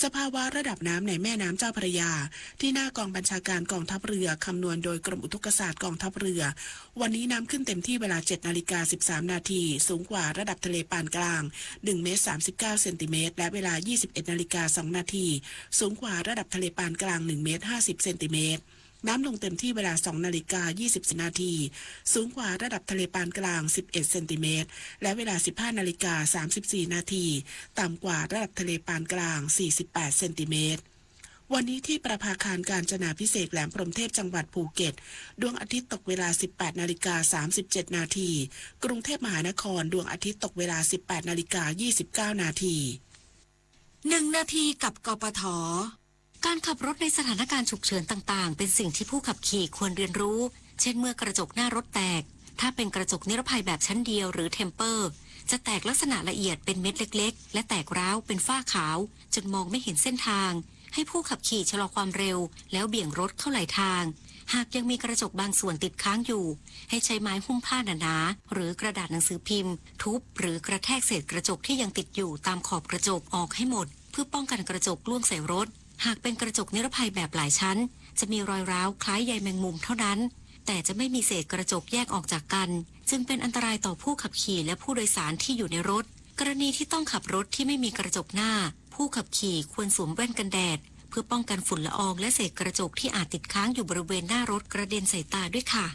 สภาวะระดับน้ำในแม่น้ำเจ้าพระยาที่หน้ากองบัญชาการกองทัพเรือคำนวณโดยกรมอุทกศาสตร์กองทัพเรือวันนี้น้ำขึ้นเต็มที่เวลา 7:13 นาทีสูงกว่าระดับทะเลปานกลาง1เมตร39เซนติเมตรและเวลา 21:02 นาทีสูงกว่าระดับทะเลปานกลาง1เมตร50เซนติเมตร น้ำลงเต็มที่เวลา 2:20 นาทีสูงกว่าระดับทะเลปานกลาง 11 เซนติเมตรและเวลา 15:34 นาทีต่ำกว่าระดับทะเลปานกลาง 48 เซนติเมตรวันนี้ที่ประภาคารกาญจนาภิเษกแหลมพรหมเทพจังหวัดภูเก็ตดวงอาทิตย์ตกเวลา 18:37 นาทีกรุงเทพมหานครดวงอาทิตย์ตกเวลา 18:29 นาที1 นาทีกับกปท.การขับรถในสถานการณ์ฉุกเฉินต่างๆเป็นสิ่งที่ผู้ขับขี่ควรเรียนรู้เช่นเมื่อกระจกหน้ารถแตกถ้าเป็นกระจกนิรภัยแบบชั้นเดียวหรือเทมเปอร์จะแตกลักษณะละเอียดเป็นเม็ดเล็กๆและแตกร้าวเป็นฝ้าขาวจนมองไม่เห็นเส้นทางให้ผู้ขับขี่ชะลอความเร็วแล้วเบี่ยงรถเข้าไหลทางหากยังมีกระจกบางส่วนติดค้างอยู่ให้ใช้ไม้หุ้มผ้าหนาๆหรือกระดาษหนังสือพิมพ์ทุบหรือกระแทกเศษกระจกที่ยังติดอยู่ตามขอบกระจกออกให้หมดเพื่อป้องกันกระจกล่วงใส่รถหากเป็นกระจกนิรภัยแบบหลายชั้นจะมีรอยร้าวคล้ายใยแมงมุมเท่านั้นแต่จะไม่มีเศษกระจกแยกออกจากกันจึงเป็นอันตรายต่อผู้ขับขี่และผู้โดยสารที่อยู่ในรถกรณีที่ต้องขับรถที่ไม่มีกระจกหน้าผู้ขับขี่ควรสวมแว่นกันแดดเพื่อป้องกันฝุ่นละอองและเศษกระจกที่อาจติดค้างอยู่บริเวณหน้ารถกระเด็นใส่ตาด้วยค่ะ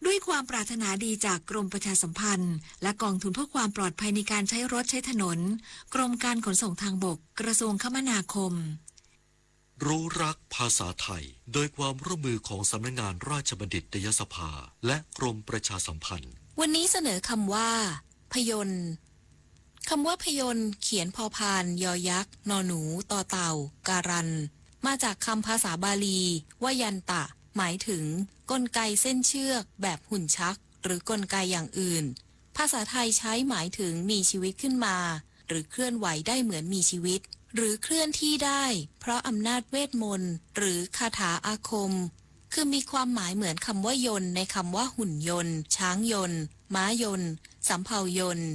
ด้วยความปรารถนาดีจากกรมประชาสัมพันธ์และกองทุนเพื่อความปลอดภัยในการใช้รถใช้ถนนกรมการขนส่งทางบกกระทรวงคมนาคมรู้รักภาษาไทยโดยความร่วมมือของสำนักงานราชบัณฑิตยสภาและกรมประชาสัมพันธ์วันนี้เสนอคำว่าพยนต์คำว่าพยนต์เขียนพอพานยอยักษ์นอหนูต่อเต่าการันมาจากคำภาษาบาลีว่ายันตะหมายถึงกลไกเส้นเชือกแบบหุ่นชักหรือกลไกอย่างอื่นภาษาไทยใช้หมายถึงมีชีวิตขึ้นมาหรือเคลื่อนไหวได้เหมือนมีชีวิตหรือเคลื่อนที่ได้เพราะอำนาจเวทมนต์หรือคาถาอาคมคือมีความหมายเหมือนคำว่ายนต์ในคำว่าหุ่นยนต์ช้างยนต์ม้ายนต์สำเภายนต์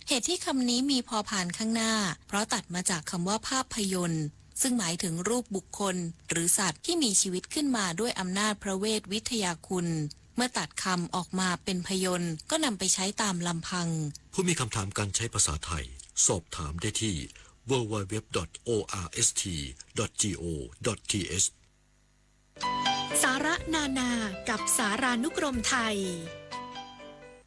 เหตุที่คำนี้มีพอพานข้างหน้าเพราะตัดมาจากคำว่าภาพยนตร์ซึ่งหมายถึงรูปบุคคลหรือสัตว์ที่มีชีวิตขึ้นมาด้วยอำนาจพระเวทวิทยาคุณเมื่อตัดคำออกมาเป็นพยนต์ก็นำไปใช้ตามลำพังผู้มีคำถามการใช้ภาษาไทยสอบถามได้ที่ www.orst.go.th สาระนานากับสารานุกรมไทย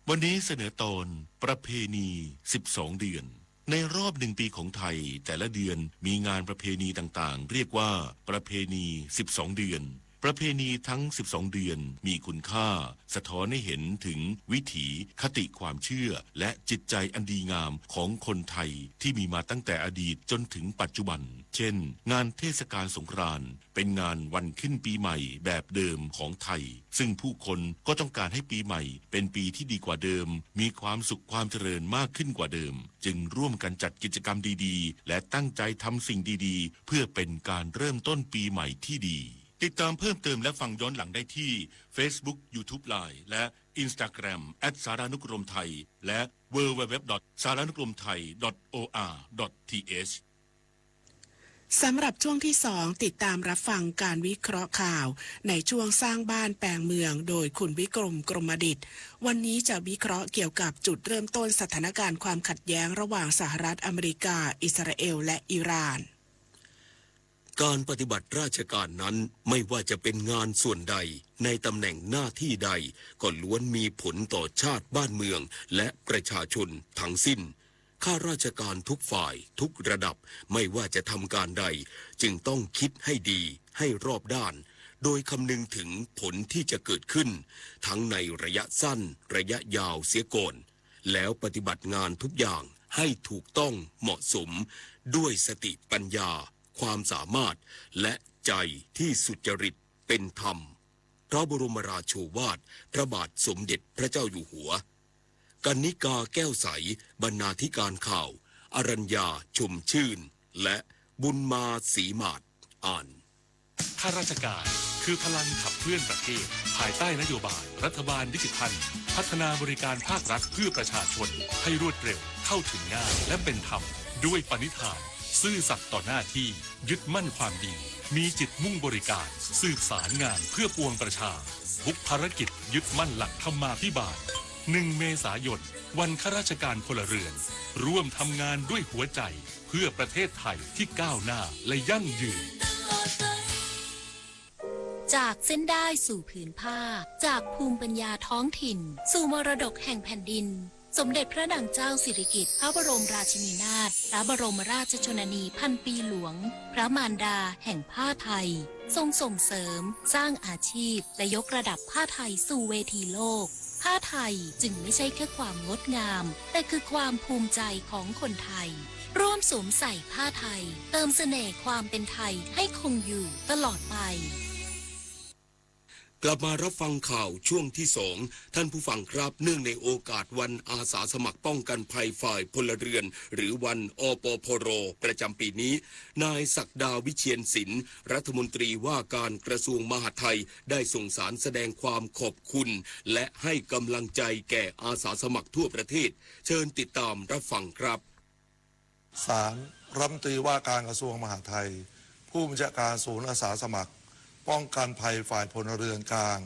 วันนี้เสนอตอนประเพณี12 เดือนในรอบ1 ปีของไทยแต่ละเดือนมีงานประเพณีต่างๆเรียกว่าประเพณี12 เดือนประเพณีทั้ง12 เดือนมีคุณค่าสะท้อนให้เห็นถึงวิถีคติความเชื่อและจิตใจอันดีงามของคนไทยที่มีมาตั้งแต่อดีตจนถึงปัจจุบันเช่นงานเทศกาลสงกรานต์เป็นงานวันขึ้นปีใหม่แบบเดิมของไทยซึ่งผู้คนก็ต้องการให้ปีใหม่เป็นปีที่ดีกว่าเดิมมีความสุขความเจริญมากขึ้นกว่าเดิมจึงร่วมกันจัดกิจกรรมดีๆและตั้งใจทำสิ่งดีๆเพื่อเป็นการเริ่มต้นปีใหม่ที่ดีติดตามเพิ่มเติมและฟังย้อนหลังได้ที่ Facebook YouTube Line และ Instagram @saranukromthai และ www.saranukromthai.or.th สำหรับช่วงที่ 2ติดตามรับฟังการวิเคราะห์ข่าวในช่วงสร้างบ้านแปลงเมืองโดยคุณวิกรมกรมดิษฐ์วันนี้จะวิเคราะห์เกี่ยวกับจุดเริ่มต้นสถานการณ์ความขัดแย้งระหว่างสหรัฐอเมริกาอิสราเอลและอิหร่านการปฏิบัติราชการนั้นไม่ว่าจะเป็นงานส่วนใดในตำแหน่งหน้าที่ใดก็ล้วนมีผลต่อชาติบ้านเมืองและประชาชนทั้งสิ้นข้าราชการทุกฝ่ายทุกระดับไม่ว่าจะทำการใดจึงต้องคิดให้ดีให้รอบด้านโดยคำนึงถึงผลที่จะเกิดขึ้นทั้งในระยะสั้นระยะยาวเสียก่อนแล้วปฏิบัติงานทุกอย่างให้ถูกต้องเหมาะสมด้วยสติปัญญาความสามารถและใจที่สุจริตเป็นธรรมพระบรมราโชวาทพระบาทสมเด็จพระเจ้าอยู่หัวกนิกาแก้วใสบรรณาธิการข่าวอรัญญาชมชื่นและบุญมาศรีมาศอ่านข้าราชการคือพลังขับเคลื่อนประเทศภายใต้นโยบายรัฐบาลดิจิทัลพัฒนาบริการภาครัฐเพื่อประชาชนให้รวดเร็วเข้าถึงง่ายและเป็นธรรมด้วยปณิธานซื่อสัตย์ต่อหน้าที่ยึดมั่นความดีมีจิตมุ่งบริการสืบสารงานเพื่อปวงประชาทุกภารกิจยึดมั่นหลักธรรมาภิบาล1 เมษายนวันข้าราชการพลเรือนร่วมทำงานด้วยหัวใจเพื่อประเทศไทยที่ก้าวหน้าและยั่งยืน จากเส้นได้สู่ผืนผ้าจากภูมิปัญญาท้องถิ่นสู่มรดกแห่งแผ่นดินสมเด็จพระนางเจ้าสิริกิติ์พระบรมราชินีนาถพระบรมราชชนนีพันปีหลวงพระมารดาแห่งผ้าไทยทรงส่งเสริมสร้างอาชีพและยกระดับผ้าไทยสู่เวทีโลกผ้าไทยจึงไม่ใช่แค่ความงดงามแต่คือความภูมิใจของคนไทยร่วมสวมใส่ผ้าไทยเติมเสน่ห์ความเป็นไทยให้คงอยู่ตลอดไปกลับมารับฟังข่าวช่วงที่2ท่านผู้ฟังครับเนื่องในโอกาสวันอาสาสมัครป้องกันภัยฝ่ายพลเรือนหรือวันอปพรประจำปีนี้นายศักดาวิเชียรศิลป์รัฐมนตรีว่าการกระทรวงมหาดไทยได้ส่งสารแสดงความขอบคุณและให้กำลังใจแก่อาสาสมัครทั่วประเทศเชิญติดตามรับฟังครับสารรัฐมนตรีว่าการกระทรวงมหาดไทยผู้บัญชาการศูนย์อาสาสมัครป้องกันภัยฝ่ายพลเรือนกลาง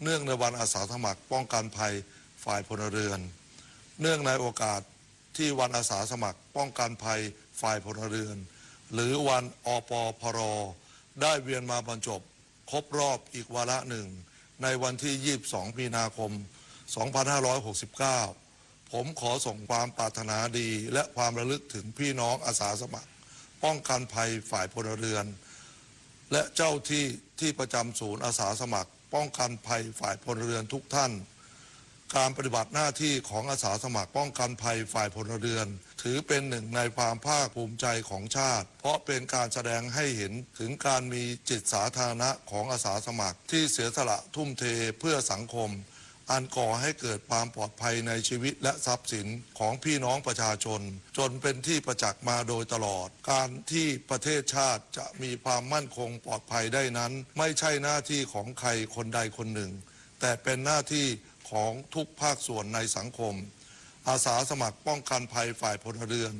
เนื่องในวันอาสาสมัครป้องกันภัยฝ่ายพลเรือนเนื่องในโอกาสที่วันอาสาสมัครป้องกันภัยฝ่ายพลเรือนหรือวันอปพรได้เวียนมาบรรจบครบรอบอีกวาระหนึ่งในวันที่22มีนาคม2569ผมขอส่งความปรารถนาดีและความระลึกถึงพี่น้องอาสาสมัครป้องกันภัยฝ่ายพลเรือนและเจ้าที่ประจำศูนย์อาสาสมัครป้องกันภัยฝ่ายพลเรือนทุกท่านการปฏิบัติหน้าที่ของอาสาสมัครป้องกันภัยฝ่ายพลเรือนถือเป็นหนึ่งในความภาคภูมิใจของชาติเพราะเป็นการแสดงให้เห็นถึงการมีจิตสาธารณะของอาสาสมัครที่เสียสละทุ่มเทเพื่อสังคมอันก่อให้เกิดความปลอดภัยในชีวิตและทรัพย์สินของพี่น้องประชาชนจนเป็นที่ประจักษ์มาโดยตลอดการที่ประเทศชาติจะมีความมั่นคงปลอดภัยได้นั้นไม่ใช่หน้าที่ของใครคนใดคนหนึ่งแต่เป็นหน้าที่ของทุกภาคส่วนในสังคมอาสาสมัครป้องกันภัยฝ่ายพลเรือน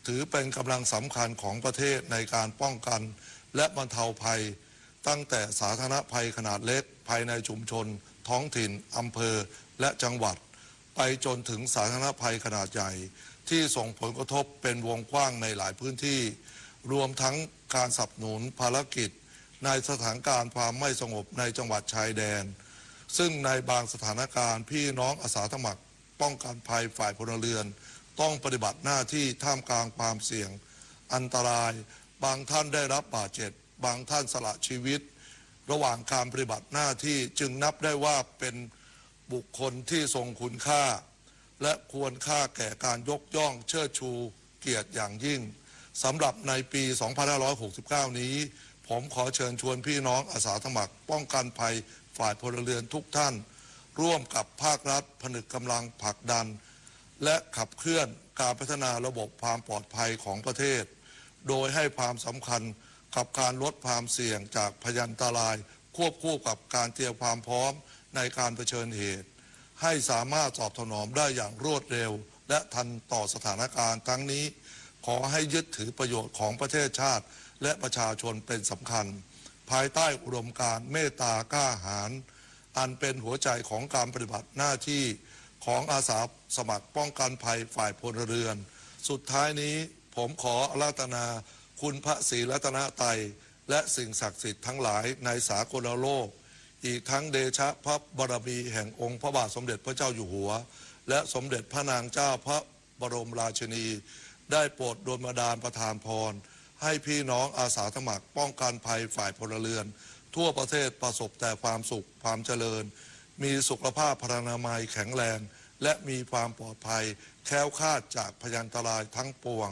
ถือเป็นกำลังสำคัญของประเทศในการป้องกันและบรรเทาภัยตั้งแต่สาธารณภัยขนาดเล็กภายในชุมชนท้องถิ่นอำเภอและจังหวัดไปจนถึงสาธารณภัยขนาดใหญ่ที่ส่งผลกระทบเป็นวงกว้างในหลายพื้นที่รวมทั้งการสนับสนุนภารกิจในสถานการณ์ความไม่สงบในจังหวัดชายแดนซึ่งในบางสถานการณ์พี่น้องอาสาสมัครป้องกันภัยฝ่ายพลเรือนต้องปฏิบัติหน้าที่ท่ามกลางความเสี่ยงอันตรายบางท่านได้รับบาดเจ็บบางท่านสละชีวิตระหว่างการปฏิบัติหน้าที่จึงนับได้ว่าเป็นบุคคลที่ทรงคุณค่าและควรค่าแก่การยกย่องเชิดชูเกียรติอย่างยิ่งสำหรับในปี 2569 นี้ผมขอเชิญชวนพี่น้องอาสาสมัครป้องกันภัยฝ่ายพลเรือนทุกท่านร่วมกับภาครัฐผนึกกำลังผลักดันและขับเคลื่อนการพัฒนาระบบความปลอดภัยของประเทศโดยให้ความสำคัญกับการลดความเสี่ยงจากพยันตรายควบคู่กับการเตรียมความพร้อมในการเผชิญเหตุให้สามารถตอบสนองได้อย่างรวดเร็วและทันต่อสถานการณ์ทั้งนี้ขอให้ยึดถือประโยชน์ของประเทศชาติและประชาชนเป็นสำคัญภายใต้อุดมการณ์เมตตากล้าหาญอันเป็นหัวใจของการปฏิบัติหน้าที่ของอาสาสมัครป้องกันภัยฝ่ายพลเรือนสุดท้ายนี้ผมขออาราธนาคุณพระศรีรัตนตรัยและสิ่งศักดิ์สิทธิ์ทั้งหลายในสากลโลกอีกทั้งเดชะพระบารมีแห่งองค์พระบาทสมเด็จพระเจ้าอยู่หัวและสมเด็จพระนางเจ้าพระบรมราชินีได้โปรดดลบันดาลประทานพรให้พี่น้องอาสาสมัครป้องกันภัยฝ่ายพลเรือนทั่วประเทศประสบแต่ความสุขความเจริญมีสุขภาพพรรณนามัยแข็งแรงและมีความปลอดภัยแคล้วคลาดจากพยันตรายทั้งปวง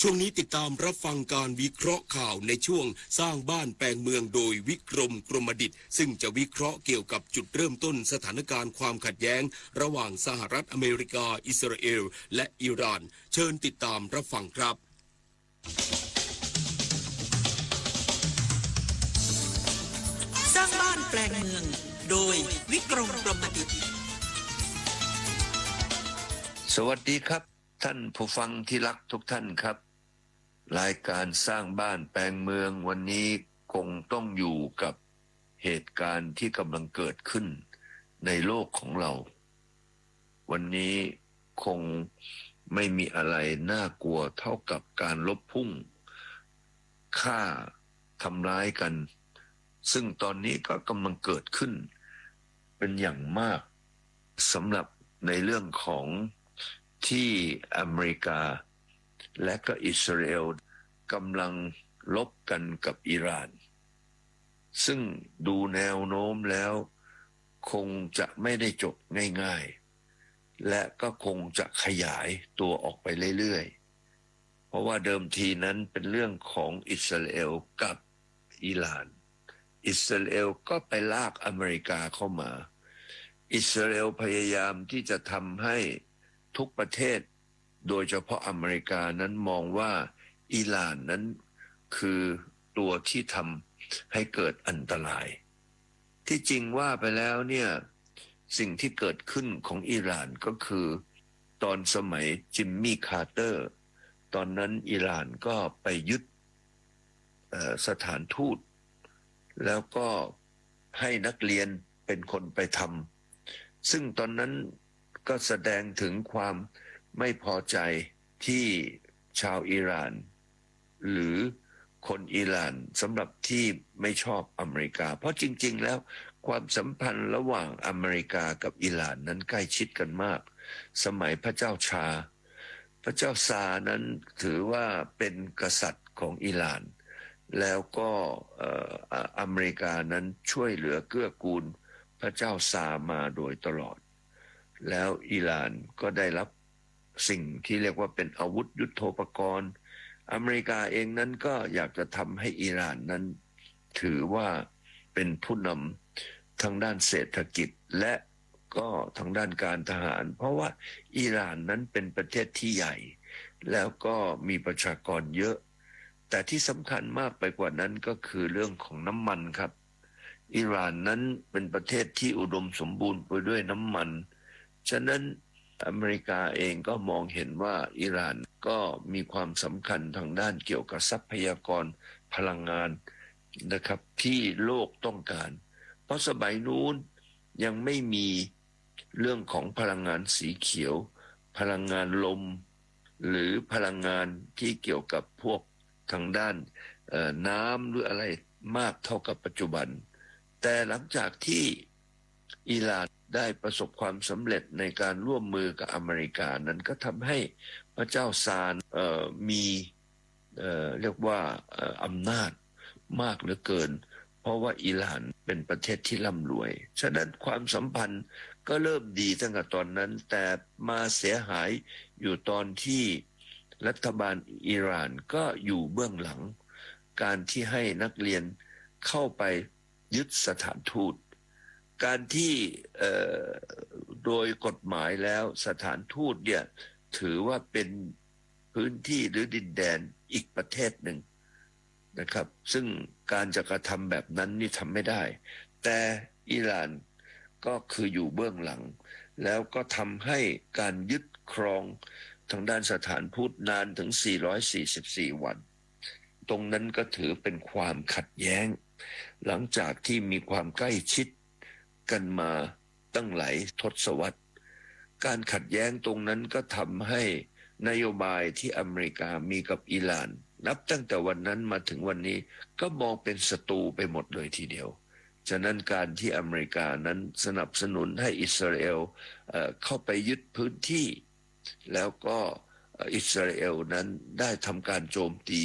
ช่วงนี้ติดตามรับฟังการวิเคราะห์ข่าวในช่วงสร้างบ้านแปลงเมืองโดยวิกรมกรมดิษฐ์ซึ่งจะวิเคราะห์เกี่ยวกับจุดเริ่มต้นสถานการณ์ความขัดแย้งระหว่างสหรัฐอเมริกาอิสราเอลและอิหร่านเชิญติดตามรับฟังครับสร้างบ้านแปลงเมืองโดยวิกรมกรมดิษฐ์สวัสดีครับท่านผู้ฟังที่รักทุกท่านครับรายการสร้างบ้านแปลงเมืองวันนี้คงต้องอยู่กับเหตุการณ์ที่กำลังเกิดขึ้นในโลกของเราวันนี้คงไม่มีอะไรน่ากลัวเท่ากับการลบพุ่งฆ่าทำร้ายกัน ซึ่งตอนนี้ก็กำลังเกิดขึ้นเป็นอย่างมากสำหรับในเรื่องของที่อเมริกาและก็อิสราเอลกำลังลบกันกับอิหร่าน ซึ่งดูแนวโน้มแล้วคงจะไม่ได้จบง่ายๆและก็คงจะขยายตัวออกไปเรื่อยๆเพราะว่าเดิมทีนั้นเป็นเรื่องของอิสราเอลกับอิหร่านอิสราเอลก็ไปลากอเมริกาเข้ามาอิสราเอลพยายามที่จะทำให้ทุกประเทศโดยเฉพาะอเมริกานั้นมองว่าอิหร่านนั้นคือตัวที่ทำให้เกิดอันตรายที่จริงว่าไปแล้วเนี่ยสิ่งที่เกิดขึ้นของอิหร่านก็คือตอนสมัยจิมมี่คาร์เตอร์ตอนนั้นอิหร่านก็ไปยึดสถานทูตแล้วก็ให้นักเรียนเป็นคนไปทำซึ่งตอนนั้นก็แสดงถึงความไม่พอใจที่ชาวอิหร่านหรือคนอิหร่านสำหรับที่ไม่ชอบอเมริกาเพราะจริงๆแล้วความสัมพันธ์ระหว่างอเมริกากับอิหร่านนั้นใกล้ชิดกันมากสมัยพระเจ้าชาพระเจ้าซานั้นถือว่าเป็นกษัตริย์ของอิหร่านแล้วก็อเมริกานั้นช่วยเหลือเกื้อกูลพระเจ้าซามาโดยตลอดแล้วอิหร่านก็ได้รับสิ่งที่เรียกว่าเป็นอาวุธยุทโธปกรณ์อเมริกาเองนั้นก็อยากจะทำให้อิหร่านนั้นถือว่าเป็นผู้นำทางด้านเศรษฐกิจและก็ทางด้านการทหารเพราะว่าอิหร่านนั้นเป็นประเทศที่ใหญ่แล้วก็มีประชากรเยอะแต่ที่สำคัญมากไปกว่านั้นก็คือเรื่องของน้ำมันครับอิหร่านนั้นเป็นประเทศที่อุดมสมบูรณ์ไปด้วยน้ำมันฉะนั้นอเมริกาเองก็มองเห็นว่าอิหร่านก็มีความสำคัญทางด้านเกี่ยวกับทรัพยากรพลังงานนะครับที่โลกต้องการเพราะสมัยนู้นยังไม่มีเรื่องของพลังงานสีเขียวพลังงานลมหรือพลังงานที่เกี่ยวกับพวกทางด้านน้ำหรืออะไรมากเท่ากับปัจจุบันแต่หลังจากที่อิหร่านได้ประสบความสำเร็จในการร่วมมือกับอเมริกานั้นก็ทำให้พระเจ้าซาร์มีเรียกว่าอำนาจมากเหลือเกินเพราะว่าอิหร่านเป็นประเทศที่ร่ำรวยฉะนั้นความสัมพันธ์ก็เริ่มดีตั้งแต่ตอนนั้นแต่มาเสียหายอยู่ตอนที่รัฐบาลอิหร่านก็อยู่เบื้องหลังการที่ให้นักเรียนเข้าไปยึดสถานทูตการที่โดยกฎหมายแล้วสถานทูตเนี่ยถือว่าเป็นพื้นที่หรือดินแดนอีกประเทศหนึ่งนะครับซึ่งการจะกระทำแบบนั้นนี่ทำไม่ได้แต่อิหร่านก็คืออยู่เบื้องหลังแล้วก็ทำให้การยึดครองทางด้านสถานทูตนานถึง444วันตรงนั้นก็ถือเป็นความขัดแย้งหลังจากที่มีความใกล้ชิดกันมาตั้งหลายทศวรรษการขัดแย้งตรงนั้นก็ทำให้นโยบายที่อเมริกามีกับอิหร่านนับตั้งแต่วันนั้นมาถึงวันนี้ก็มองเป็นศัตรูไปหมดเลยทีเดียวฉะนั้นการที่อเมริกานั้นสนับสนุนให้อิสราเอลเข้าไปยึดพื้นที่แล้วก็อิสราเอลนั้นได้ทำการโจมตี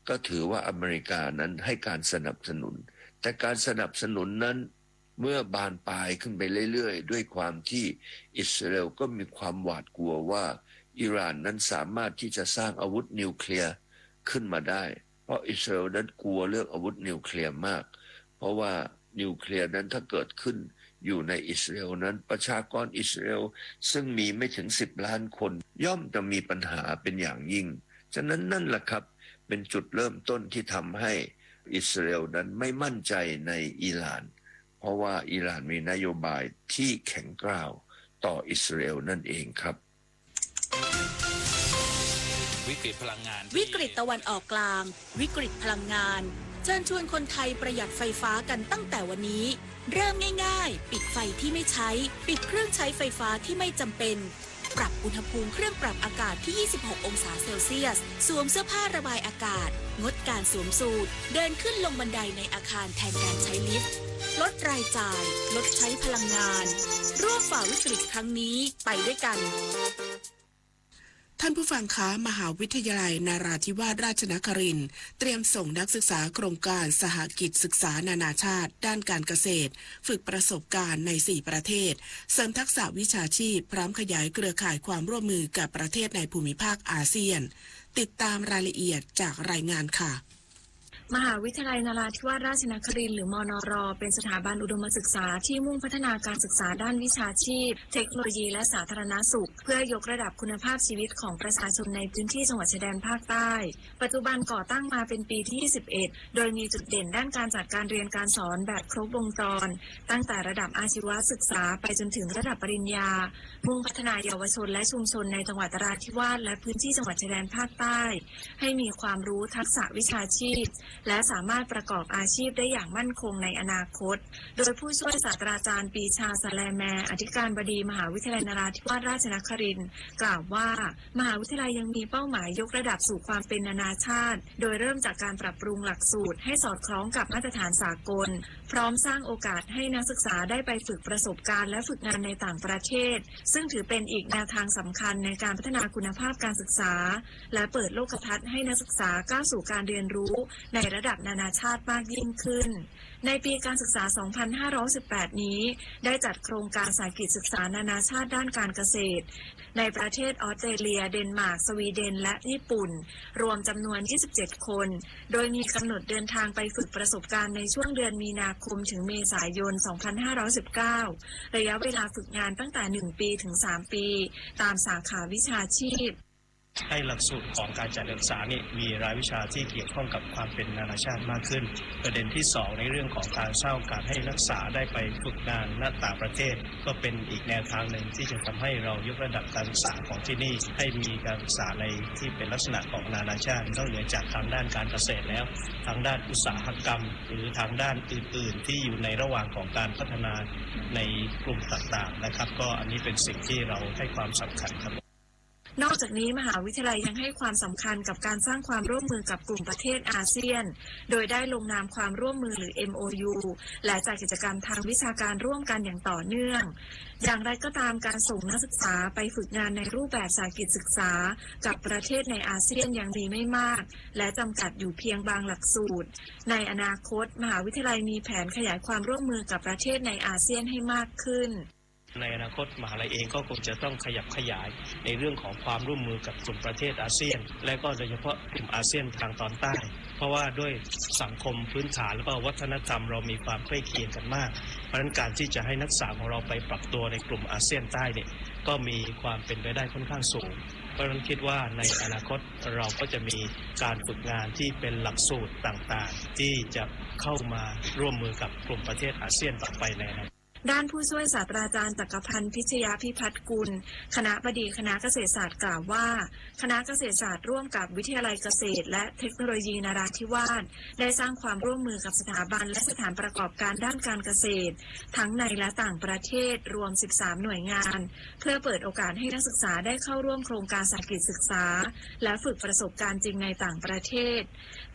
ก็ถือว่าอเมริกานั้นให้การสนับสนุนแต่การสนับสนุนนั้นเมื่อบานปลายขึ้นไปเรื่อยๆด้วยความที่อิสราเอลก็มีความหวาดกลัวว่าอิหร่านนั้นสามารถที่จะสร้างอาวุธนิวเคลียร์ขึ้นมาได้เพราะอิสราเอลนั้นกลัวเรื่องอาวุธนิวเคลียร์มากเพราะว่านิวเคลียร์นั้นถ้าเกิดขึ้นอยู่ในอิสราเอลนั้นประชากรอิสราเอลซึ่งมีไม่ถึง10 ล้านคนย่อมจะมีปัญหาเป็นอย่างยิ่งฉะนั้นนั่นแหละครับเป็นจุดเริ่มต้นที่ทำให้อิสราเอลนั้นไม่มั่นใจในอิหร่านเพราะว่าอิหร่านมีนโยบายที่แข็งกร้าวต่ออิสราเอลนั่นเองครับวิกฤตพลังงาน วิกฤตตะวันออกกลางวิกฤตพลังงานเชิญชวนคนไทยประหยัดไฟฟ้ากันตั้งแต่วันนี้เริ่มง่ายๆปิดไฟที่ไม่ใช้ปิดเครื่องใช้ไฟฟ้าที่ไม่จำเป็น ปรับอุณหภูมิเครื่องปรับอากาศที่ 26 องศาเซลเซียส สวมเสื้อผ้าระบายอากาศ งดการสวมสูทเดินขึ้นลงบันไดในอาคารแทนการใช้ลิฟต์ ลดรายจ่าย ลดใช้พลังงาน ร่วมฝ่าวิกฤตครั้งนี้ไปด้วยกัน ท่านผู้ฟังคะมหาวิทยาลัยนาราธิวาสราชนครินทร์เตรียมส่งนักศึกษาโครงการสหกิจศึกษานานาชาติด้านการเกษตรฝึกประสบการณ์ใน 4 ประเทศเสริมทักษะวิชาชีพพร้อมขยายเครือข่ายความร่วมมือกับประเทศในภูมิภาคอาเซียนติดตามรายละเอียดจากรายงานค่ะมหาวิทยาลัยนราธิวาสราชนครินทร์หรือมนร.เป็นสถาบันอุดมศึกษาที่มุ่งพัฒนาการศึกษาด้านวิชาชีพเทคโนโลยีและสาธารณสุขเพื่อยกระดับคุณภาพชีวิตของประชาชนในพื้นที่จังหวัดชายแดนภาคใต้ปัจจุบันก่อตั้งมาเป็นปีที่ 21โดยมีจุดเด่นด้านการจัดการเรียนการสอนแบบครบวงจรตั้งแต่ระดับอาชีวศึกษาไปจนถึงระดับปริญญามุ่งพัฒนาเยาวชนและชุมชนในจังหวัดนราธิวาสและพื้นที่จังหวัดชายแดนภาคใต้ให้มีความรู้ทักษะวิชาชีพและสามารถประกอบอาชีพได้อย่างมั่นคงในอนาคตโดยผู้ช่วยศาสตราจารย์ปีชาสแลแมอธิการบดีมหาวิทยาลัยนราธิวาสราชนครินทร์กล่าวว่ามหาวิทยาลัยยังมีเป้าหมายยกระดับสู่ความเป็นนานาชาติโดยเริ่มจากการปรับปรุงหลักสูตรให้สอดคล้องกับมาตรฐานสากลพร้อมสร้างโอกาสให้นักศึกษาได้ไปฝึกประสบการณ์และฝึกงานในต่างประเทศซึ่งถือเป็นอีกแนวทางสำคัญในการพัฒนาคุณภาพการศึกษาและเปิดโลกทัศน์ให้นักศึกษาก้าวสู่การเรียนรู้ในระดับนานาชาติมากยิ่งขึ้นในปีการศึกษา 2518 นี้ได้จัดโครงการสายกิจศึกษานานาชาติด้านการเกษตรในประเทศออสเตรเลียเดนมาร์กสวีเดนและญี่ปุ่นรวมจำนวน 27 คนโดยมีกำหนดเดินทางไปฝึกประสบการณ์ในช่วงเดือนมีนาคมถึงเมษายน 2519 ระยะเวลาฝึกงานตั้งแต่ 1 ปีถึง 3 ปีตามสาขาวิชาชีพให้หลักสูตรของการจัดการศึกษานี่มีรายวิชาที่เกี่ยวข้องกับความเป็นนานาชาติมากขึ้นประเด็นที่2ในเรื่องของการสร้างโอกาสให้นักศึกษาได้ไปฝึกงานณต่างประเทศก็เป็นอีกแนวทางหนึ่งที่จะทำให้เรายกระดับการศึกษาของที่นี่ให้มีการศึกษาในที่เป็นลักษณะของนานาชาตินอกเหนือจากทางด้านการเกษตรแล้วทางด้านอุตสาหกรรมหรือทางด้านอื่นๆที่อยู่ในระหว่างของการพัฒนาในกลุ่มต่างๆนะครับก็อันนี้เป็นสิ่งที่เราให้ความสำคัญครับนอกจากนี้มหาวิทยาลัยยังให้ความสำคัญกับการสร้างความร่วมมือกับกลุ่มประเทศอาเซียนโดยได้ลงนามความร่วมมือหรือ MOU และจัดกิจกรรมทางวิชาการร่วมกันอย่างต่อเนื่องอย่างไรก็ตามการส่งนักศึกษาไปฝึกงานในรูปแบบสายกิจศึกษากับประเทศในอาเซียนยังมีไม่มากและจำกัดอยู่เพียงบางหลักสูตรในอนาคตมหาวิทยาลัยมีแผนขยายความร่วมมือกับประเทศในอาเซียนให้มากขึ้นในอนาคตมหาลัยเองก็คงจะต้องขยับขยายในเรื่องของความร่วมมือกับกลุ่มประเทศอาเซียนและก็โดยเฉพาะกลุ่มอาเซียนทางตอนใต้เพราะว่าด้วยสังคมพื้นฐานและก็วัฒนธรรมเรามีความใกล้เคียงกันมากเพราะฉะนั้นการที่จะให้นักศึกษาของเราไปปรับตัวในกลุ่มอาเซียนใต้เนี่ยก็มีความเป็นไปได้ค่อนข้างสูงเพราะฉะนั้นคิดว่าในอนาคตเราก็จะมีการฝึกงานที่เป็นหลักสูตรต่างๆที่จะเข้ามาร่วมมือกับกลุ่มประเทศอาเซียนต่อไปในอนาคตด้านผู้ช่วยศาสตราจารย์จักรพันธ์พิชยาพิพัฒน์กุลคณบดีคณะเกษตรศาสตร์กล่าวว่าคณะเกษตรศาสตร์ร่วมกับวิทยาลัยเกษตรและเทคโนโลยีนราธิวาสได้สร้างความร่วมมือกับสถาบันและสถานประกอบการด้านการเกษตรทั้งในและต่างประเทศรวม 13 หน่วยงานเพื่อเปิดโอกาสให้นักศึกษาได้เข้าร่วมโครงการสายกิจศึกษาและฝึกประสบการณ์จริงในต่างประเทศ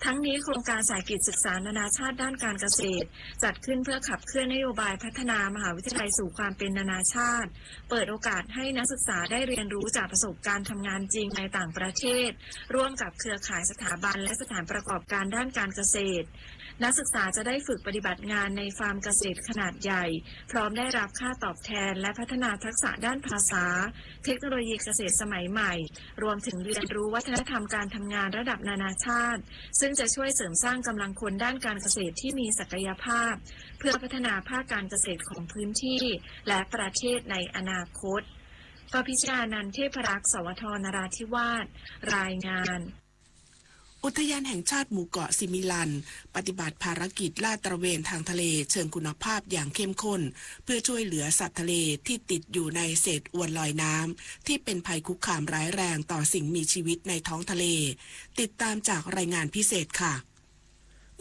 ทั้งนี้โครงการสายกิจศึกษานานาชาติด้านการเกษตรจัดขึ้นเพื่อขับเคลื่อนนโยบายพัฒนามหาวิทยาลัยสู่ความเป็นนานาชาติเปิดโอกาสให้นักศึกษาได้เรียนรู้จากประสบการณ์ทำงานจริงในต่างประเทศร่วมกับเครือข่ายสถาบันและสถานประกอบการด้านการเกษตรนักศึกษาจะได้ฝึกปฏิบัติงานในฟาร์มเกษตรขนาดใหญ่พร้อมได้รับค่าตอบแทนและพัฒนาทักษะด้านภาษาเทคโนโลยีเกษตรสมัยใหม่รวมถึงเรียนรู้วัฒนธรรมการทำงานระดับนานาชาติซึ่งจะช่วยเสริมสร้างกำลังคนด้านการเกษตรที่มีศักยภาพเพื่อพัฒนาภาคการเกษตรของพื้นที่และประเทศในอนาคตปพิชานันท์เทพรักษ์สวทนราธิวาสรายงานอุทยานแห่งชาติหมู่เกาะซิมิลันปฏิบัติภารกิจลาดตระเวนทางทะเลเชิงคุณภาพอย่างเข้มข้นเพื่อช่วยเหลือสัตว์ทะเลที่ติดอยู่ในเศษอวนลอยน้ำที่เป็นภัยคุกคามร้ายแรงต่อสิ่งมีชีวิตในท้องทะเลติดตามจากรายงานพิเศษค่ะ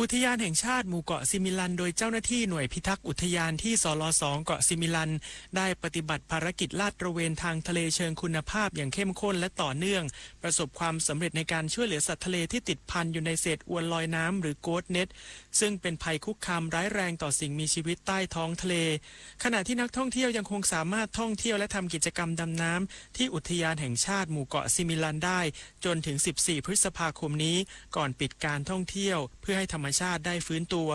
อุทยานแห่งชาติหมู่เกาะซิมิลันโดยเจ้าหน้าที่หน่วยพิทักษ์อุทยานที่สล2เกาะซิมิลันได้ปฏิบัติภารกิจลาดตระเวนทางทะเลเชิงคุณภาพอย่างเข้มข้นและต่อเนื่องประสบความสำเร็จในการช่วยเหลือสัตว์ทะเลที่ติดพันอยู่ในเศษอวนลอยน้ำหรือโกสเน็ตซึ่งเป็นภัยคุกคามร้ายแรงต่อสิ่งมีชีวิตใต้ท้องทะเลขณะที่นักท่องเที่ยวยังคงสามารถท่องเที่ยวและทำกิจกรรมดำน้ำที่อุทยานแห่งชาติหมู่เกาะซิมิลันได้จนถึง14พฤษภาคมนี้ก่อนปิดการท่องเที่ยวเพื่อให้ธรรมชาติได้ฟื้นตัว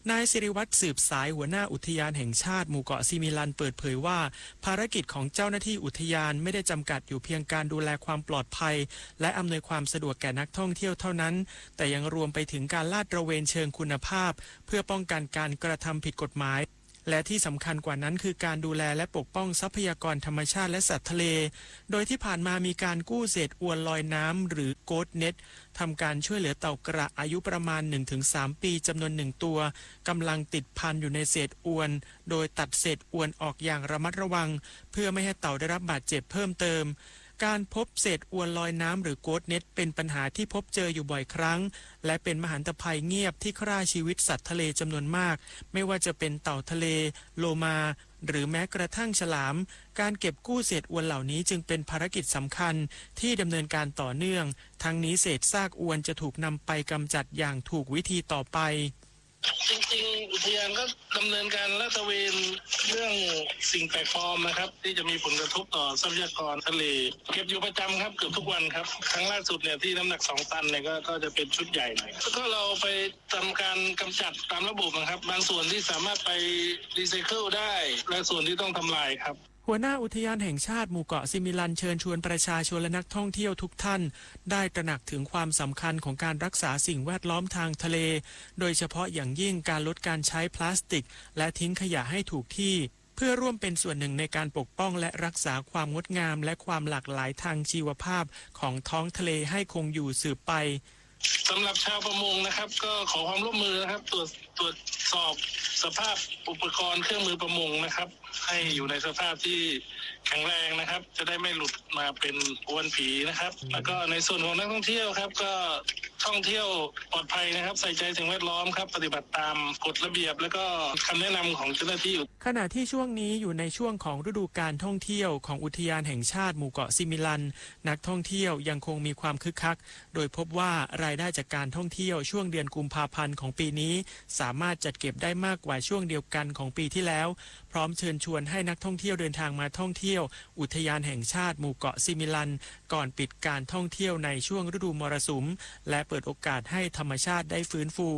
นายศิริวัตรสืบสายหัวหน้าอุทยานแห่งชาติหมู่เกาะซิมิลันเปิดเผยว่าภารกิจของเจ้าหน้าที่อุทยานไม่ได้จำกัดอยู่เพียงการดูแลความปลอดภัยและอำนวยความสะดวกแก่นักท่องเที่ยวเท่านั้นแต่ยังรวมไปถึงการลาดตระเวนเชิงคุณภาพเพื่อป้องกันการกระทำผิดกฎหมายและที่สำคัญกว่านั้นคือการดูแลและปกป้องทรัพยากรธรรมชาติและสัตว์ทะเลโดยที่ผ่านมามีการกู้เศษอวนลอยน้ำหรือโกสเน็ตทำการช่วยเหลือเต่ากระอายุประมาณ 1-3 ปีจำนวน1ตัวกำลังติดพันอยู่ในเศษอวนโดยตัดเศษอวนออกอย่างระมัดระวังเพื่อไม่ให้เต่าได้รับบาดเจ็บเพิ่มเติมการพบเศษอวนลอยน้ำหรือโกสเน็ตเป็นปัญหาที่พบเจออยู่บ่อยครั้งและเป็นมหันตภัยเงียบที่ฆ่าชีวิตสัตว์ทะเลจำนวนมากไม่ว่าจะเป็นเต่าทะเลโลมาหรือแม้กระทั่งฉลามการเก็บกู้เศษอวนเหล่านี้จึงเป็นภารกิจสำคัญที่ดำเนินการต่อเนื่องทั้งนี้เศษซากอวนจะถูกนำไปกำจัดอย่างถูกวิธีต่อไปจริงๆอุทยานก็ดำเนินการลาดตระเวนเรื่องสิ่งแปลกปลอมนะครับที่จะมีผลกระทบต่อทรัพยากรทะเลเก็บอยู่ประจำครับเกือบทุกวันครับครั้งล่าสุดเนี่ยที่น้ำหนัก2 ตันเนี่ยก็จะเป็นชุดใหญ่หน่อยแล้วก็เราไปทำการกำจัดตามระบบนะครับบางส่วนที่สามารถไปรีไซเคิลได้และส่วนที่ต้องทำลายครับหัวหน้าอุทยานแห่งชาติหมู่เกาะซิมิลันเชิญชวนประชาชนและนักท่องเที่ยวทุกท่านได้ตระหนักถึงความสำคัญของการรักษาสิ่งแวดล้อมทางทะเลโดยเฉพาะอย่างยิ่งการลดการใช้พลาสติกและทิ้งขยะให้ถูกที่เพื่อร่วมเป็นส่วนหนึ่งในการปกป้องและรักษาความงดงามและความหลากหลายทางชีวภาพของท้องทะเลให้คงอยู่สืบไปสำหรับชาวประมงนะครับก็ขอความร่วมมือนะครับตรวจสอบสภาพอุปกรณ์เครื่องมือประมงนะครับให้อยู่ในสภาพที่แข็งแรงนะครับจะได้ไม่หลุดมาเป็นอวนผีนะครับแล้วก็ในส่วนของนักท่องเที่ยวครับก็ท่องเที่ยวปลอดภัยนะครับใส่ใจสิ่งแวดล้อมครับปฏิบัติตามกฎระเบียบและก็คำแนะนำของเจ้าหน้าที่ขณะที่ช่วงนี้อยู่ในช่วงของฤดูการท่องเที่ยวของอุทยานแห่งชาติหมู่เกาะซิมิลันนักท่องเที่ยวยังคงมีความคึกคักโดยพบว่ารายได้จากการท่องเที่ยวช่วงเดือนกุมภาพันธ์ของปีนี้สามารถจัดเก็บได้มากกว่าช่วงเดียวกันของปีที่แล้วพร้อมเชิญชวนให้นักท่องเที่ยวเดินทางมาท่องเที่ยวอุทยานแห่งชาติหมู่เกาะซิมิลันก่อนปิดการท่องเที่ยวในช่วงฤดูมรสุมและเปิดโอกาสให้ธรรมชาติได้ฟื้นฟู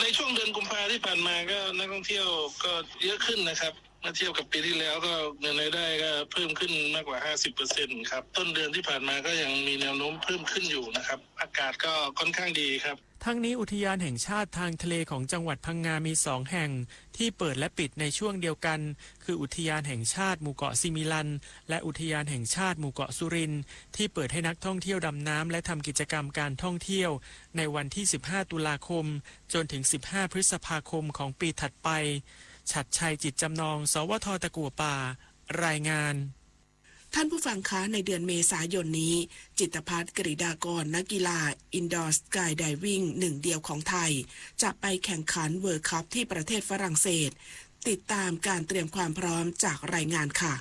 ในช่วงเดือนกุมภาพันธ์ที่ผ่านมาก็นักท่องเที่ยวก็เยอะขึ้นนะครับเมื่อเทียบกับปีที่แล้วก็เงินรายได้ก็เพิ่มขึ้นมากกว่า 50% ครับต้นเดือนที่ผ่านมาก็ยังมีแนวโน้มเพิ่มขึ้นอยู่นะครับอากาศก็ค่อนข้างดีครับทั้งนี้อุทยานแห่งชาติทางทะเลของจังหวัดพังงามี2แห่งที่เปิดและปิดในช่วงเดียวกันคืออุทยานแห่งชาติหมู่เกาะซิมิลันและอุทยานแห่งชาติหมู่เกาะสุรินทร์ที่เปิดให้นักท่องเที่ยวดำน้ำและทำกิจกรรมการท่องเที่ยวในวันที่15ตุลาคมจนถึง15พฤษภาคมของปีถัดไปฉัตรชัยจิตจำนองสวท.ตะกั่วป่ารายงานท่านผู้ฟังคะในเดือนเมษายนนี้จิตรภัทร กฤษฎากรนักกีฬาอินดอร์สกายไดวิ่งหนึ่งเดียวของไทยจะไปแข่งขันเวิลด์คัพที่ประเทศฝรั่งเศสติดตามการเตรียมความพร้อมจากรายงานค่ะ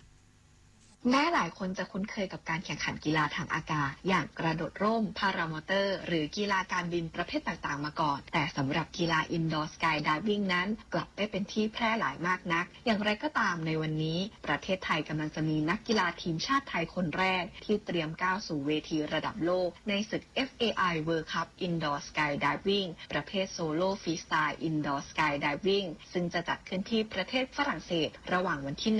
แม้หลายคนจะคุ้นเคยกับการแข่งขันกีฬาทางอากาศอย่างกระโดดร่มพารามอเตอร์หรือกีฬาการบินประเภทต่างๆมาก่อนแต่สำหรับกีฬาอินดอร์สกายไดวิ่งนั้นกลับไม่เป็นที่แพร่หลายมากนักอย่างไรก็ตามในวันนี้ประเทศไทยกำลังจะมีนักกีฬาทีมชาติไทยคนแรกที่เตรียมก้าวสู่เวทีระดับโลกในศึก FAI World Cup Indoor Skydiving ประเภทโซโล่ฟรีสไตล์ Indoor Skydiving ซึ่งจะจัดขึ้นที่ประเทศฝรั่งเศสระหว่างวันที่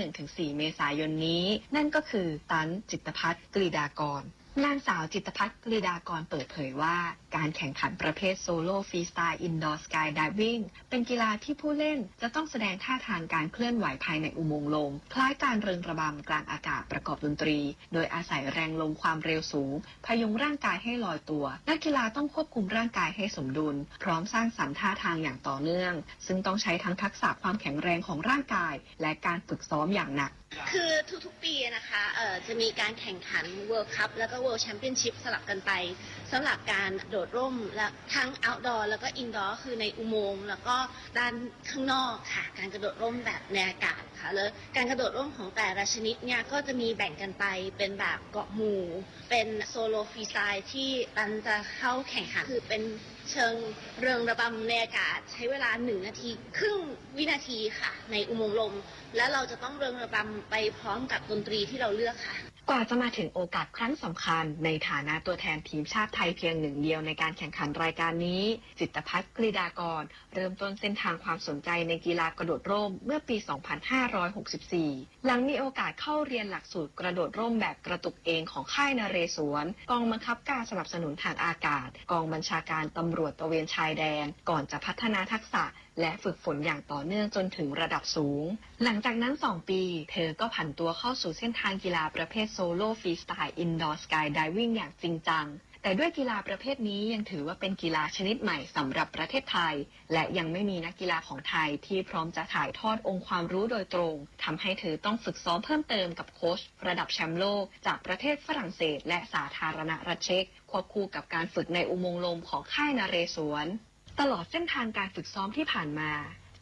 1-4 เมษายนนี้นั่นก็คือตันจิตรภัทร กฤษฎากรนางสาวจิตรภัทร กฤษฎากรเปิดเผยว่าการแข่งขันประเภทโซโล่ฟรีสไตล์อินดอร์สกายไดวิ่งเป็นกีฬาที่ผู้เล่นจะต้องแสดงท่าทางการเคลื่อนไหวภายในอุโมงค์ลมคล้ายการเริงระบำกลางอากาศประกอบดนตรีโดยอาศัยแรงลมความเร็วสูงพยุงร่างกายให้ลอยตัวนักกีฬาต้องควบคุมร่างกายให้สมดุลพร้อมสร้างสรรค์ท่าทางอย่างต่อเนื่องซึ่งต้องใช้ทั้งทักษะความแข็งแรงของร่างกายและการฝึกซ้อมอย่างหนัก คือทุกๆปีนะคะจะมีการแข่งขัน World Cup แล้วก็ World Championship สลับกันไปสำหรับการโดดร่มและทั้ง outdoor แล้วก็ indoor คือในอุโมงค์แล้วก็ด้านข้างนอกค่ะการกระโดดร่มแบบในอากาศค่ะแล้วการกระโดดร่มของแต่ละชนิดเนี่ยก็จะมีแบ่งกันไปเป็นแบบเกาะหมู่เป็นโซโลฟรีสไตล์ที่ตันจะเข้าแข่งขันคือเป็นเชิงเริงระบำในอากาศใช้เวลา1 นาทีครึ่งวินาทีค่ะในอุโมงค์ลมและเราจะต้องเริงระบำไปพร้อมกับดนตรีที่เราเลือกค่ะ กว่าจะมาถึงโอกาสครั้งสำคัญในฐานะตัวแทนทีมชาติไทยเพียงหนึ่งเดียวในการแข่งขันรายการนี้จิตรพัฒน์ กฤษฎากรเริ่มต้นเส้นทางความสนใจในกีฬากระโดดร่มเมื่อปี 2564 หลังมีโอกาสเข้าเรียนหลักสูตรกระโดดร่มแบบกระตุกเองของค่ายนเรศวรกองบังคับการสนับสนุนทางอากาศกองบัญชาการตำรวจตระเวนชายแดนก่อนจะพัฒนาทักษะและฝึกฝนอย่างต่อเนื่องจนถึงระดับสูงหลังจากนั้น 2 ปีเธอก็ผันตัวเข้าสู่เส้นทางกีฬาประเภทโซโล่ฟรีสไตล์อินดอร์สกายไดวิ่งอย่างจริงจังแต่ด้วยกีฬาประเภทนี้ยังถือว่าเป็นกีฬาชนิดใหม่สำหรับประเทศไทยและยังไม่มีนักกีฬาของไทยที่พร้อมจะถ่ายทอดองค์ความรู้โดยตรงทำให้เธอต้องฝึกซ้อมเพิ่มเติมกับโค้ชระดับแชมป์โลกจากประเทศฝรั่งเศสและสาธารณรัฐเช็กควบคู่กับการฝึกในอุโมงค์ลมของค่ายนเรศวรตลอดเส้นทางการฝึกซ้อมที่ผ่านมา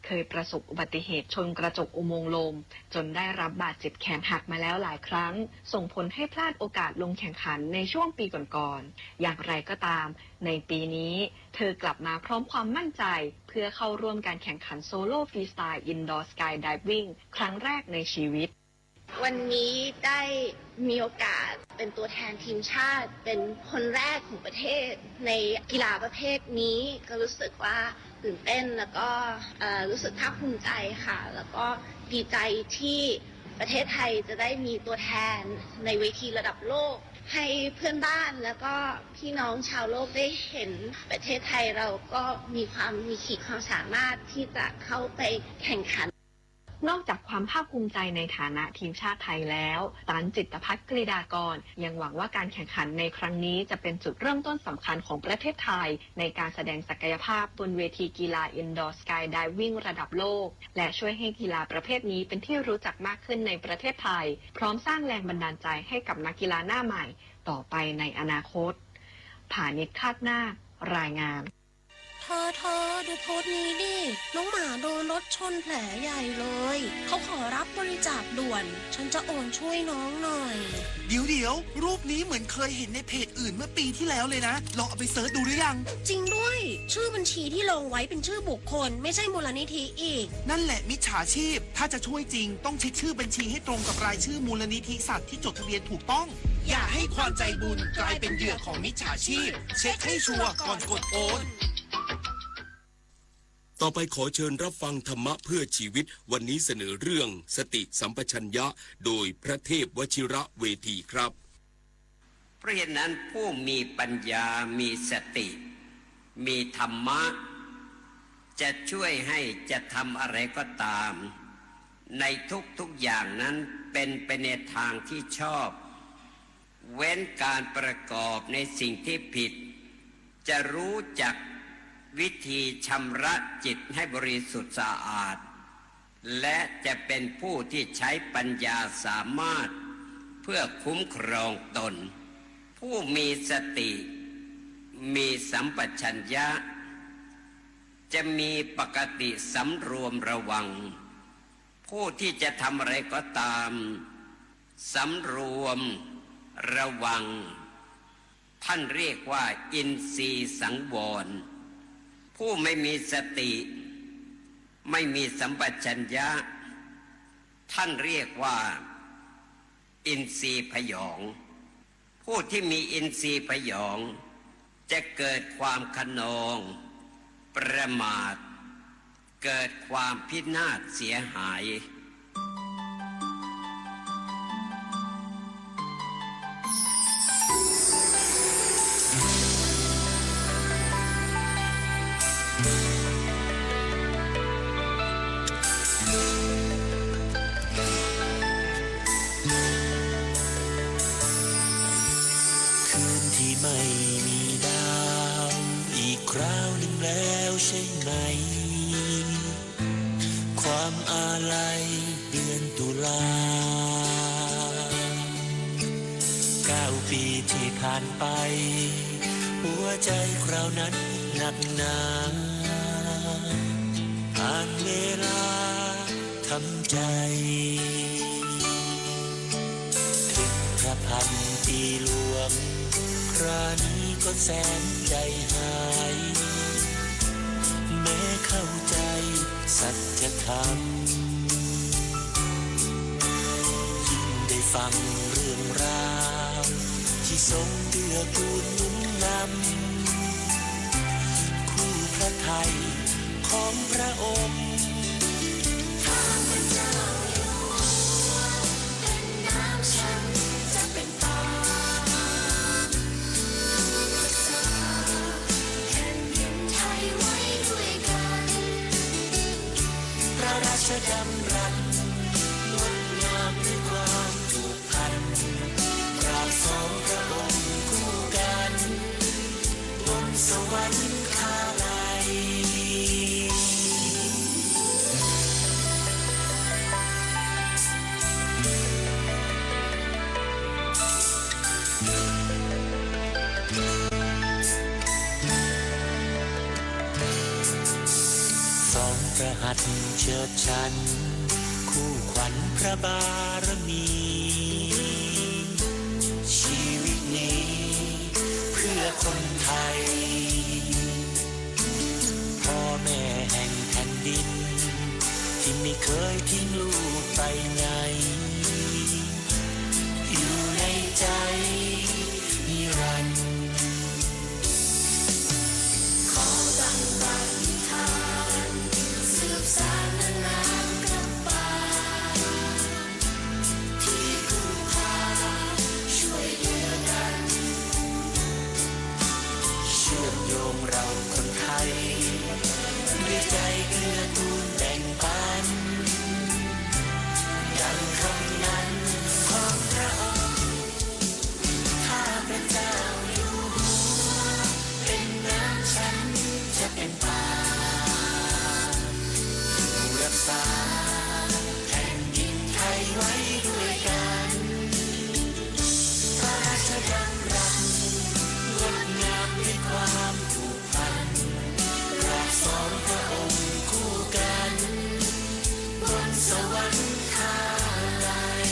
เคยประสบอุบัติเหตุชนกระจกอุโมงค์ลมจนได้รับบาดเจ็บแขนหักมาแล้วหลายครั้งส่งผลให้พลาดโอกาสลงแข่งขันในช่วงปีก่อนๆอย่างไรก็ตามในปีนี้เธอกลับมาพร้อมความมั่นใจเพื่อเข้าร่วมการแข่งขันโซโล่ฟรีสไตล์อินดอร์สกายไดวิ่งครั้งแรกในชีวิตวันนี้ได้มีโอกาสเป็นตัวแทนทีมชาติเป็นคนแรกของประเทศในกีฬาประเภทนี้ก็รู้สึกว่าตื่นเต้นแล้วก็รู้สึกภาคภูมิใจค่ะแล้วก็ดีใจที่ประเทศไทยจะได้มีตัวแทนในเวทีระดับโลกให้เพื่อนบ้านแล้วก็พี่น้องชาวโลกได้เห็นประเทศไทยเราก็มีขีดความสามารถที่จะเข้าไปแข่งขันนอกจากความภาคภูมิใจในฐานะทีมชาติไทยแล้วตันจิตรพัฒน์ กฤษฎากรยังหวังว่าการแข่งขันในครั้งนี้จะเป็นจุดเริ่มต้นสำคัญของประเทศไทยในการแสดงศักยภาพบนเวทีกีฬาอินดอร์สกายไดวิ่งระดับโลกและช่วยให้กีฬาประเภทนี้เป็นที่รู้จักมากขึ้นในประเทศไทยพร้อมสร้างแรงบันดาลใจให้กับนักกีฬาหน้าใหม่ต่อไปในอนาคตผานิช คาดนาค รายงานเธอดูโพสต์นี้ดิน้องหมาโดนรถชนแผลใหญ่เลยเขาขอรับบริจาคด่วนฉันจะโอนช่วยน้องหน่อยเดี๋ยวรูปนี้เหมือนเคยเห็นในเพจอื่นเมื่อปีที่แล้วเลยนะลองเอาไปเสิร์ชดูหรือยังจริงด้วยชื่อบัญชีที่ลงไว้เป็นชื่อบุคคลไม่ใช่มูลนิธิอีกนั่นแหละมิจฉาชีพถ้าจะช่วยจริงต้องเช็คชื่อบัญชีให้ตรงกับรายชื่อมูลนิธิสัตว์ที่จดทะเบียนถูกต้องอย่าให้ความใจบุญกลายเป็นเหยื่อของมิจฉาชีพเช็คให้ชัวร์ก่อนกดโอนต่อไปขอเชิญรับฟังธรรมะเพื่อชีวิตวันนี้เสนอเรื่องสติสัมปชัญญะโดยพระเทพวชิระเวทีครับเพราะฉะนั้นผู้มีปัญญามีสติมีธรรมะจะช่วยให้จะทำอะไรก็ตามในทุกอย่างนั้นเป็นไปในทางที่ชอบเว้นการประกอบในสิ่งที่ผิดจะรู้จักวิธีชำระจิตให้บริสุทธิ์สะอาดและจะเป็นผู้ที่ใช้ปัญญาสามารถเพื่อคุ้มครองตนผู้มีสติมีสัมปชัญญะจะมีปกติสำรวมระวังผู้ที่จะทำอะไรก็ตามสำรวมระวังท่านเรียกว่าอินทรีย์สังวรผู้ไม่มีสติไม่มีสัมปชัญญะท่านเรียกว่าอินทรีย์พยองผู้ที่มีอินทรีย์พยองจะเกิดความขนองประมาทเกิดความพินาศเสียหายไม่มีดาวอีกคราวหนึ่งแล้วใช่ไหมความอาลัยเดือน อนตุลา9 ปีที่ผ่านไปหัวใจคราวนั้นหนักหนาผ่านเวลาทำใจถึงพระพันปีหลวงครานี้ก็แสนใจหายแม้เข้าใจสัจธรรมยิ่งได้ฟังเรื่องราวที่ทรงเดือกูลหนุนนำคู่พระไทยของพระองค์ข้าพเจ้าอยู่เป็นน้ำฉันจะเป็นป่ารักษาแผ่นดินไทยไว้ด้วยกันพระราชดำรัสงดงามด้วยความผูกพันปราบสองพระองค์คู่กันบนสวรรคาลัยสองพระหัตถ์เชิดชันคู่ขวัญพระบารมี ชีวิตนี้เพื่อคนไทยพ่อแม่แห่งแผ่นดินที่ไม่เคยทิ้งลูกไปไหนอยู่ในใจนิรันดร์ขอตั้งปณิธานสืบสานนามพระบาทที่พึ่งพาช่วยเหลือกันเชื่อมโยงเราคนไทยด้วยใจเกื้อกูลแบ่งปันดังคำนั้นของพระองค์ข้าพเจ้าอยู่หัวเป็นน้ำฉันจะเป็นป่ารักษาแผ่นดินไทยไว้ด้วยกันพระราชดำรัสงดงามด้วยความผูกพันรักสองพระองค์คู่กันบนสวรรคาลัย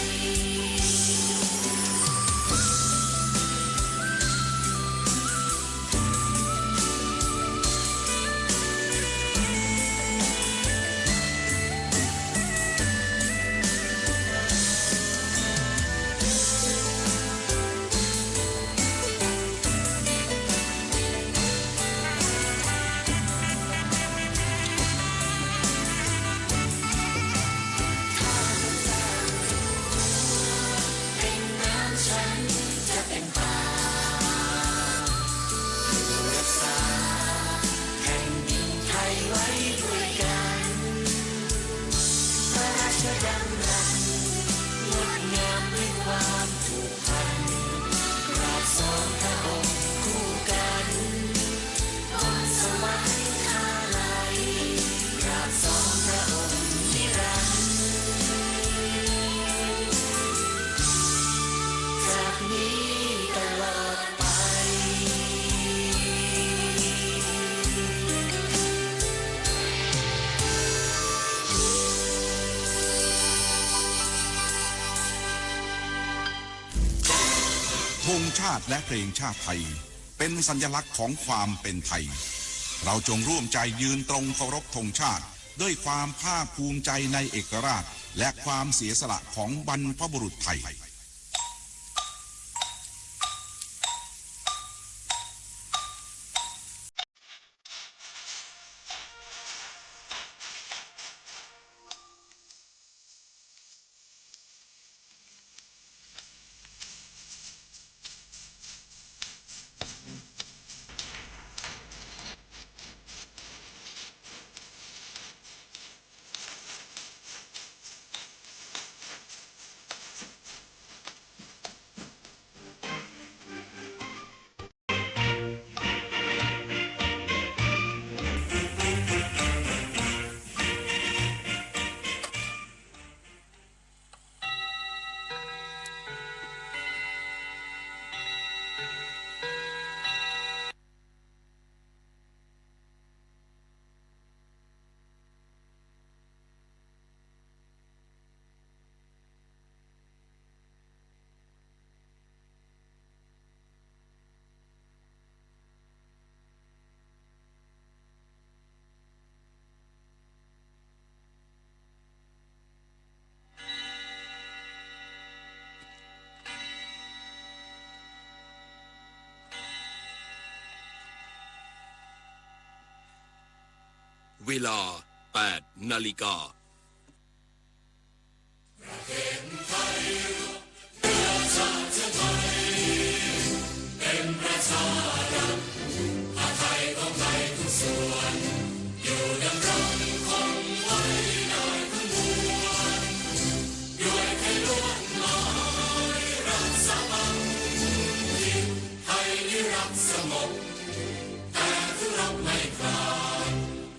เป็นน้ำฉันจะเป็นป่ารักษาแผ่นดินไทยไว้ด้วยกันพระราชดำรัสงดงามด้วยความผูกพันราบสองพระองค์คู่กันบนสวรรคาลัยราบสองพระองค์นิรันดร์จากนี้ตลอดไป ธงชาติและเพลงชาติไทยเป็นสัญลักษณ์ของความเป็นไทย เราจงร่วมใจยืนตรงเคารพธงชาติด้วยความภาคภูมิใจในเอกราชและความเสียสละของบรรพบุรุษไทย พ เวลา 8 นาฬิกาเป็นประชารัฐอาไทยของไทยทุกส่วนอยู่ดำรงคงไว้ได้ทั้งมวลด้วยไทยล้วนหมายรักสามัคคีไทยนิรักสงบแต่ทุรบไม่คลาย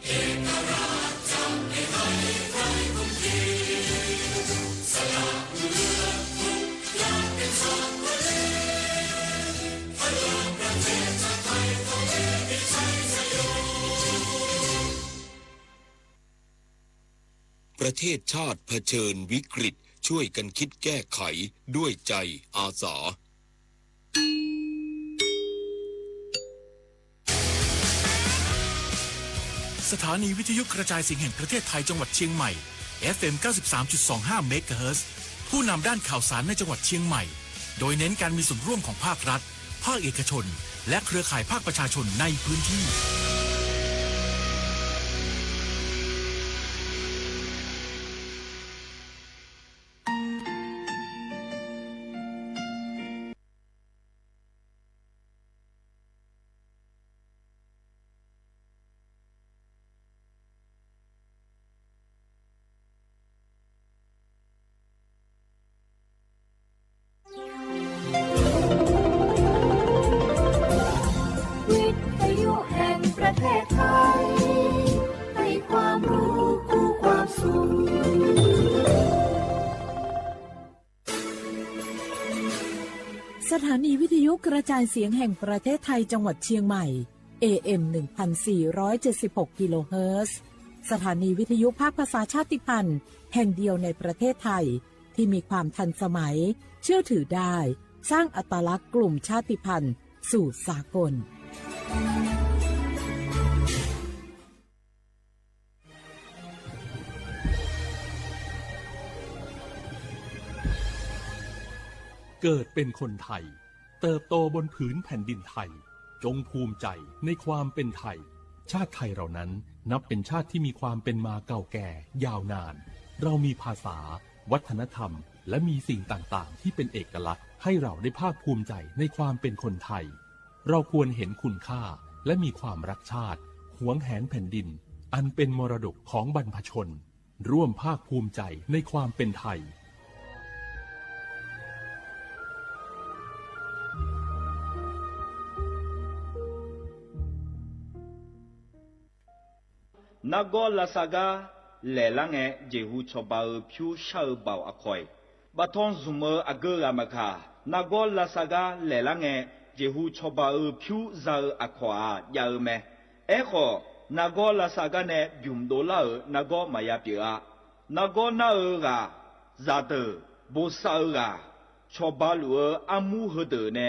เอกราชจำให้ไทยไทยคงทีสละเลือดทุกอย่างเป็นชาติประเทศชาติเผชิญวิกฤตช่วยกันคิดแก้ไขด้วยใจอาสาสถานีวิทยุกระจายเสียงแห่งประเทศไทยจังหวัดเชียงใหม่ FM 93.25 เมกะเฮิรตซ์ผู้นำด้านข่าวสารในจังหวัดเชียงใหม่โดยเน้นการมีส่วนร่วมของภาครัฐภาคเอกชนและเครือข่ายภาคประชาชนในพื้นที่สถานีวิทยุกระจายเสียงแห่งประเทศไทยจังหวัดเชียงใหม่ AM 1476 กิโลเฮิรตซ์สถานีวิทยุภาคภาษาชาติพันธุ์แห่งเดียวในประเทศไทยที่มีความทันสมัยเชื่อถือได้สร้างอัตลักษณ์กลุ่มชาติพันธุ์สู่สากลเกิดเป็นคนไทยเติบโตบนผืนแผ่นดินไทยจงภูมิใจในความเป็นไทยชาติไทยเรานั้นนับเป็นชาติที่มีความเป็นมาเก่าแก่ยาวนานเรามีภาษาวัฒนธรรมและมีสิ่งต่างๆที่เป็นเอกลักษณ์ให้เราได้ภาคภูมิใจในความเป็นคนไทยเราควรเห็นคุณค่าและมีความรักชาติหวงแหนแผ่นดินอันเป็นมรดกของบรรพชนร่วมภาคภูมิใจในความเป็นไทยนักกอลาสากาเลลังเอเจหูชอบาผิวชาวบ่าวอคอยบัทอนซุมเมออเกอรามาคานักกอลาสากาเลลังเอเจหูชอบาผิวซาอควายาเมเอโคนักกอลาสากาเนยุมโดลานักกอมายาปิอานักกอนาเอกาซาเตโบซาเอกาชอบาลูอามูฮเดเน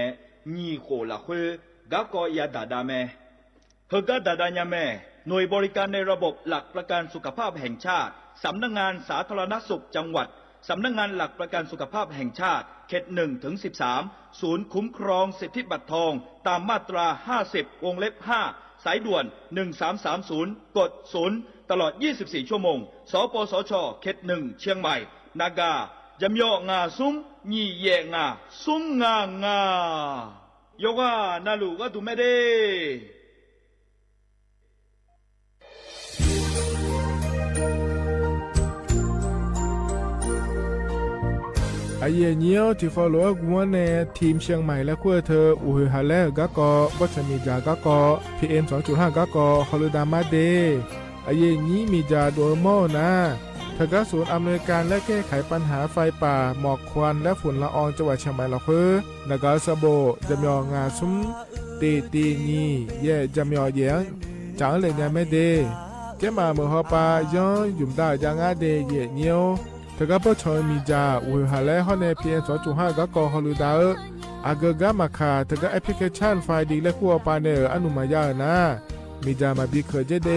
นีโคลาเฮกากอยาดาดาเมเฮกาดาดาญาเมหน่วยบริการในระบบหลักประกันสุขภาพแห่งชาติสำนักงานสาธารณสุขจังหวัดสำนักงานหลักประกันสุขภาพแห่งชาติเขต1 ถึง 13ศูนย์คุ้มครองสิทธิบัตรทองตามมาตรา50 วงเล็บ 5สายด่วน1330กด0ตลอด24ชั่วโมงสปสชเขต1เชียงใหม่นากายำยองาซุ้มยี่เยงาซุ้มงางายกว่านาลูก็ถูกไม่ได้ไอเย่เนียวที่ฟอลโล่กวนในทีมเชียงใหม่และขั้วเธออุฮาเลกะกอวัชมีจากะกอ PM 2.5 กะกอฮอลดามาเดไอเย่นี้มีจาโดโมนะทกศูนย์อำนวยการและแก้ไขปัญหาไฟป่าหมอกควันและฝุ่นละอองจังหวัดเชียงใหม่ละคือนกาสโบจำยองาซุมตีนีเย่จำยอเยียงจางเลยเนี่ยไม่เดเจ้ามาเมื่อฮอปาย้อนยุ่มได้จางอาเดเย่เนียวทกปชมีจาอุฮาเลฮอเนพีเอ็น2.5กะกอฮอลูดาอากะกะมาคาทกแอปพลิเคชันไฟดีและคัวปาเนออนุมายานะมีจามาบิเคเจเด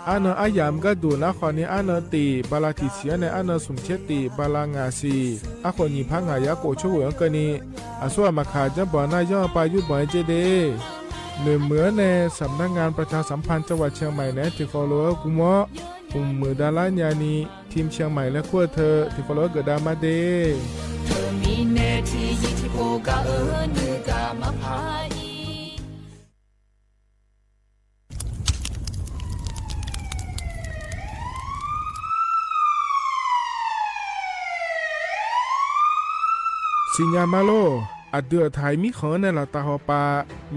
อันอายามก็ดูนะขอนี้อันตีบาลาติเสียในอันสุมเชติบาลางาซีอะคนนี้พังหายาโกชูยังกะนี้อาสัวมาคาจะบ่นายอปายุบ่เจเด เหมือในสำนักงานประชาสัมพันธ์จังหวัดเชียงใหม่และที่ฟอลโล่กุมะมือดาราญานีทีมเชียงใหม่และขั้วเธอที่ฟอลโล่เกิดดามาเดเธอมีเนทียิที่โกกะนือกะมะพาสิญญามาโลอัดเดือไทยมีขอในละตาหอปา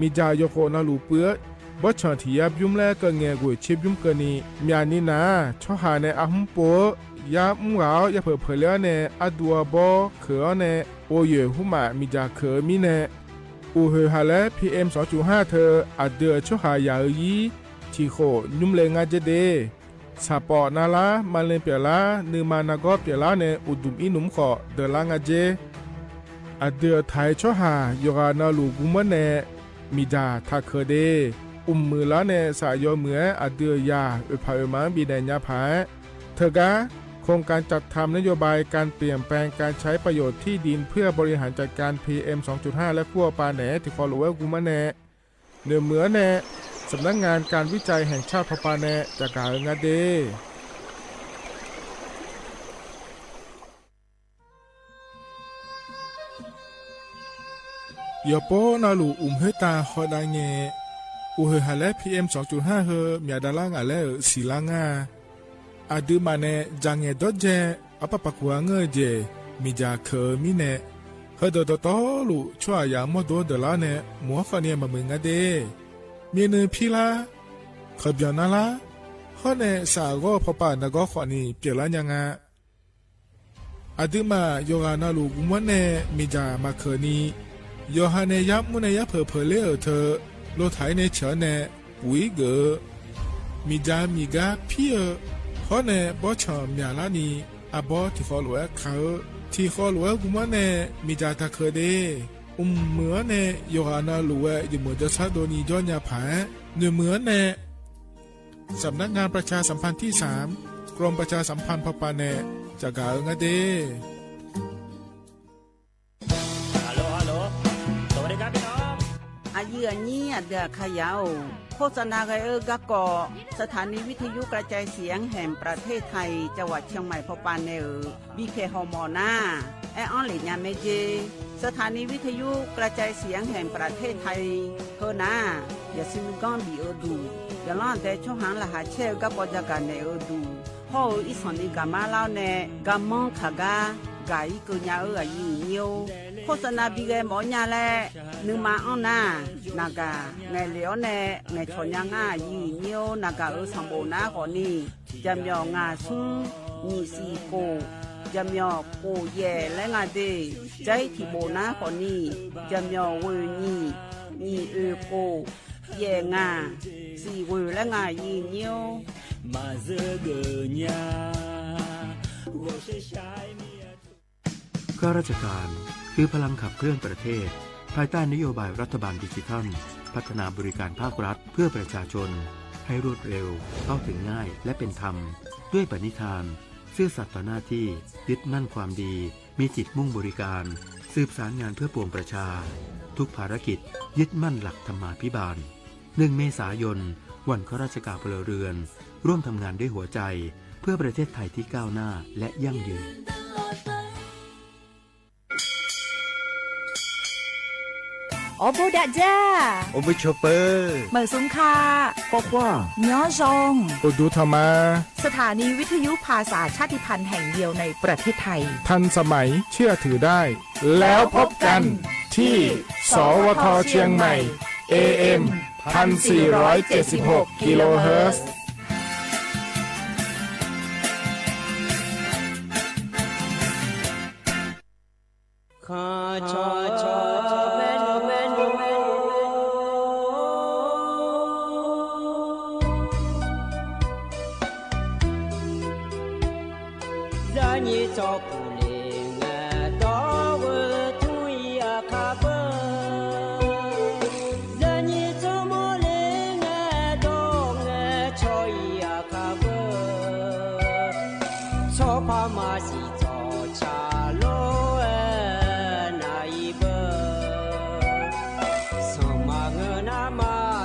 มีจายโคนาลูเปื้อบชอนที่ยับยุ่มแลก็เงกวยชิบยุ่มเกนีมีอันนี้นะชอหาในอาหุมโปยามุงเอาอย่าเผลอเผลอในอดัวบอเขือในโอเยหุมามีจาเขือมีในอูเฮฮาและ PM 2.5 เธออัดเดือชอหายายีที่โคยุ่มเลงาเจเดสาปอนาลามาเลเปียลานือมานากอเปียลาในอุดุมอินุมขอเดลางาเจอเดือไทยชอหายกานาลูกุมะเนมีดาทักเคเดมือละเนสายเหมืออเดือยาอุปาอุมาบีแดญญาภาเธอกะโครงการจัดทำนโยบายการเปลี่ยนแปลงการใช้ประโยชน์ที่ดินเพื่อบริหารจัดการ PM 2.5 และขั้วปาแหนที่ฟอลโลเวอร์กุมะเนเหมือเนสำนักงานการวิจัยแห่งชาติพปาแหนจากกาเงาเดยอโปนาลูเฮตาฮอดาเงอูเฮฮาเล PM 2.5 เฮมีดาลางาเลสีลางาอาดูมาเนจังเงดอเจอปะปะกัวเงเจมีจาเคมีเนเฮดอตอลูชัวยามอดดลาเนมัวฟาเนียมามึงาเดมีเนพิลาขบยานาลาฮอเนสาโกพปานากอขอนีเปียลายังาอาดูมาโยกานาลูกุมะเนมีจามาเคนีโยฮาเนยับมุเนยับเผลอเธอโลไถในเฉเนวิเกมีจามีกาพี่ฮอเนบอชอมยาลานีอาบอที่ฟอลเวเขาที่ฟอลเวกุมะเนมีจาตะเคเดเหมือเนโยฮานาลูเวยมือจะซาโดนีย้อนยาผาเหมือเนสำนักงานประชาสัมพันธ์ที่3กรมประชาสัมพันธ์พปาเนจากาเงเดอายุนี้เดือขยาวโฆษณาไกกะกอสถานีวิทยุกระจายเสียงแห่งประเทศไทยจังหวัดเชียงใหม่พปานเนบีเคฮอมอนาแอออนหลิญาเมเจสถานีวิทยุกระจายเสียงแห่งประเทศไทยเฮนาอย่าซิมก้อนบีดูอย่าล้อนแต่ช่วงหางละหาเชลกะปอจากกันเนดูพ่ออีสอนีกามาเล่าเนกามองขากากายกุญญาอายุเนียวโฆษณาบีเกหมอญาแลนึงมาอ้อนนานากาไงเหลียวแนไงชนยังอายุเนียวนากาสัมโบนาขอนี่จำยองาซุงนี่สีโกจำยอโกเย่และงาเดใจที่โบนาขอนี่จำยอเวนี่โกเย่งาสีเวและงายีเนียวมาเจอเกญาข้าราชการคือพลังขับเคลื่อนประเทศภายใต้นโยบายรัฐบาลดิจิทัลพัฒนาบริการภาครัฐเพื่อประชาชนให้รวดเร็วเข้าถึงง่ายและเป็นธรรมด้วยปณิธานซื่อสัตย์ต่อหน้าที่ยึดมั่นความดีมีจิตมุ่งบริการสืบสารงานเพื่อปวงประชาทุกภารกิจยึดมั่นหลักธรรมาภิบาล1 เมษายนวันข้าราชการพลเรือนร่วมทำงานด้วยหัวใจเพื่อประเทศไทยที่ก้าวหน้าและยั่งยืนโอบูดาจ้าโอบูชอปเปอร์เหมือสุงคาปอกว่าย้อซงโอดูธรรมาสถานีวิทยุภาษาชาติพันธุ์แห่งเดียวในประเทศไทยทันสมัยเชื่อถือได้แล้วพบกันที่สวทเชียงใหม่ AM 1476 กิโลเฮิรตซ์มา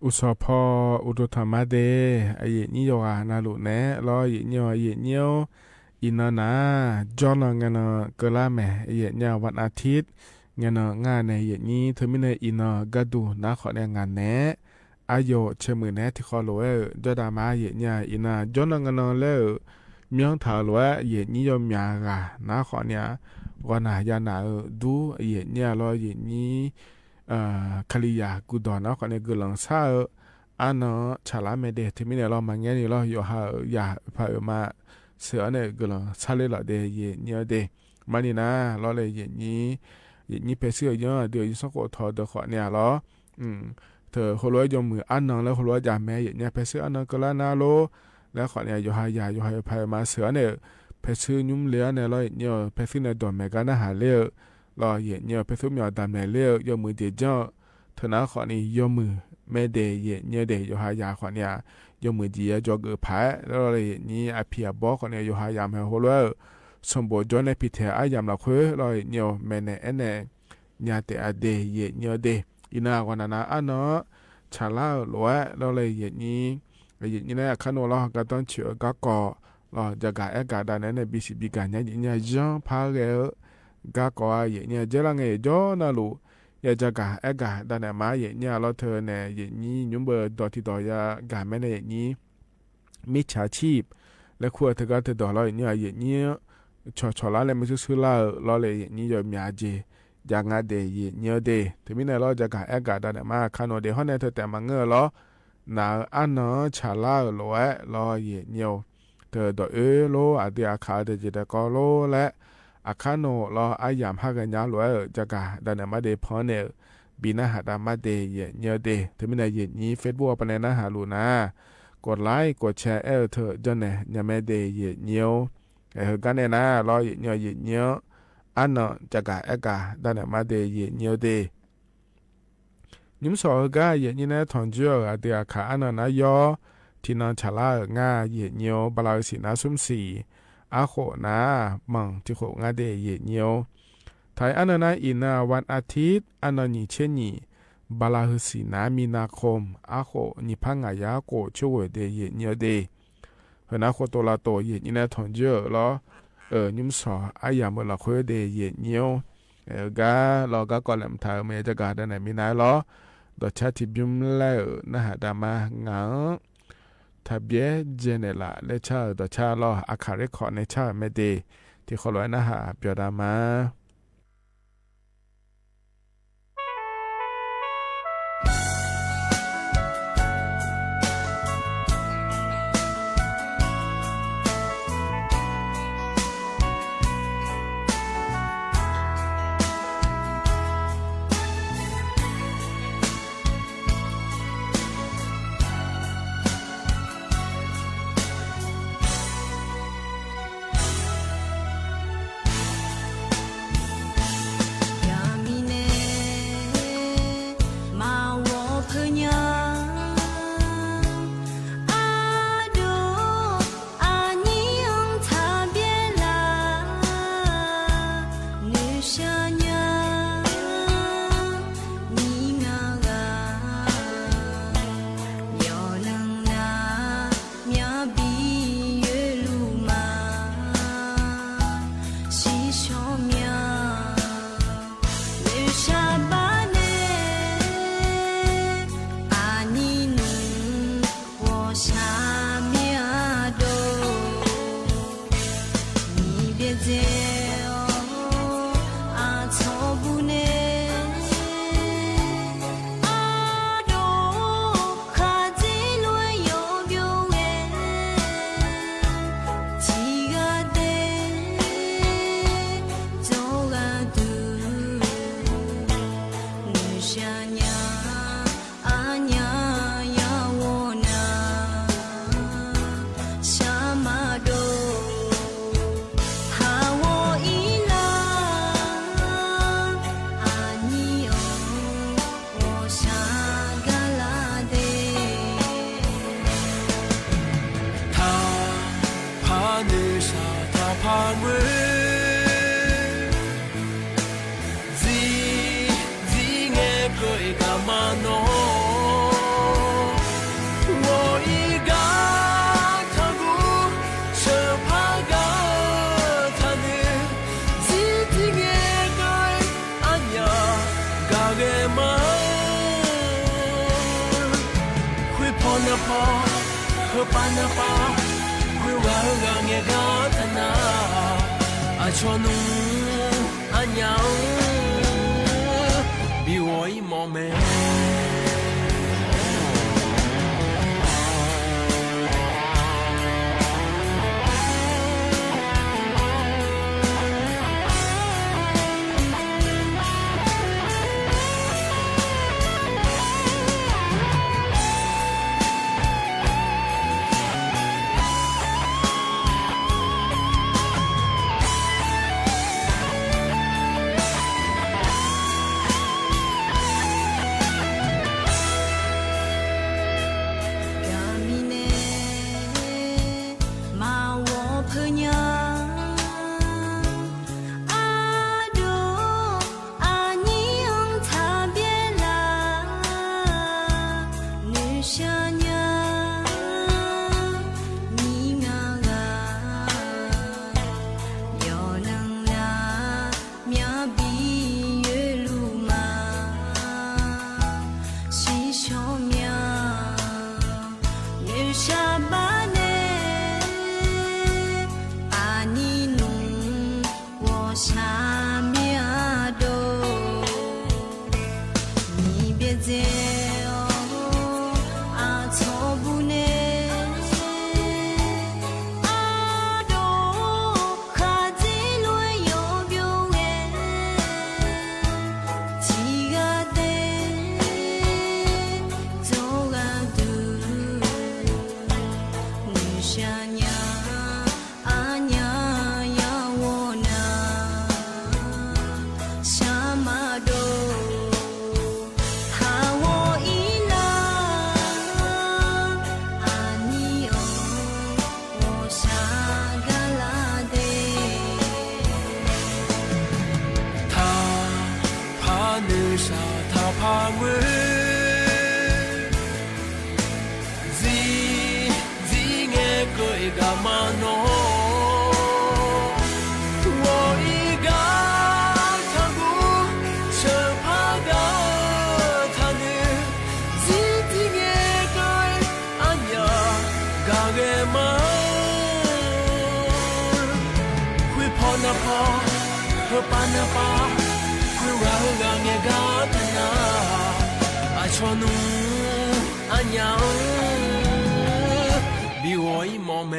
อุสพออุตุธรรมะเดไอ้นี่ยอนาลุแนะรอไอ้เนี่ยอินนาจอลงันกะลาแมไอ้เนี่ยวันอาทิตย์งันงานในไอ้นี้เธอไม่ในอินกะดูนะขอในงานแนะอายุเชมือแนะที่ขอโลเอจดามาไอ้เนี่ยอินจอลงันแล้วเมียงถาลวยไอ้นี่ยอมยากะนะขอเนี่ยวันหายานาดูไอ้เนี่ยรอไอ้นี้คลียากูดอนนะขอเนี่ยกุลังซาอันชาลาเมเดที่มีเนี่ยเรามาเงี้ยนี่เราอยู่หาอยาพามาเสือเนี่ยกุลังชาเลละเดยเนี่ยเดมานี่นะเราเลยนี่เพเสือเยอะเดี๋ยวยิ่งสักทอเดขอเนี่ยเหรอเธอคนรวยยอมมืออันนังแล้วคนรวยยาแม่เนี่ยเพเสืออันนังก็ละนาโลแล้วขอเนี่ยอยู่หายาอยู่หายพามาเสือเนี่ยเพเสือยุ่มเลี้ยเนี่ยเราเนี่ยเพเสือเนี่ยดอนแม่กันนะหาเลี้ยรอเนี่ยเพเสือมีดำเนี่ยเลี้ยยอมมือเดียวเจ้าเธอนะขอนี่ยอมมือแม่เดย์เนี่ยเดย์อยู่หายาขอเนี่ยยอมมือดีจอกพายแล้วเลยนี่อาเพียบอกขอเนี่ยอยู่หายามให้หัวเลยสมบูรณ์จนในพิธีอายามละคุยเลยเนี่ยแม่เนี่ยเนี่ยแต่อเดย์เนี่ยเดย์อินาวันนั้นอันเนาะชาลาลอยแล้วเลยนี่เนี่ยขนมเราก็ต้องเชื่อก็ก่อเราจะกะดานในบิสิบิกันเนี่ยจังพาเกก็ก่อเนี่ยเจรังจอนะลูยาจะกะดานมาเนี่ยเราเธอเนี่ยนี่ยุ่งเบอร์ดอที่ดอยากะแม่เนี่ยนี่มิจฉาชีพและขั้วเธอก็เธอดอเราเนี่ยชอละเลยไม่ซื้อเราเลยนี่ยอมยาเจยังอาเดย์เนี่ยเดย์ถึงมีในเราจะกะดานมาขนมเดย์เขาเนี่ยเธอแต่มาเงือเรานาอันเนาะชาลาโลเอรอเยเนียวเธอดอโลอาเดียคาเดจิตกอโลและอาคาโนรออายามฮากะญาโลเอจะกะดันมาเดพอเนบีนาหาดามาเดเยเนียวเดถึงมีในเยนี้ Facebook ปะเนนะหาลูนากดไลค์กดแชร์เธอจังเนี่ยญาแม่เดเยเนียวกันเนี่ยนะรอเยเนียวอันเนาะจะกะดันมาเดเยเนียวเดนิมสอก็เย็นนี่นะทองเจือเดียขาอันนั้นยอที่นั่งชาลาง่าเย็นเนียวบลาสีนาซุ่มสีอาโขนามังที่โขงาเดเย็นเนียวไทยอันนั้นอินาวันอาทิตย์อันนั้นนี่เช่นนี้บลาสีนามีนาคมอาโขนิพังอายาโกช่วยเดเย็นเนียวเดเฮนาโคโตลาโตเย็นนี่นะทองเจือล้อนิมสออายามละคุยเดเย็นเนียวก็เราก็ก่อนแหลมทางเมจะกาดานมีนายล้อดอชาติบิมแล้วนะฮะดามาหงาทะเบียเจเนล่าเลชาดอชาล้ออาคาเรคอในชาเมเดที่เขาลอยนะฮะเปียดามา พอเพื่อปานปาเพื่อว่าเราเงกาธนาอาชวนุอันยังบิวอยมอเมชวนุอันยังบิวอยมอเม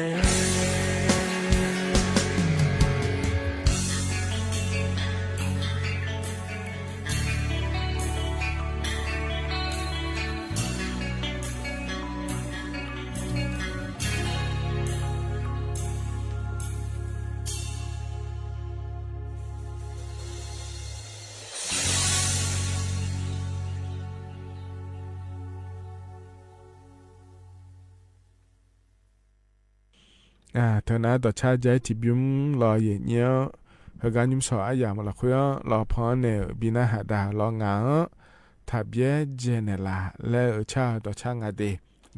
เธอนะต่อชาใจที่บิมรอเย็นเนี้ยเฮกันยิมสออายามาละคุยรอพอเนี่ยบินาหาดารองาทับเย่เจเนลาและชาต่อชางาเด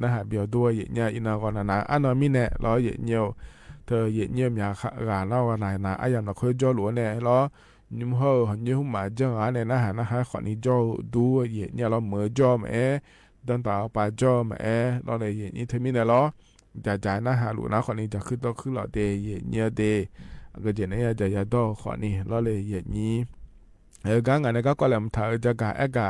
นะฮะเบียวด้วยเย็นเนี้ยอินากรนาอันนอมิเนี่ยรอเย็นเนี้ยเธอเย็นเนี้ยมีอาการเล่าว่าไหนนะอายามละคุยจ่อหลวเนี่ยรอยิมเฮอยิมมาจังอ่ะเนี่ยนะฮะขอนี้จ่อดูเย็นเนี้ยเราเมื่อจ่อมดันต่อไปจ่อมรอเลยเย็นนี้เธอมีเนี่ยรอจ่ายนะฮะหลูนะขอนี้จะขึ้นต้องขึ้นหล่อเดย์เนียเดย์ก็จะเนี่ยจะยาดอขอนี้ล้อเลยอย่างนี้กังอันนี้ก็แหลมถ่ายจะกะเอกะ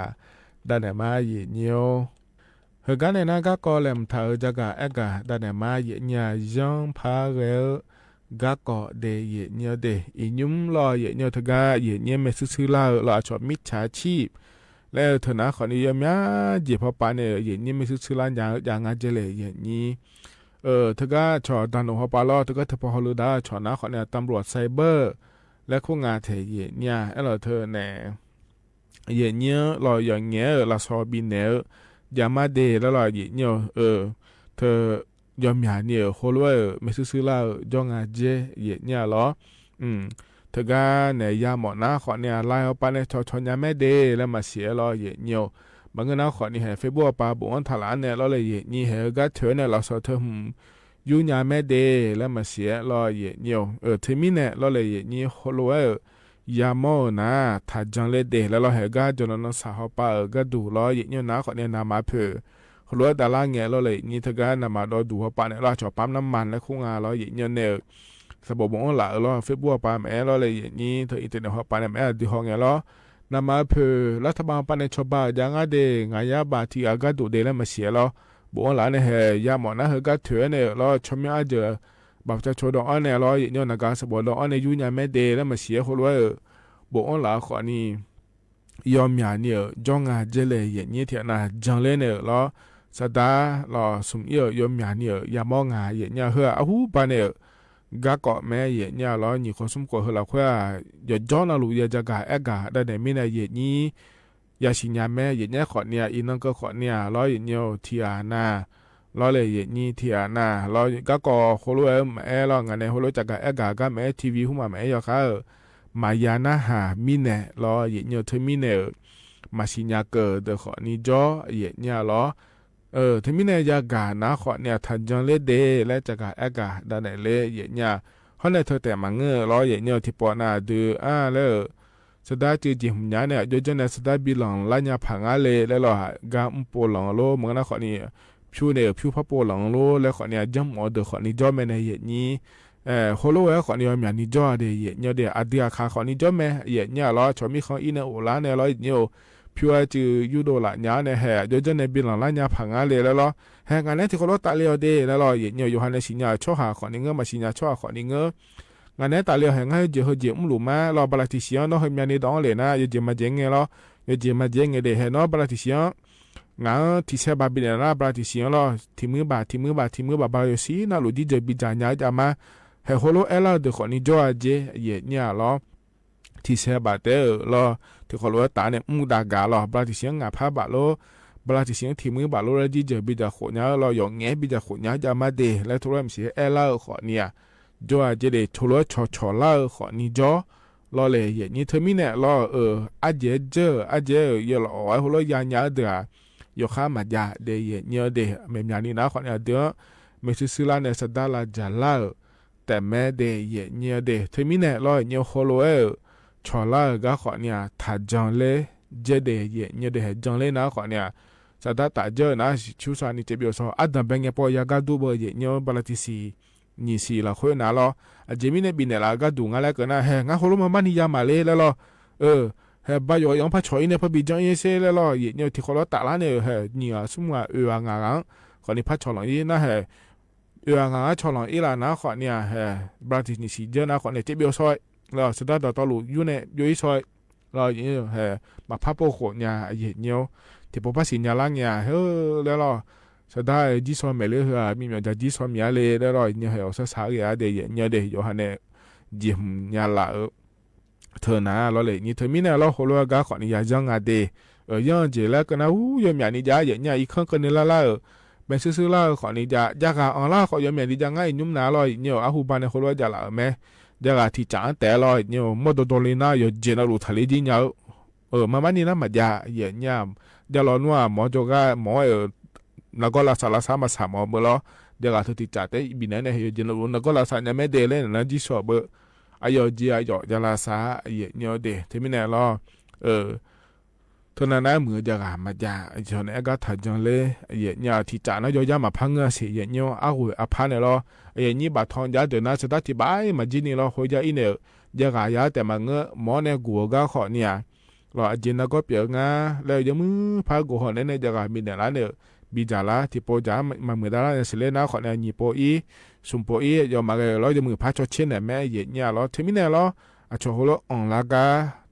ด้านไหนมาอย่างนี้กันเนี่ยนะก็แหลมถ่ายจะกะเอกะด้านไหนมาอย่างนี้ยังพาเรลก็เดย์อย่างนี้เดย์อีนุ่มรออย่างนี้ถ้าก็อย่างนี้ไม่ซื้อๆเราชอบมิจฉาชีพแล้วเธอนะขอนี้ยังไม่เจ็บพอปานเนี่ยอย่างนี้ไม่ซื้อๆอย่างงั้นจะเลยอย่างนี้เธอก็ชอดันหัวปลาล้อเธอก็เธอพอฮอลูดาชอนะขอเนี่ยตำรวจไซเบอร์และคู่งานเทเยเนี่ยแล้วเธอเนี่ยเยเนี่ยเราอย่างเงี้ยเราชอบบินเนี่ยยามาเดแล้วเราเยเนี่ยเธอยอมหาเนี่ยโคลว่าไม่ซื้อแล้วจงอาเจเยเนี่ยหรอเธอก็เนี่ยยาหมอนะขอเนี่ยไล่เอาไปเนี่ยชอยาแม่เดแล้วมาเสียเราเยเนี่ยบางคนนะขอนี่ให้เฟบัวปาบุญทลานเนี่ยเราเลยนี่ให้ก็เธอเนี่ยเราสอนเธอยุ่งยาแม่เดแล้วมาเสียเราเนี่ยเธอมีเนี่ยเราเลยนี่โคลว่ายาโมนะถ้าจังเลยเดแล้วเราให้ก็จนนั้นสาวปาก็ดูเราเนี่ยนะขอเนี่ยนามาเพื่อ รัวดาราเงี้ยเราเลยนี่ถ้ากันนำมาดูหัวปานเนี่ยเราชอบปั๊มน้ำมันและคุ้งเราอย่างเงี้ยเนี่ยสบบงหล่าเราเฟซบุ๊กปานแม่เราเลยอย่างนี้เธออินเทอร์เน็ตหัวปานแม่ดูห้องเงี้ยเรานำมาเพื่อรัฐบาลปานในชาวบ้านยังไงเด้งายาบาที่อากาศดูเดแล้วมาเสียเราบุญหลานเนี่ยเฮยาหมอนะเฮก็ถือเนี่ยเราชมยาเจอแบบจะโชว์ดอกเนี่ยเราอย่างเงี้ยนักการสบบดอกเนี่ยยุ่งยากไม่เดแล้วมาเสียคนว่าบุญหลานขอนี่ยอมยาเนี่ยจ้องอาเจเลยอย่างนี้เถอะนะจังเลยเนี่ยเราสตาเราสมยอมยาเนี่ยยามองอาอย่างนี้เฮออาหูปานเนี่ยก็เกาะแม่อย่างนี้เรานี่คนสมควรเราค่อยอย่าจ้องนะลูกอย่าจะกาเอกาได้ในไม่ได้อย่างนี้อย่าชิญญาแม่อย่างนี้ขอเนี่ยอีนั่งก็ขอเนี่ยเราอย่างนี้ที่อานาเราเลยอย่างนี้ที่อานาเราก็เกาะคนรู้แม่เรางานในคนรู้จักกาเอกาก็แม่ทีวีหัวแม่ยาค่ะมายานาหามิเน่เราอย่างนี้เธอมิเน่มาชิญญาเกิดเดขอนี่จ้ออย่างนี้เราที่มิเนยากานะขอเนี่ยทันจังเลเดและจะกาเอกาด้านไหนเลอย่างเนี่ยเขาในเธอแต่มังเงอร้อยอย่างเนี่ยที่ปอนาดูแล้วสดาจือจิหุ่นยาเนี่ยโดยเฉพาะสดาบิลองลายาผังอาเลแล้วเรากาอุปโลงโลเหมือนนะขอนี่ผิวเนี่ยผิวพับโปลองโลแล้วขอเนี่ยจังหมอเดขอนี่จ้อแม่ในอย่างนี้โฮโลเอขอนี่มีอันนี้จ้อเดอย่างเนี่ยเดอดีอาคาขอนี่จ้อแม่อย่างเนี่ยเราชอบมีของอินเนอร์ลาเนี่ยเราอย่างเนี่ยพิวจือยูโดละญาเนี่ยแห่โดยเฉพาะบินหลังละญาผังอาเลแล้วแห่งานนี้ที่เขาลดตาเลียวเดแล้วอย่างเนี่ยอยู่หันในสิญญาช่อหาขอนี่เงมาสิญญาช่อขอนี่เงงานนี้ตาเลียวแห่งให้เจอเจมหลุมาเราบลาติเซียนเนาะให้มีในดองเลยนะเจมาเจงเงเราเจมาเจงเดแห่เนาะบลาติเซียงานที่เซบาบินนะบลาติเซียนเราที่มือบาบาโยซีน่าหลุดดีเจบิจาญาจะมาแห่โฮโลเอลาเดขอนี่จ่อเจเนี่ยเราที่เซบาเตอเราที่เขารู้ว่าตาเนี่ยมุดากาหรอบลาติเสียงงาพาบาโลบลาติเสียงที่มือบาโลแล้วดีเจบิดาขวญาเราอย่างเงี้ยบิดาขวญาจะมาเดและทุเรศเสียเอล่าขอเนี่ยจ่อจะเดทุเรศชอล่าขอนี่จ่อเราเลยอย่างนี้เธอมีเนี่ยเราอาเจเจอเยอะหล่อไอ้หัวเรายาญาเดือยกข้ามาจาเดยเนี่ยเดเมียนี้นะขอเนี่ยเดือไม่ซื้อละเนี่ยสดาละจาล่าแต่แม่เดยเนี่ยเดเธอมีเนี่ยเราเนี่ยหัวเราชอลาก็ขอเนี่ยถ้าจังเลยเจเดย์เนี่ยเดย์จังเลยนะขอเนี่ยสัตว์ตาเจอนะชูสานี่เจ็บอยู่ซออัดดับเบงเงปอยากาดูบ่เนี่ยบาลติซีนี่สิละคุยนะล้อเจมิเนี่ยบินเนี่ยละก็ดูงั้นแล้วก็นะเฮ้งั้นเขารู้มาบ้านนี่ยามาเลยแล้วล้อเฮ้บ่อยยังพัดชอยเนี่ยพัดบิจังเยเซ่แล้วล้อเนี่ยที่เขาล้อตาละเนี่ยเฮ้เนี่ยสมว่างางขอนี่พัดชอหลังอีนะเฮ้งางชอหลังอีละนะขอเนี่ยเฮ้บาลตินี่สิเจอนะขอเนี่ยเจ็บอยู่ซอยเราสุดท้ายต่อลูอยู่ในอยู่อีซอยเราอย่างนี้มาพับโปโขเนี่ยเงี้ยที่พอพัสิญญาลังเนี่ยแล้วเราสุดท้ายจีซอยไม่เลยมีเหมือนจะจีซอยมีอะไรแล้วเราเนี่ยเอาสักสักอย่างเดียวเนี่ยเดียวอยู่หันเนี่ยจิมเนี่ยละเธอนะเราเลยนี่เธอมีเนี่ยเราหัวเราก็ขอนี่ยังอ่ะเดียังเจแล้วก็นะยังมีนี่จะเนี่ยอีกครั้งกันนี่ละเป็นซื่อๆละขอนี่จะกะอันละขอยังมีนี่จะง่ายนุ่มหนาเราเนี่ยอาหูบานในหัวเราจะละแม่เดี๋ยวที่จ้างแต่เราเนี่ยมดโดลิน่าอยู่เจนารูทะเลจีเนี่ยมานี่นะมาจ่าเนี่ยเดี๋ยวเราหนัวหมอjogaหมอแล้วก็ลาซามาสามหมอเบลเดี๋ยวที่จ่าแต่บินเนี่ยอยู่เจนารูแล้วก็ลาซาเนี่ยไม่เดเลยนะจีสอบอายจีอายจะลาซาเนี่ยเดที่ไม่แน่เราทุนนั้นมือจะมาจ่าจนเอกทัดจังเลยเนี่ยที่จ่านะยามาพังเสียเนี่ยอาหูอาพันเนี่ยเรานี่บาทองยาเดินน่าจะได้ที่บ้านมาจีนี่เราคุยจะอินเนี่ยยังยาแต่มาเงอะหมอเนี่ยกัวก็ขอเนี่ยเราจีน่าก็เปลี่ยนงาแล้วยังมือพากัวเนี่ยจะมีเนี่ยละเนี่ยบิจาระที่ปอจามาเมื่อดาราเนี่ยเสร็จนะขอเนี่ยยี่ปออีสุมปออียอมมาเลยเราจะมือพาชดเชนเนี่ยแม่เนี่ยเราที่มีเนี่ยเราชอบเราอ่อนละกา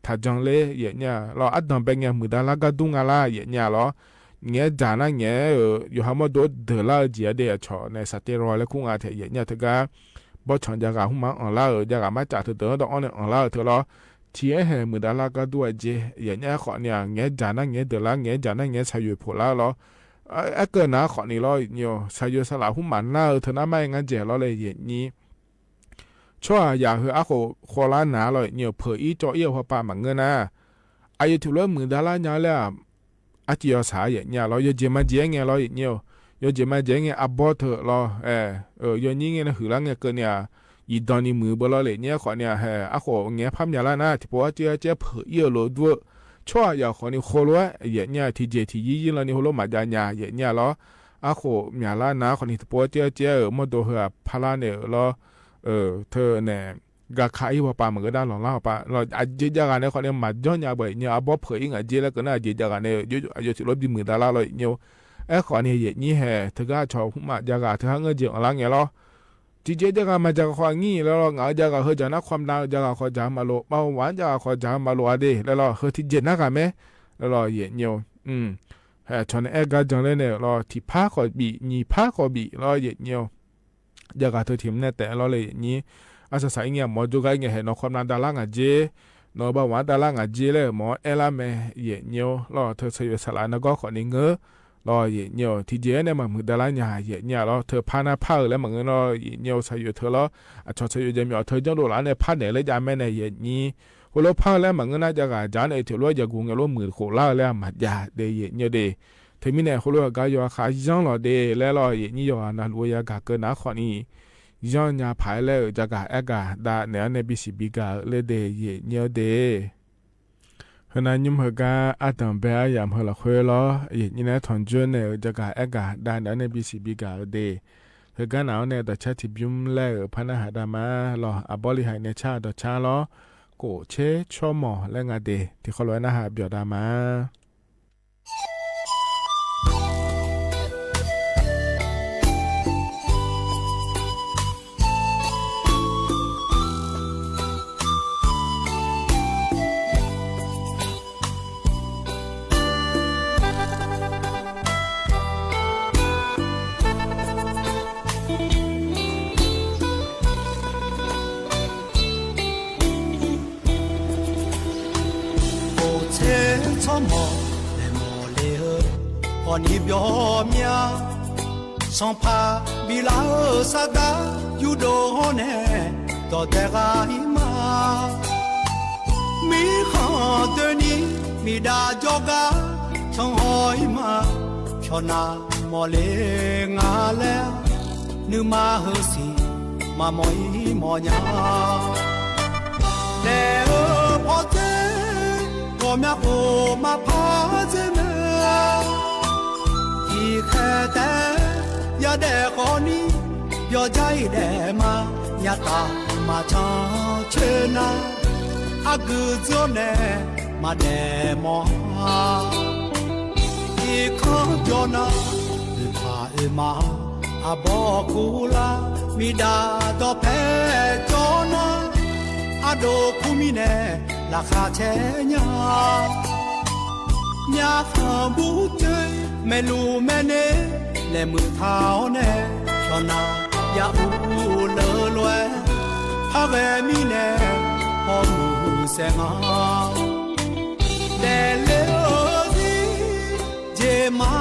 ถ้าจังเลยเนี่ยเราอัดดันเป็นเนี่ยมือดาราก็ดุงอะไรเนี่ยเราเงี้ยจานะเงี้ยอยู่หามาโดดเดล่าเจียเดียชอในสเตียรอยและคุ้งอาเทียเนี่ยเธอก็บ่ชอนจะกะหุ่มอ่อนละจะกะมาจากเธอเดอดอ่อนอ่อนละเธอละเชียเหมือดาราก็ด้วยเจเนี่ยขอเนี่ยเงี้ยจานะเงี้ยเดล่าเงี้ยจานะเงี้ยชายอยู่ผัวละละเกินนะขอนี่เราเนี่ยชายอยู่สละหุ่มมันละเธอน่าไม่งั้นเจเราเลยนี่ช่วยอยากให้อาโคโคลานาเลยเนี่ยเผยจ่อเอี้ยวหัวปาหมังเงินนะอายุถึงเริ่มมือดาราเนี่ยแล้วอาจจะสายเนี่ยเราจะเจมาเจงเราเนี่ย有这么这个阿伯特咯，有人个荷兰个个呢，一当你มือบ่ละเลยเนี่ยขอเนี่ย阿好เนี่ยพับเนี่ยละนะที่พอจะเพอเยอะโลด ชั่วอย่าขอนี่โคลัวเหยียดเนี่ยทีเจทียี่แล้วนี่โคลัวมาจาญาเหยียดเนี่ยล้ออาโคมียาลานะขอนี่ปัวเจ้ามอตัวเหือพาลาเนี่ยล้อเธอเนี่ยกะขายว่าปามันก็ได้หลงล่าปาเราอาจจะกันเนี่ยเขาเนี่ยมาย้อนยาบ่อยเนี่ยบ่เผยอิงอาจจะแล้วก็น่าจะกันเนี่ยอยู่สิลบดีมือดาราเลยเนี่ยขอเนี่ยนี่แห่เธอก็ชอบมาจากเธอหาเงินเจียงอะไรเงี้ยล้อจีเจจะกันมาจากความงี้แล้วเราเอาจากเขาจะนักความดาวจากเขาจะมาโลเบาหวานจากเขาจะมาโลอะไรแล้วเราเขาที่เจนักกันไหมแล้วเราเนี่ยชนก็จังเลยเนี่ยเราที่พักก็บีนี่พักก็บีเราเนี่ยจากเธอทีมเนี่ยแต่เราเลยนี่อาศัยเงี้ยหมอจูกันเงี้ยเห็นน้องความดาราเจน้องบ่าวดาราเจเลยหมอลาเมเนี่ยเราเธอใช้เวลาแล้วก็ขอนี่เงอรอเนี่ยที่เจเนี่ยมันมือดาราเนี่ยเราเธอพาหน้าผ้าแล้วมันเราเนี่ยใช้อยู่เธอแล้วชอบใช้อยู่จะมีเธอจังดูร้านเนี่ยผ้าเนี่ยเลยจะไม่เนี่ยนี่คนเราผ้าแล้วมันน่าจะกจานไอ้เธอรู้จะกูเงี้ยรู้มือโคล่าแล้วมันยาเดียเนี่ยเดเธอมีเนี่ยคนเราก็อยู่ขาจังเราเดแล้วเรานี่อยู่นั่นรู้ยากเกินนักคนนี้ย้อนยาภายแล้วจากดาเนี่ยในบิสิบิกาเลเดเนี่ยเดขณะยุ่งเหกาอาตังเบียยามเหละคุยล้อนี่นะทอนจวนเนี่ยจากดาเนี่ยในบิสิบิกาเดเหกาหนาวเนี่ยแต่ชาติบิมแล้วพนักหาดามาล้ออบริหารเนี่ยชาดชาล้อโกเชชอมอและงาเดที่เขาล้วนนะฮะเบียดามา你表面上怕比拉萨嘎有多呢？到得个伊嘛，米好的你米大脚嘎上海嘛，漂那莫嘞阿嘞，你嘛好事嘛莫伊莫呀，来哦跑着，我们不嘛跑着呢。อีแค่แต่อย่าได้ขอนี้อย่าใจได้มาอย่าตามาชอเชนะอากุจเนมาเดมออีขอจนะหรือพาเอมาอาบอกคูลามีดาดอเพจนะอาโดคุมิเนราคาแชญาญาขาบุเจไม่รู้แม่เน่และมือเท้าแน่ชอนาอย่าอูเลอลวยพาแวมีแน่พอมือแสงอาแต่เลอสิเจมา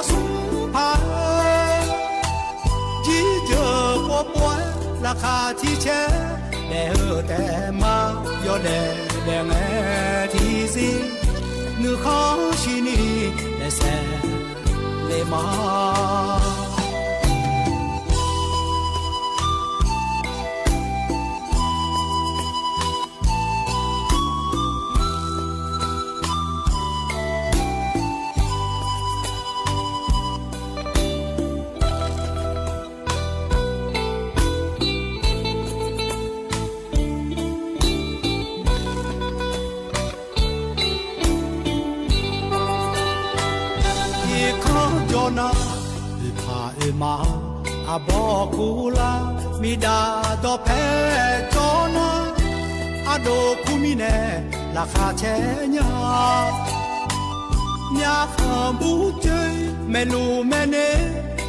สุภาจีเจอปวป่วยราคาที่แช่แต่แต่มาย่อแดงที่สิเนื้อข้อชีนี่และแสเลมานาอีพาเอมาอาบอกคูลามีดาดอเพจนะอาโดคุมิเนราคาแชญาญาขาบุเจไม่รู้แม่เน่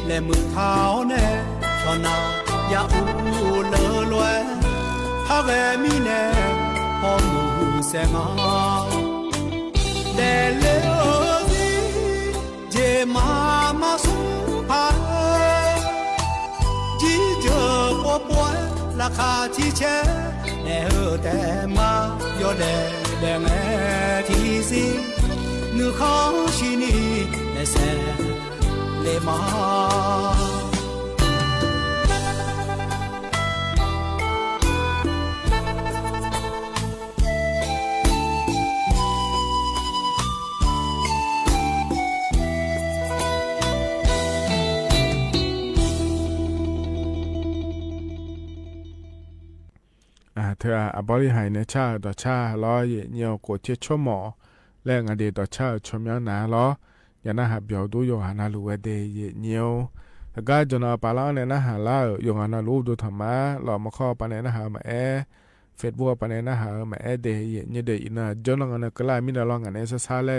และมือเท้าแน่ชอนาอย่าอูเลอลวยพาแวมีแน่พอมือแสงอาเดเลอเจมาสุภาจีเจอปวป่วยราคาที่แช่แต่แต่มาย่อแดงที่สิเนื้อข้อชีนี่และแสเลมา ก ออบริหารในชาต่อชาล้อเยเนียวกดเชชั่วหมอและงานเดต่อชาชมยานาล้อยานาหับเบียวดูโยหานาลูเวเดเยเนียวก็จนปาลาในนาหาลาโยหานาลูดูธรรมะหล่อมาข้อปานในนาหามาเฟซบุ๊กปานในนาหามาเดเยเนียเดอินาจนงานก็ลามินาลองงานในซาเล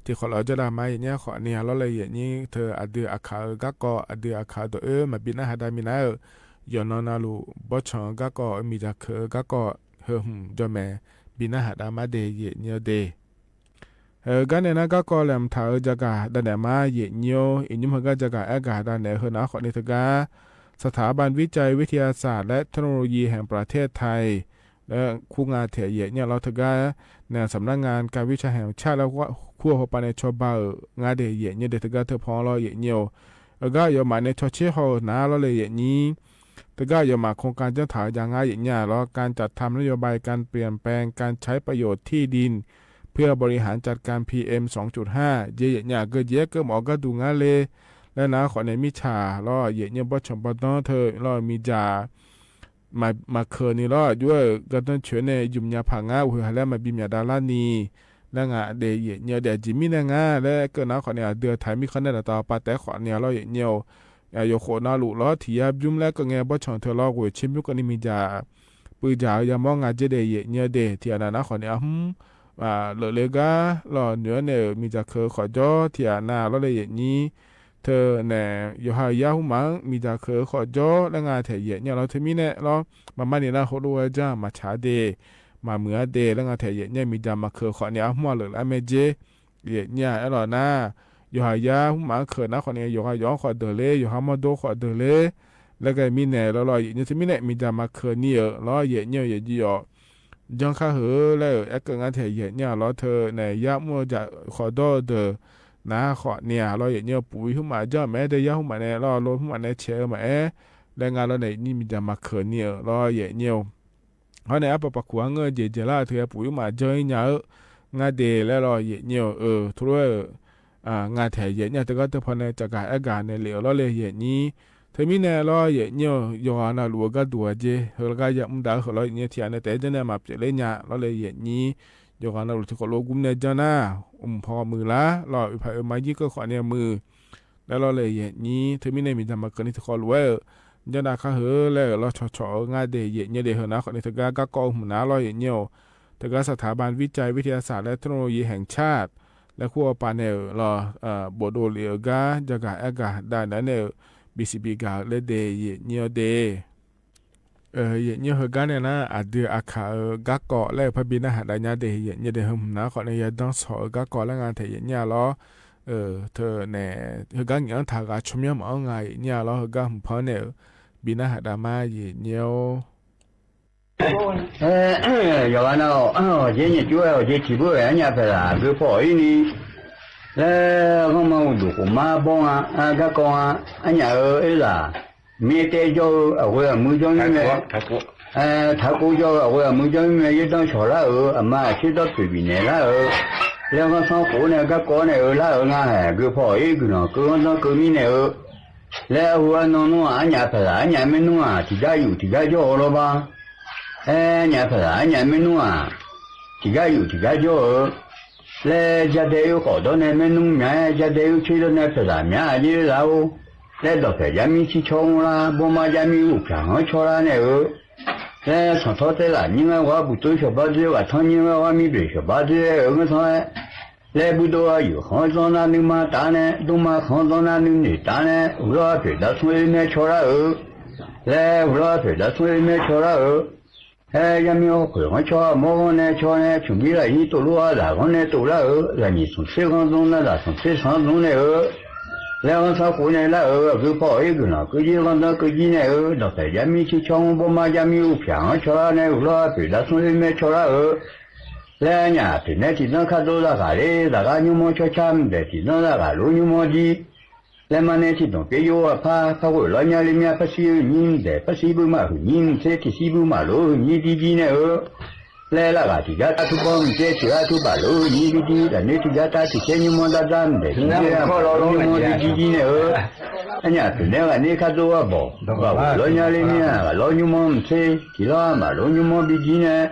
ที่ขอเราจะได้มาอย่างเนี้ยขอเนี่ยเราเลยอย่างนี้เธออดีอาคาก็ก็อดีอาคาตัวมาบินนาหาได้มินาย้อนนาลูบ่ชองก็มีจักก็เฮิมจอแม่บินนาหาได้มาเดเยเนียเดกันเนี่ยนะก็แหลมถาจักาดันเดมาเยเนียวอินุมก็จักาอากาดันเดเฮนะขอในทกาสถาบันวิจัยวิทยาศาสตร์และเทคโนโลยีแห่งประเทศไทยและคู่งานเถียเยเนี่ยเราทกาในสำนักงานการวิจัยแห่งชาติแล้วก็คู่หัวปานในชอบางาเดเยเนี่ยเดทกาเธอพอเราเยเนียวก็ยอมมาในชอเชฮอนาเราเลยเยนี้แต่ก็ยอมมาโครงการเจ้าถาอย่างง่ายอย่างเงี้ยแล้วการจัดทำนโยบายการเปลี่ยนแปลงการใช้ประโยชน์ที่ดินเพื่อบริหารจัดการ PM 2.5 เยเนี่ยก็เยก็หมอก็ดูงาเลยและนะขอในมิชาล้อเยเนี่ยบ่ชมบ่ต้องเธอล้อมีจามาเคอนี่ล้อด้วยก็ต้องช่วยในยุมยาผางาหัวแล้วมาบิมยาดาลานีแล้วงาเดเยเนี่ยเดจิมินะงาและก็นะขอเนี่ยเดือไทยมีคนได้ต่อปาแต่ขอเนี่ยล้อเยเนี่ยโยโคนาลุล้อที่ยับยุมแล้วก็ไงบ่ชองเธอล้อกูชิมยุก็นี่มีจาปือจาอย่ามองงาเจเดเยเนี่ยเดที่อันนั้นขอเนี่ยเลกาล้อเหนือเนี่ยมีจาเคอขอจอที่อันน่ะล้อเลยอย่างนี้เธอเนี่ยอยู่หายาหุมังมีจาเคอขอจอแล้วงาเถเยเนี่ยเราเทมีเนี่ยล้อมานี่นะโคดูจ้ามาชาเดมาเหมือเดแล้วงาเถเยเนี่ยมีจามาเคอขอเนี่ยหัวเลยละเมเจเยเนี่ยไอ้ล้อนะอยู่หายาหุมังเคอนะขอเนี่ยอยู่หายอขอเดเลอยู่หามาโดขอเดเลแล้วก็มีเนี่ยล้อเนี่ยเทมีเนี่ยมีจามาเคอเนี่ยล้อเยเนี่ยเยจีอ๋อจังข้าเหอแล้วไอ้ก็งานเถเยเนี่ยล้อเธอในยะมัวจะขอดอเดนะขอเนี่ยล้อเนี่ยปุ๋ยขึ้นมาจ้าแม่ได้ยะขึ้นมาเนี่ยล้อรถขึ้นมาเนี่ยเชื่อมาแล้วงานเราเนี่ยนี่มีจะมาเขินเนี่ยล้อเยเนี่ยเพราะเนี่ยปะปะขวางเงยเจล่าเธอปุ๋ยมาเจอเนี่ยงานเดแล้วล้อเยเนี่ยทุเรงานเถเยเนี่ยแต่ก็เธอพอเนี่ยจะกายอาการเนี่ยเหลวล้อเลยเยนี้เธอมีเนี่ยล้อเยเนี่ยยอนาลัวก็ตัวเจเฮลก็ยังมุดาเขาล้อเนี่ยที่อันเนี่ยแต่จะเนี่ยมาเปลี่ยนเนี่ยล้อเลยเยนี้ยอนาลัวที่เขาโลกุมเนี่ยจ้านะพอมือละล้อไปมายี่ก็ขอเนี่ยมือแล้วล้อเลยเยนี้เธอมีเนี่ยมีทำมาเกินที่เขาล้วนจ้านะข้าเหอแล้วล้อชอง่ายเดเยเนี่ยเดเหนะขอเนี่ยเธอก็กองหัวหน้าล้อเยเนี่ยเธอก็สถาบันวิจัยวิทยาศาสตร์และเทคโนโลยีแห่งชาติและขั้วปานเนี่ยล้อบโดเลียกาจะกายอากาศได้นั่นเนี่ยBCB กาเลเดเยเนี่ยเดเยเนี่ยเฮกันเนี่ยนะอดีอาคากะกอและพบินะหาดาญาเดเยเนี่ยเดหมนะขอเนี่ยดังสอกะกอและงานเทเยเนี่ยล้อเธอเนี่ยเฮกันยังทากาชมยามเอาไงเนี่ยล้อเฮกันพอเนี่ยบินะหาดามาเยเนี่ย有完了今年主要这起步人家拍啦就跑一年我们都我妈帮个讲俺家儿子没带着我没叫你们他姑叫我没叫你们一当小了妈去到对面来了两个上火呢个讲呢了俺还个跑一个呢个那个面呢来我弄俺家拍啦俺家没弄提家叫了吧俺家拍啦俺家没弄提家叫来家里有好多那边农民，家里有去到那边拉面的然后来到这家米去抢啦，不嘛家米有平衡抢啦那个，来从头在啦，你们我不做小包子，我常你们我米对小包子，我说来不多有杭州那农嘛大呢，都嘛杭州那农的大呢，我老对到村里面抢啦来我老对到村里面抢啦也没有回黄桥，莫讲呢桥呢，chuẩn bị là đi tổ lúa là con này tổ là nhị xuống xe con giống là xuống xe sang giống này là con sao cuối này là cứ bỏ ấy cái nào cứ gì con đó cứ gì này đọc phải giá mi chỉ trong bộ mà giá mi uống phẳng cho này lo phải là xuống lên cho là nhà thì này chỉ nó khá đôi là cả đấy là cả nhiều món cho chăm để chỉ nó là cả lúa nhiều món gì là mà này chỉ đồng cái vô pha gọi là nhà lên nhà phát sinh nhìn để phát sinh bữa mà nhìn thế thì sinh bữa mà lúa nhìn đi này 来了个这家大土包，这去啊土巴路，你比的，那这家大去前你们大咱的，今天老你们的基金呢？哎呀，今天个你看做啊不？老年里面老你们吃，其他嘛老你们比基呢？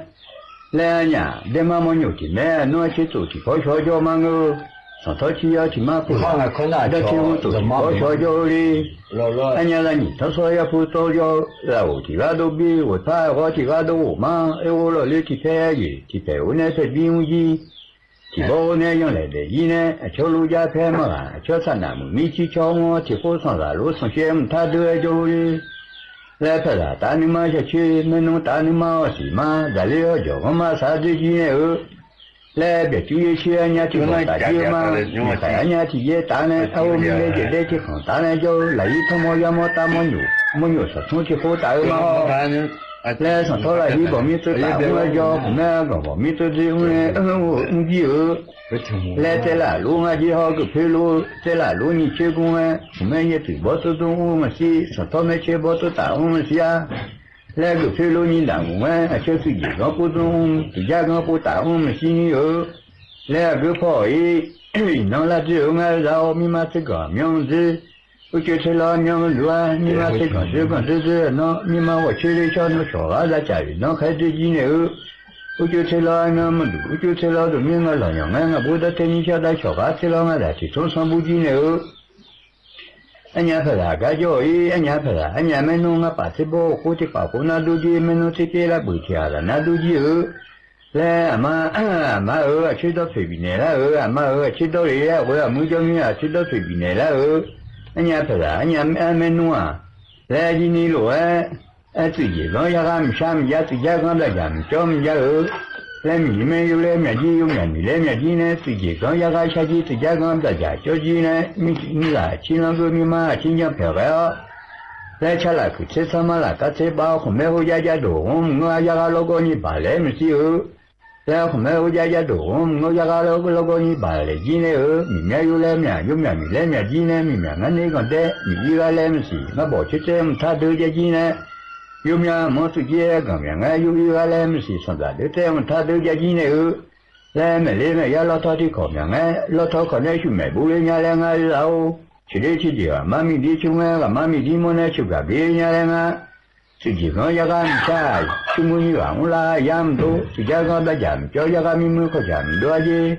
来呀，这妈妈牛的呢，弄去做去搞小脚嘛个。上头去要去嘛不？那去我做去搞小脚的。哎呀，那你他说要不做脚，那我这个都比我他我这个都我嘛，哎我老里去拍的，去拍我那是比我去，去把我那用来的，伊呢，叫路家拍嘛，叫啥那么，你去叫我去火上啥路上些，他都爱做的。来拍啦，打你妈下去，没弄打你妈是嘛，在里要叫我嘛啥子去呢？来别注意些，人家就讲大姐嘛，你看人家这些大呢，我们那这在这行大呢就来一趟么，要么打么牛，么牛说从去好打嘛。来上头了，一把米做打我叫那个把米做这种呢，我记哦。来在啦，路啊就好个配路，在啦路你去过呢，我们也对包做中我们是上头那去包做打我们是啊。来个配路你打我们，就是一个不中，自家个不打我们心里有。来个跑一，弄了之后啊，然后密码这个名字。我就吃了娘肉啊，你妈这个喏，你妈我去的小那小孩在家里喏开自己呢，我就吃了那么多，我就吃了都命啊老娘啊，不得等你小的小孩吃了啊，来去从上不进呢。俺家拍啦，感觉俺家拍啦，俺家没弄啊，把这包或者把那都去没弄这边啦不吃了，那都去来俺妈吃到随便来了，俺妈吃到里啊，我要没叫你啊，吃到随便来了。俺家拍啦，俺家没弄啊，来今年路自己刚下俺们下面家自家刚在家们叫们家来米们有来面筋有面米来面筋呢，自己刚下俺下去自家刚在家叫鸡呢，你啦，今那个米嘛，今年拍来哦，来吃了去吃什么了？刚吃饱后面回家多，我家个老公你把来没事哦。来后面我家多，我家个老公你把来进来米面有来面有面米来面进来米面俺那个的米一个来没事，我保持这么他都在进来，有面没事接个面俺有一个来没事，现在都这么他都在进来来没来没要老头的烤面俺老头可能是买不了伢两个然后吃的吃的妈咪的穷啊，妈咪的么呢吃个别伢两个。自己刚要干啥，出门去玩啦，也唔多。自家刚在家，叫要干咪咪可家咪多些。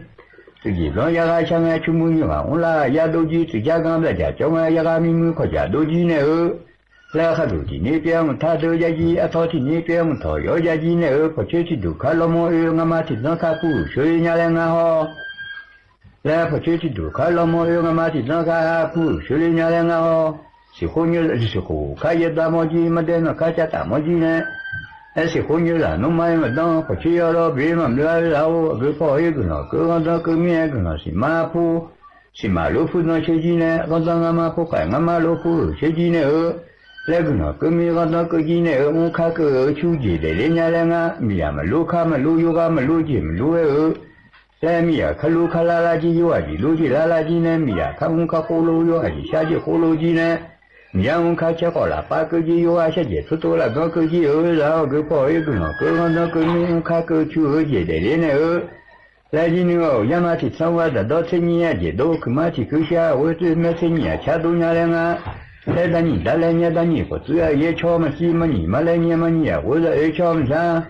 自己刚要干啥个出门去玩啦，也都去。自家刚在家，叫我要干咪咪可家都去呢。来还都去那边，他都家去，他去那边，他要家去呢。可去去都看了么？我妈去那看不，所以伢两个好。来可去去都看了么？我妈去那看不，所以伢两个好。是婚约是后开业大毛鸡，没得那开家大毛鸡呢。是婚约了，侬买么当不去要了别么了，然后个跑一个呢，个刚到个面个呢是马铺，是马路铺那些鸡呢，刚到俺马铺开俺马路铺些鸡呢，那个呢个面刚到个鸡呢，我看个秋季的人家两个，米呀么路看么路有个么路鸡么路来米呀看路看拉拉鸡有啊鸡，路鸡拉拉鸡呢米呀看我看火炉有啊鸡，下鸡火炉鸡呢。你让我看吃好了，把个鸡有啊，下节出多了，个个鸡然后个跑一个呢，个那个你看个去和节的人呢来今年要么去生活的到春年节都，可嘛去去下，我这没春年吃多年了啊，来当你来年当你不只要也吃么西么你么来年么你啊，我这也吃么啥，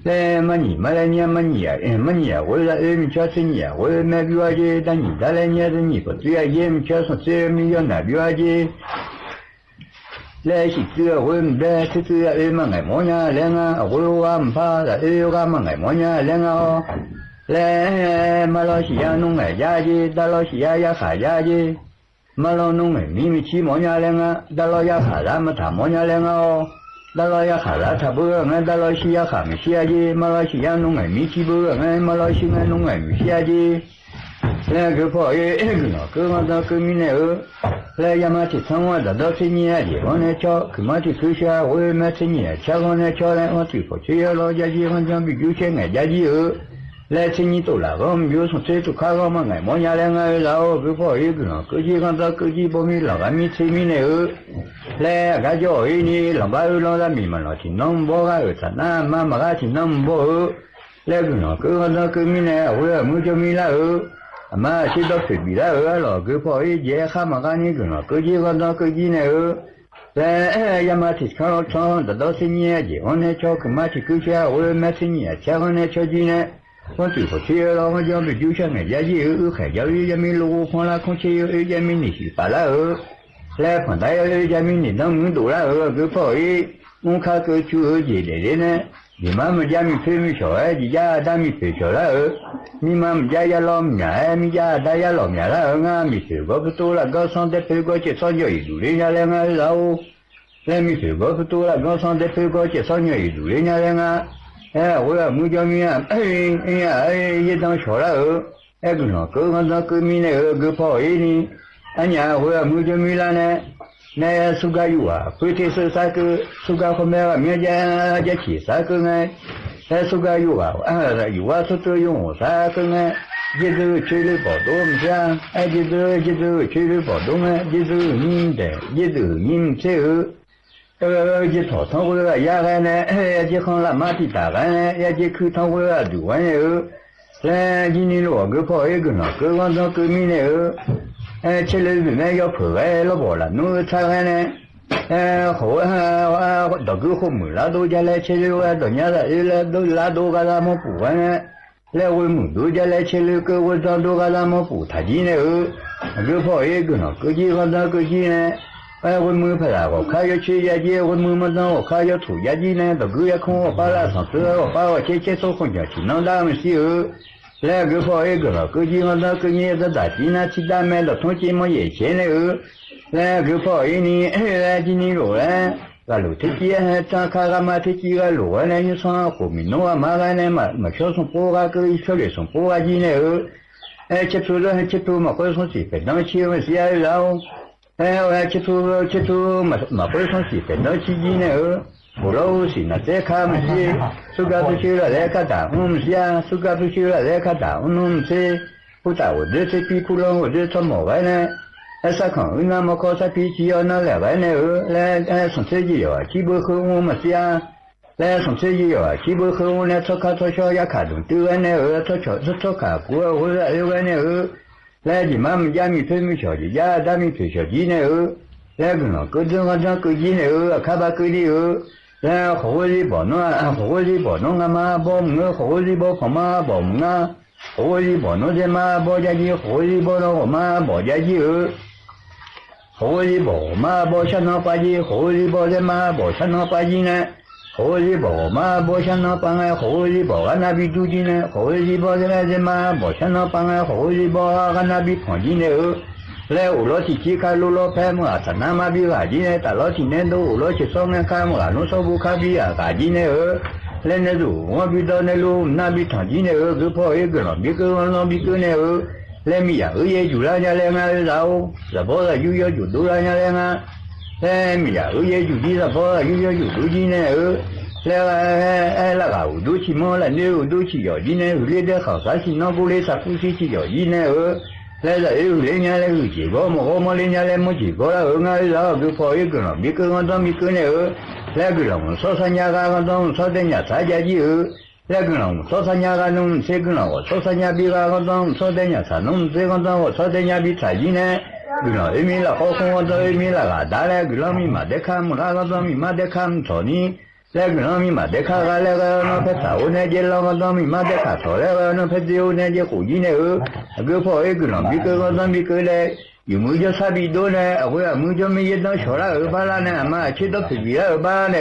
来么你么来年么你啊，么你啊，我这也没吃春年，我那比话节当你来年的你不只要也没吃上这没有那比话节。来是这我们来是这嘛爱么呀两个，我话唔怕的，个嘛爱么呀两个，来马来西亚弄爱家的，大老西亚也下家的，马来弄爱咪咪起么呀两个，大老也下咱们他么呀两个，大老也下咱他不俺大老西亚下咪西亚的，马来西亚弄爱咪起不俺马来西亚弄爱咪西亚的。来个跑一个呢，个嘛到个米呢来要么去生活的到春年的，我呢叫，个嘛去去下，我也买春年，吃我呢吃来我最不去要老家去，我讲比有些爱家去来春年到了，我们就从这就看我们爱么样两个，然后个跑一个呢，个几个到个几包米老个米吃米呢来个叫一呢，老把老在米嘛老去弄包个啥那妈妈个去弄包。แล้วก็เนาะก็เราก็มีเนี่ยเว้ยมึงจะมีละมาชิดฟิบิละหรอก็พอไอ้เจ้าข้ามากันนี่ก็เนาะก็จีก็เราก็จีเนี่ยแล้วยามาที่เขาชอบแต่เราสิ่งนี้จีวันนี้ชอบก็มาที่กูเชื่อเว้ยมาสิ่งนี้เชื่อวันนี้ชอบจีเนี่ยวันที่เขาเชื่อเราไม่ยอมไปดูเชื่อเนี่ยยาจีแค่ยาจะมีลูกคนละคนเชื่อยามีนิสิปะละแล้วคนใดยามีนิน้องมึงดูละก็พอไอ้มึงข้าก็ช่วยจีเลยเนี่ย你妈妈家没陪没小孩，你家大没陪小了你妈妈家也老面，你家大也老面了俺没陪过不多了，刚上的陪过去上交一路人家来俺老，来没陪过不多了，刚上的陪过去上交一路人家来俺，我要没叫你一当小了个上个俺当个米呢个跑一呢，俺家我要没叫米了呢。那苏家有啊，不只是啥个苏家后面啊，面家起啥个呢？那苏家有啊，有啊，是这用啥个呢？一直去了跑动下，一直去了跑动啊，一直你的，一直你这一套汤回来压干呢，一行了马蹄打干呢，一口汤回来煮完了，来今年我个跑一个呢，个往上个米呢。吃了里面要破坏了不了，弄拆开呢，好到个后门拉到家来吃了，到家来都拉到个咱们不完呢，来我们到家来吃了个我找到个咱们不他进来个跑一个呢，个几个那个几呢，我们拍了我看要去野鸡，我们么子我看要土野鸡呢，到个也看我把那上次我把我切手红家去弄他们去来个跑一个了，个几个那个你在大地那去打买了，从今么也钱了来个跑一年，来今年路来，个路天气张开个嘛天气个路来，你上后面弄啊嘛个呢嘛小松坡个一小里松坡个进来接触嘛会从西北那去嘛是啊然后我接触嘛会从西北那去进来不老是那这看么是，苏家不去了来看打，是啊，苏家不去了来看打，是，不打我这是比苦了，我这做么玩呢？啥看那么靠啥脾气要那来玩呢？来上车也有，基本和我们是啊，来上车也有，基本和我呢做看做小也看懂，对完呢做看过或者有完呢来你妈妈家没推没小的，家大没推小的呢来个呢，各种各样各级呢，看吧各的来好的保弄啊，好的保弄啊嘛，保我好的保跑嘛保我啊，好的保弄的嘛保家鸡，好的保弄我嘛保家鸡好的保嘛保山那八鸡，好的保的嘛保山那八鸡呢，好的保嘛保山那八哎，好的保俺那比猪鸡呢，好的保的嘛保山那八哎，好的保俺那比胖鸡呢。来我老提起开路老拍嘛，咱那嘛比咖喱呢，打老提呢都我老去上面开嘛，弄烧不咖喱啊，咖喱呢来那路我比到那路那比长鸡呢个跑一个了，比个往那比个呢来米呀，也就让家来啊，然后这跑了又要就都让家来啊，来米呀，也就地这跑了又要就都鸡呢来那个我都去嘛了，那我都去要鸡呢，来的好啥事那过来啥不是去要鸡呢来了有人家来有结果嘛，我们人家来没结果了，俺然后就跑一个了，别个俺当别个呢，来个了我说三家个俺当说人家参加去来个了我说三家个弄这个了，我说三家别个俺当说人家参弄这个当我说人家比参进呢，个了一米了好空我到一米了个大来个了米嘛得看么那个当米嘛得看错你。来个人民嘛，得看个那个那拍照呢，就那个人民嘛得看错那个那拍照呢，就胡子呢个跑一个人，别个人别个来，有没有差别多呢？我也没有没一当小了二八了呢，嘛去到皮皮了二八呢，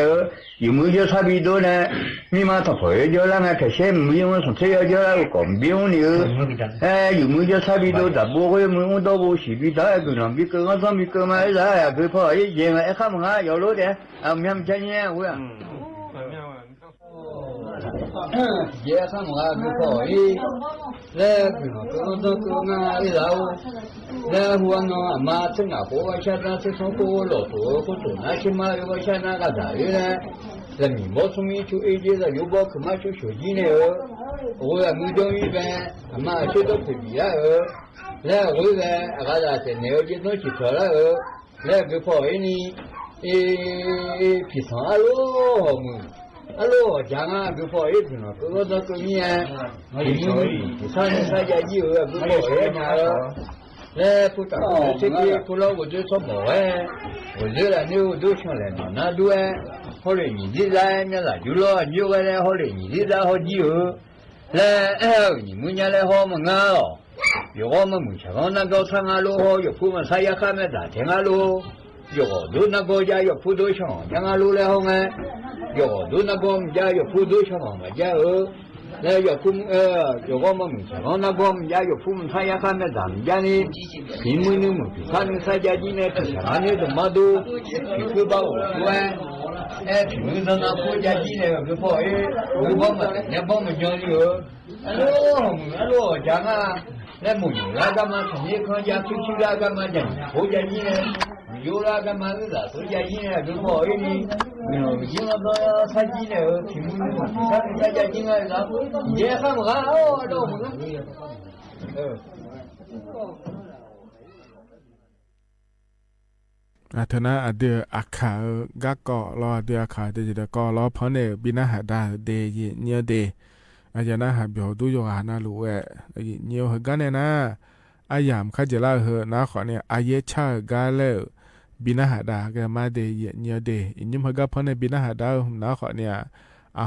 有没有差别多呢？你嘛他跑一叫那个开车没有从车要叫那个讲不用的，有没有差别多？但不会没有到不是比他个人，别个人别个嘛啥，个跑一件哎看嘛有路的，啊没么钱呢，我呀。也看我个跑一，来个嘛一老，来我那嘛正啊，我现在是从过老多，我做那些嘛，我现在个啥的呢？来你莫从米就一节的，有包可嘛就手机呢我也没叫一般，嘛去到皮皮了来我来个啥子，那个就东西错了来个跑一呢，皮上了好么？ Alo, jangan kepo itu no. Kau tu kami ini sana saja jiwa kepo ya. Le putar, jadi pulau我就说冇我觉得你都上来了，那都后来你的来面了，就了你个来后来你的来好几个，来你们家来好么啊咯？有我们目前讲那个上啊路好，有部分啥也看没咋听啊路，有都那个家有普通上，讲啊路来好呢，有都那个家有普通上嘛家那有父母有我们目前讲那个家有父母啥也看没咱们家呢，你们呢么？他们啥家境呢？这啥呢？怎么都去把我说平时那国家境呢个不我帮嘛，也帮嘛讲究。Alo, jangan. Lah mulu lah kama sini kerja cuci lah kama jangan. Oh jadi ni, jual kama tu lah. So jadi ni, jumpa ini, jangan ada saji ni. Timun, saja jadi ni lah. Dia kan mengah, ada mengah. Athana ada akal gakko lo ada akal de jeda ko lo phone bina hada de nye de ajana ha byo du yo hana lu we nyo ha gane na ayam khajela he na kho ne aye cha ga le bina hada ga ma de nye de inyum ha ga phone bina hada na kho ne a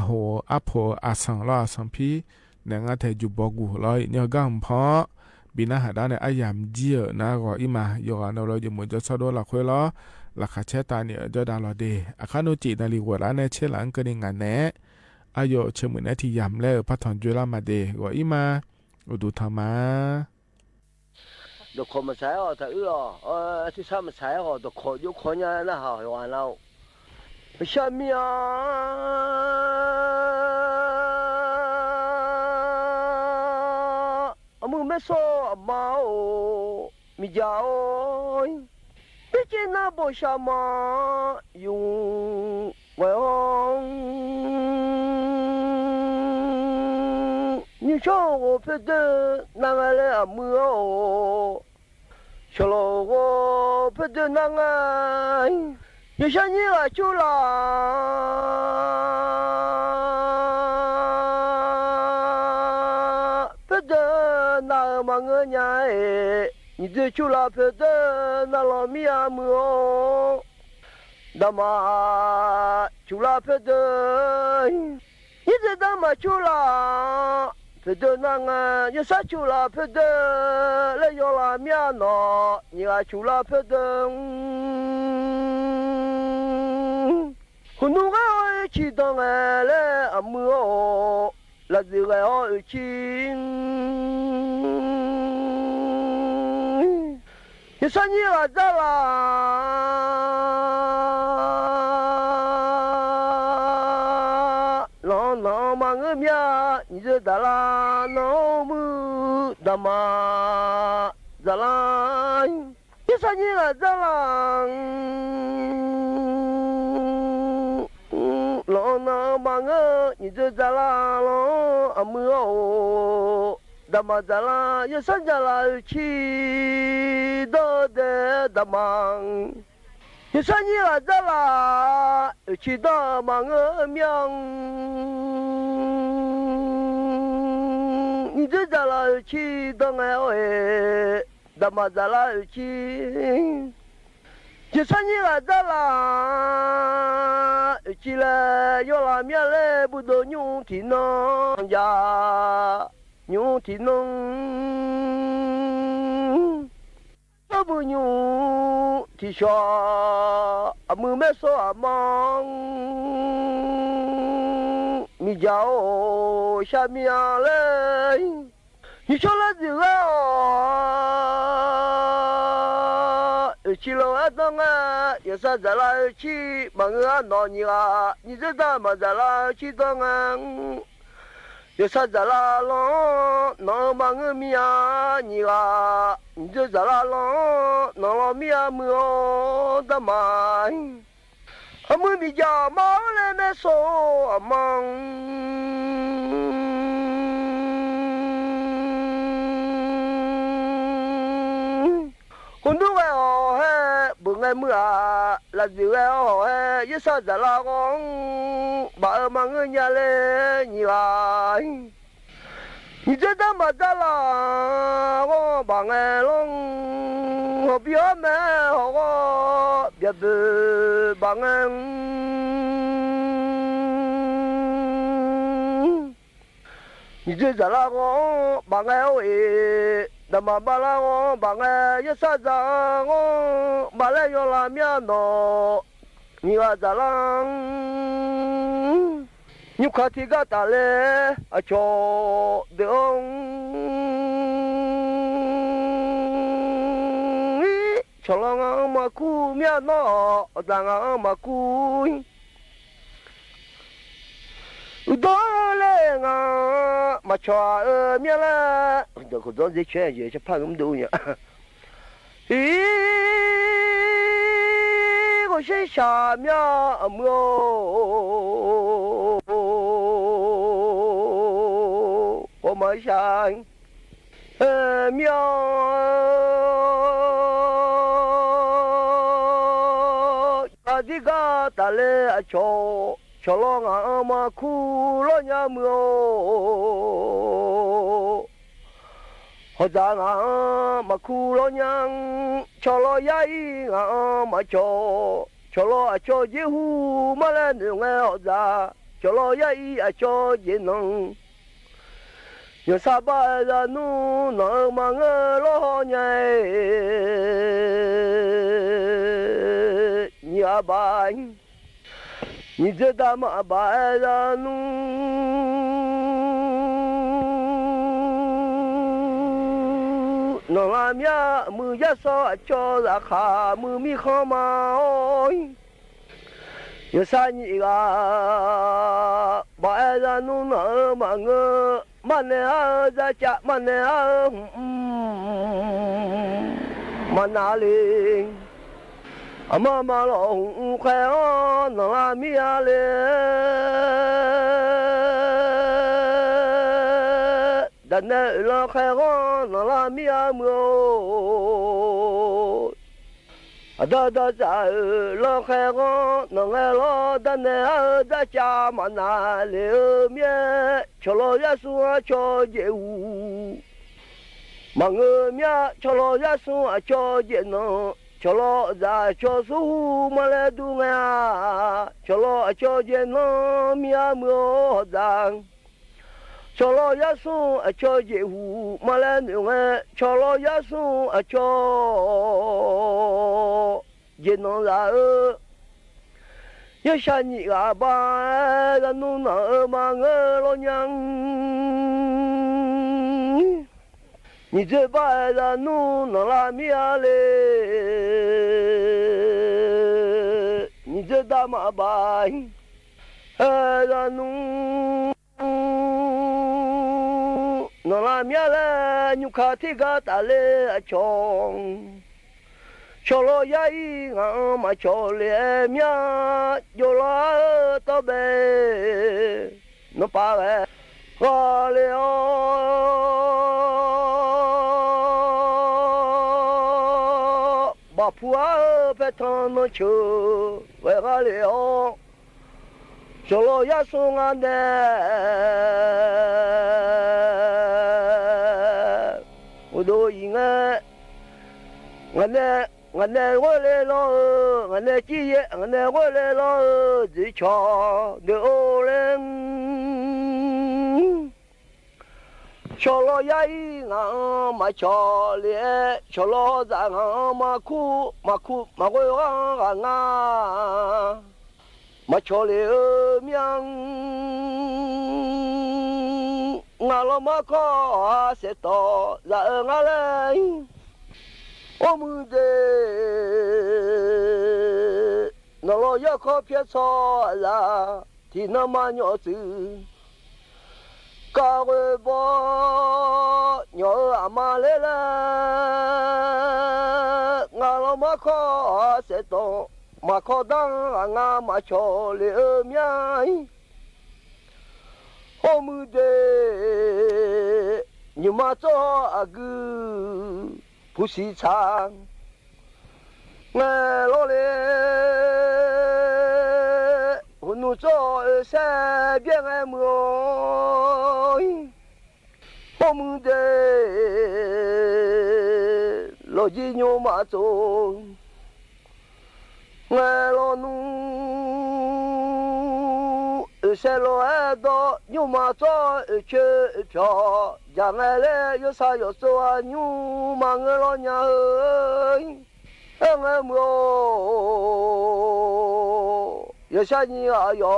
ho apho asang lo asang pi na nga the ju bogu lo nyo ga pho bina hada ne ayam jie na go ima yo ano lo ju mo jo so do la khwe lo la kha che ta ni jo da lo de akhano ji na li wo la ne che lang ke ni nga ne ayo che mu ne ti yam le pa thon ju la ma de go ima u du tha ma do kho ma sai ho ta ti sa ma sai ho do kho yu kho nya na ha yo an lao sha mi a amu me so ma o mi ja oi pe che na bo sha ma yu wa ong你说我觉得那个嘞没有，说了我觉得那个，有些你来就啦，觉得那么个年哎，你这就啦觉得那老米啊没有，那么就啦觉得，你这他妈就啦。觉得那个有啥就啦，觉得来要啦面喏，你啊就啦觉得，可能我去当个嘞阿母哦，那这个我去，有啥你啊咋啦？老忙个面。你这咋啦？老母大妈咋啦？你说你个咋啦？老忙个你这咋啦？老阿母哦，大妈咋啦？有啥咋啦？去到的大妈。你说你个咋啦？去到忙个面。你这咋了去当哎喂，他妈咋了去？就算你个咋啦，去了要拉面嘞，不都牛蹄弄呀，牛蹄弄，那不牛蹄下，阿母没说阿忙。你家哦，下面嘞，你说了这个哦，去了啊当啊，有啥子啦去，忙啊闹你啊，你这咋么子啦去当啊？有啥子啦咯，闹忙个米啊你啊，你这咋啦咯，闹了米啊么哦，他妈。阿母咪家毛来没说阿忙，很多个哦嘿，不爱 cái mưa là gì vậy hỏi như sao giờ là con bà mà người nhà lên nhiều ai như thế đó mà ra là con bà nghe luôn họ biết mẹ họ có biết bà nghe như thế giờ là con bà nghe ơi đâm mà bà la con bà nghe như sao giờ con bà lấy cho làm nhà nó như giờ là như khát thì gạt ta lệ à cho đường cho lòng mà cu mía nó đang mà cu đó lên mà cho mía là được có gì chuyện gì cho phang đâu nhỉ ý có些啥mía mưa我们想，喵，阿迪嘎达嘞阿乔，乔罗阿玛库罗亚喵，好在阿玛库罗样，乔罗亚伊阿玛乔，乔罗阿乔耶呼马来牛哎好在，乔罗亚伊阿乔耶能。yo sabar la nu no mang lo nhai nya bai ni je da ma ba la nu no la mya mu ya so cho la kha mu mi kho ma oi yo sa ni ga ba la nu no mang mane a za cha mane a manali ama ma lo khe o na mi a le dan ne lo khe o na mi a mo ada da za lo khe o na lo dan ne a za cha manali mie cho lo ya su cho je u mà ngơ mía cho lo ya su cho je no cho lo za cho su mà le du nga cho lo cho je no mía mưa dang cho lo ya su cho je u mà le nu nga cho lo ya su cho je no la nhớ sao nhị gà ba là nu nở mà ngơ lo nhang nhị chơi ba là nu nở la mía lê nhị chơi đa mà ba là nu nở la mía lê nhục khát thì gà ta lê chong cho lo ya y mà cho le mía yo la to be no pa le ga le o ba pua pe ton no chu we ga le o cho lo ya su nga de o do yi nga ne ngane ngole lo ngane chi ye ngane ngole lo zi cho de o len cho lo ya yi nga ma cho le cho lo za nga ma ku ma go ga nga ma cho le miang nga lo ma ko se to za nga le ô mưa de nó lo ya khó phía so là thì nó mà nhỏ chữ cả người bò nhỏ à mà lê la ngà lo mà khó sẽ to mà khó đăng à ngà mà cho lê miai ô mưa de nhưng mà cho à gu不是长，老嘞，我努做三边爱么，我们的老几牛马走，我老努。山路爱到牛马早去飘，家外来有啥要走啊？牛马我老娘我么要下你啊样，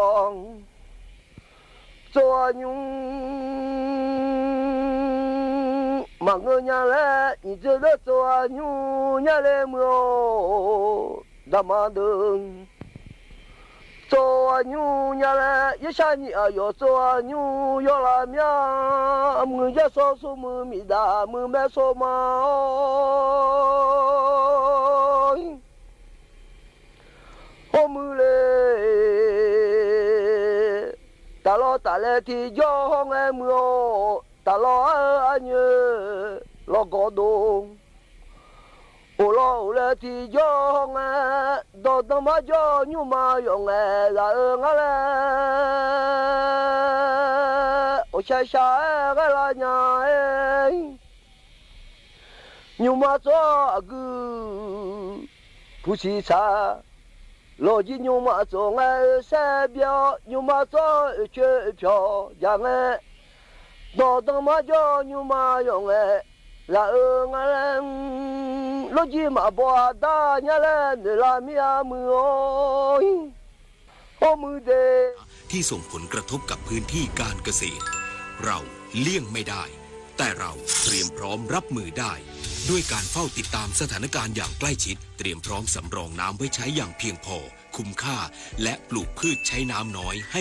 走啊牛马我娘来，你知道走啊牛娘来么？大马灯。走啊牛伢嘞，一下你啊要走啊牛要拉面，我家少数么米大，么买少嘛。我们嘞，大老大来的叫俺们哦，大老二女老高东。我老来的叫俺，到他妈叫牛马用俺，然后俺来，我下下俺拉娘哎，牛马做个不稀茶，老几牛马做俺三标，牛马做去票，让俺到他妈叫牛马用俺。然后俺老几马包大伢来你拉米阿么哦，我们的 ที่ส่งผลกระทบกับพื้นที่การเกษตรเราเลี่ยงไม่ได้แต่เราเตรียมพร้อมรับมือได้ด้วยการเฝ้าติดตามสถานการณ์อย่างใกล้ชิดเตรียมพร้อมสำรองน้ำไว้ใช้อย่างเพียงพอคุ้มค่าและปลูกพืชใช้น้ำน้อยให้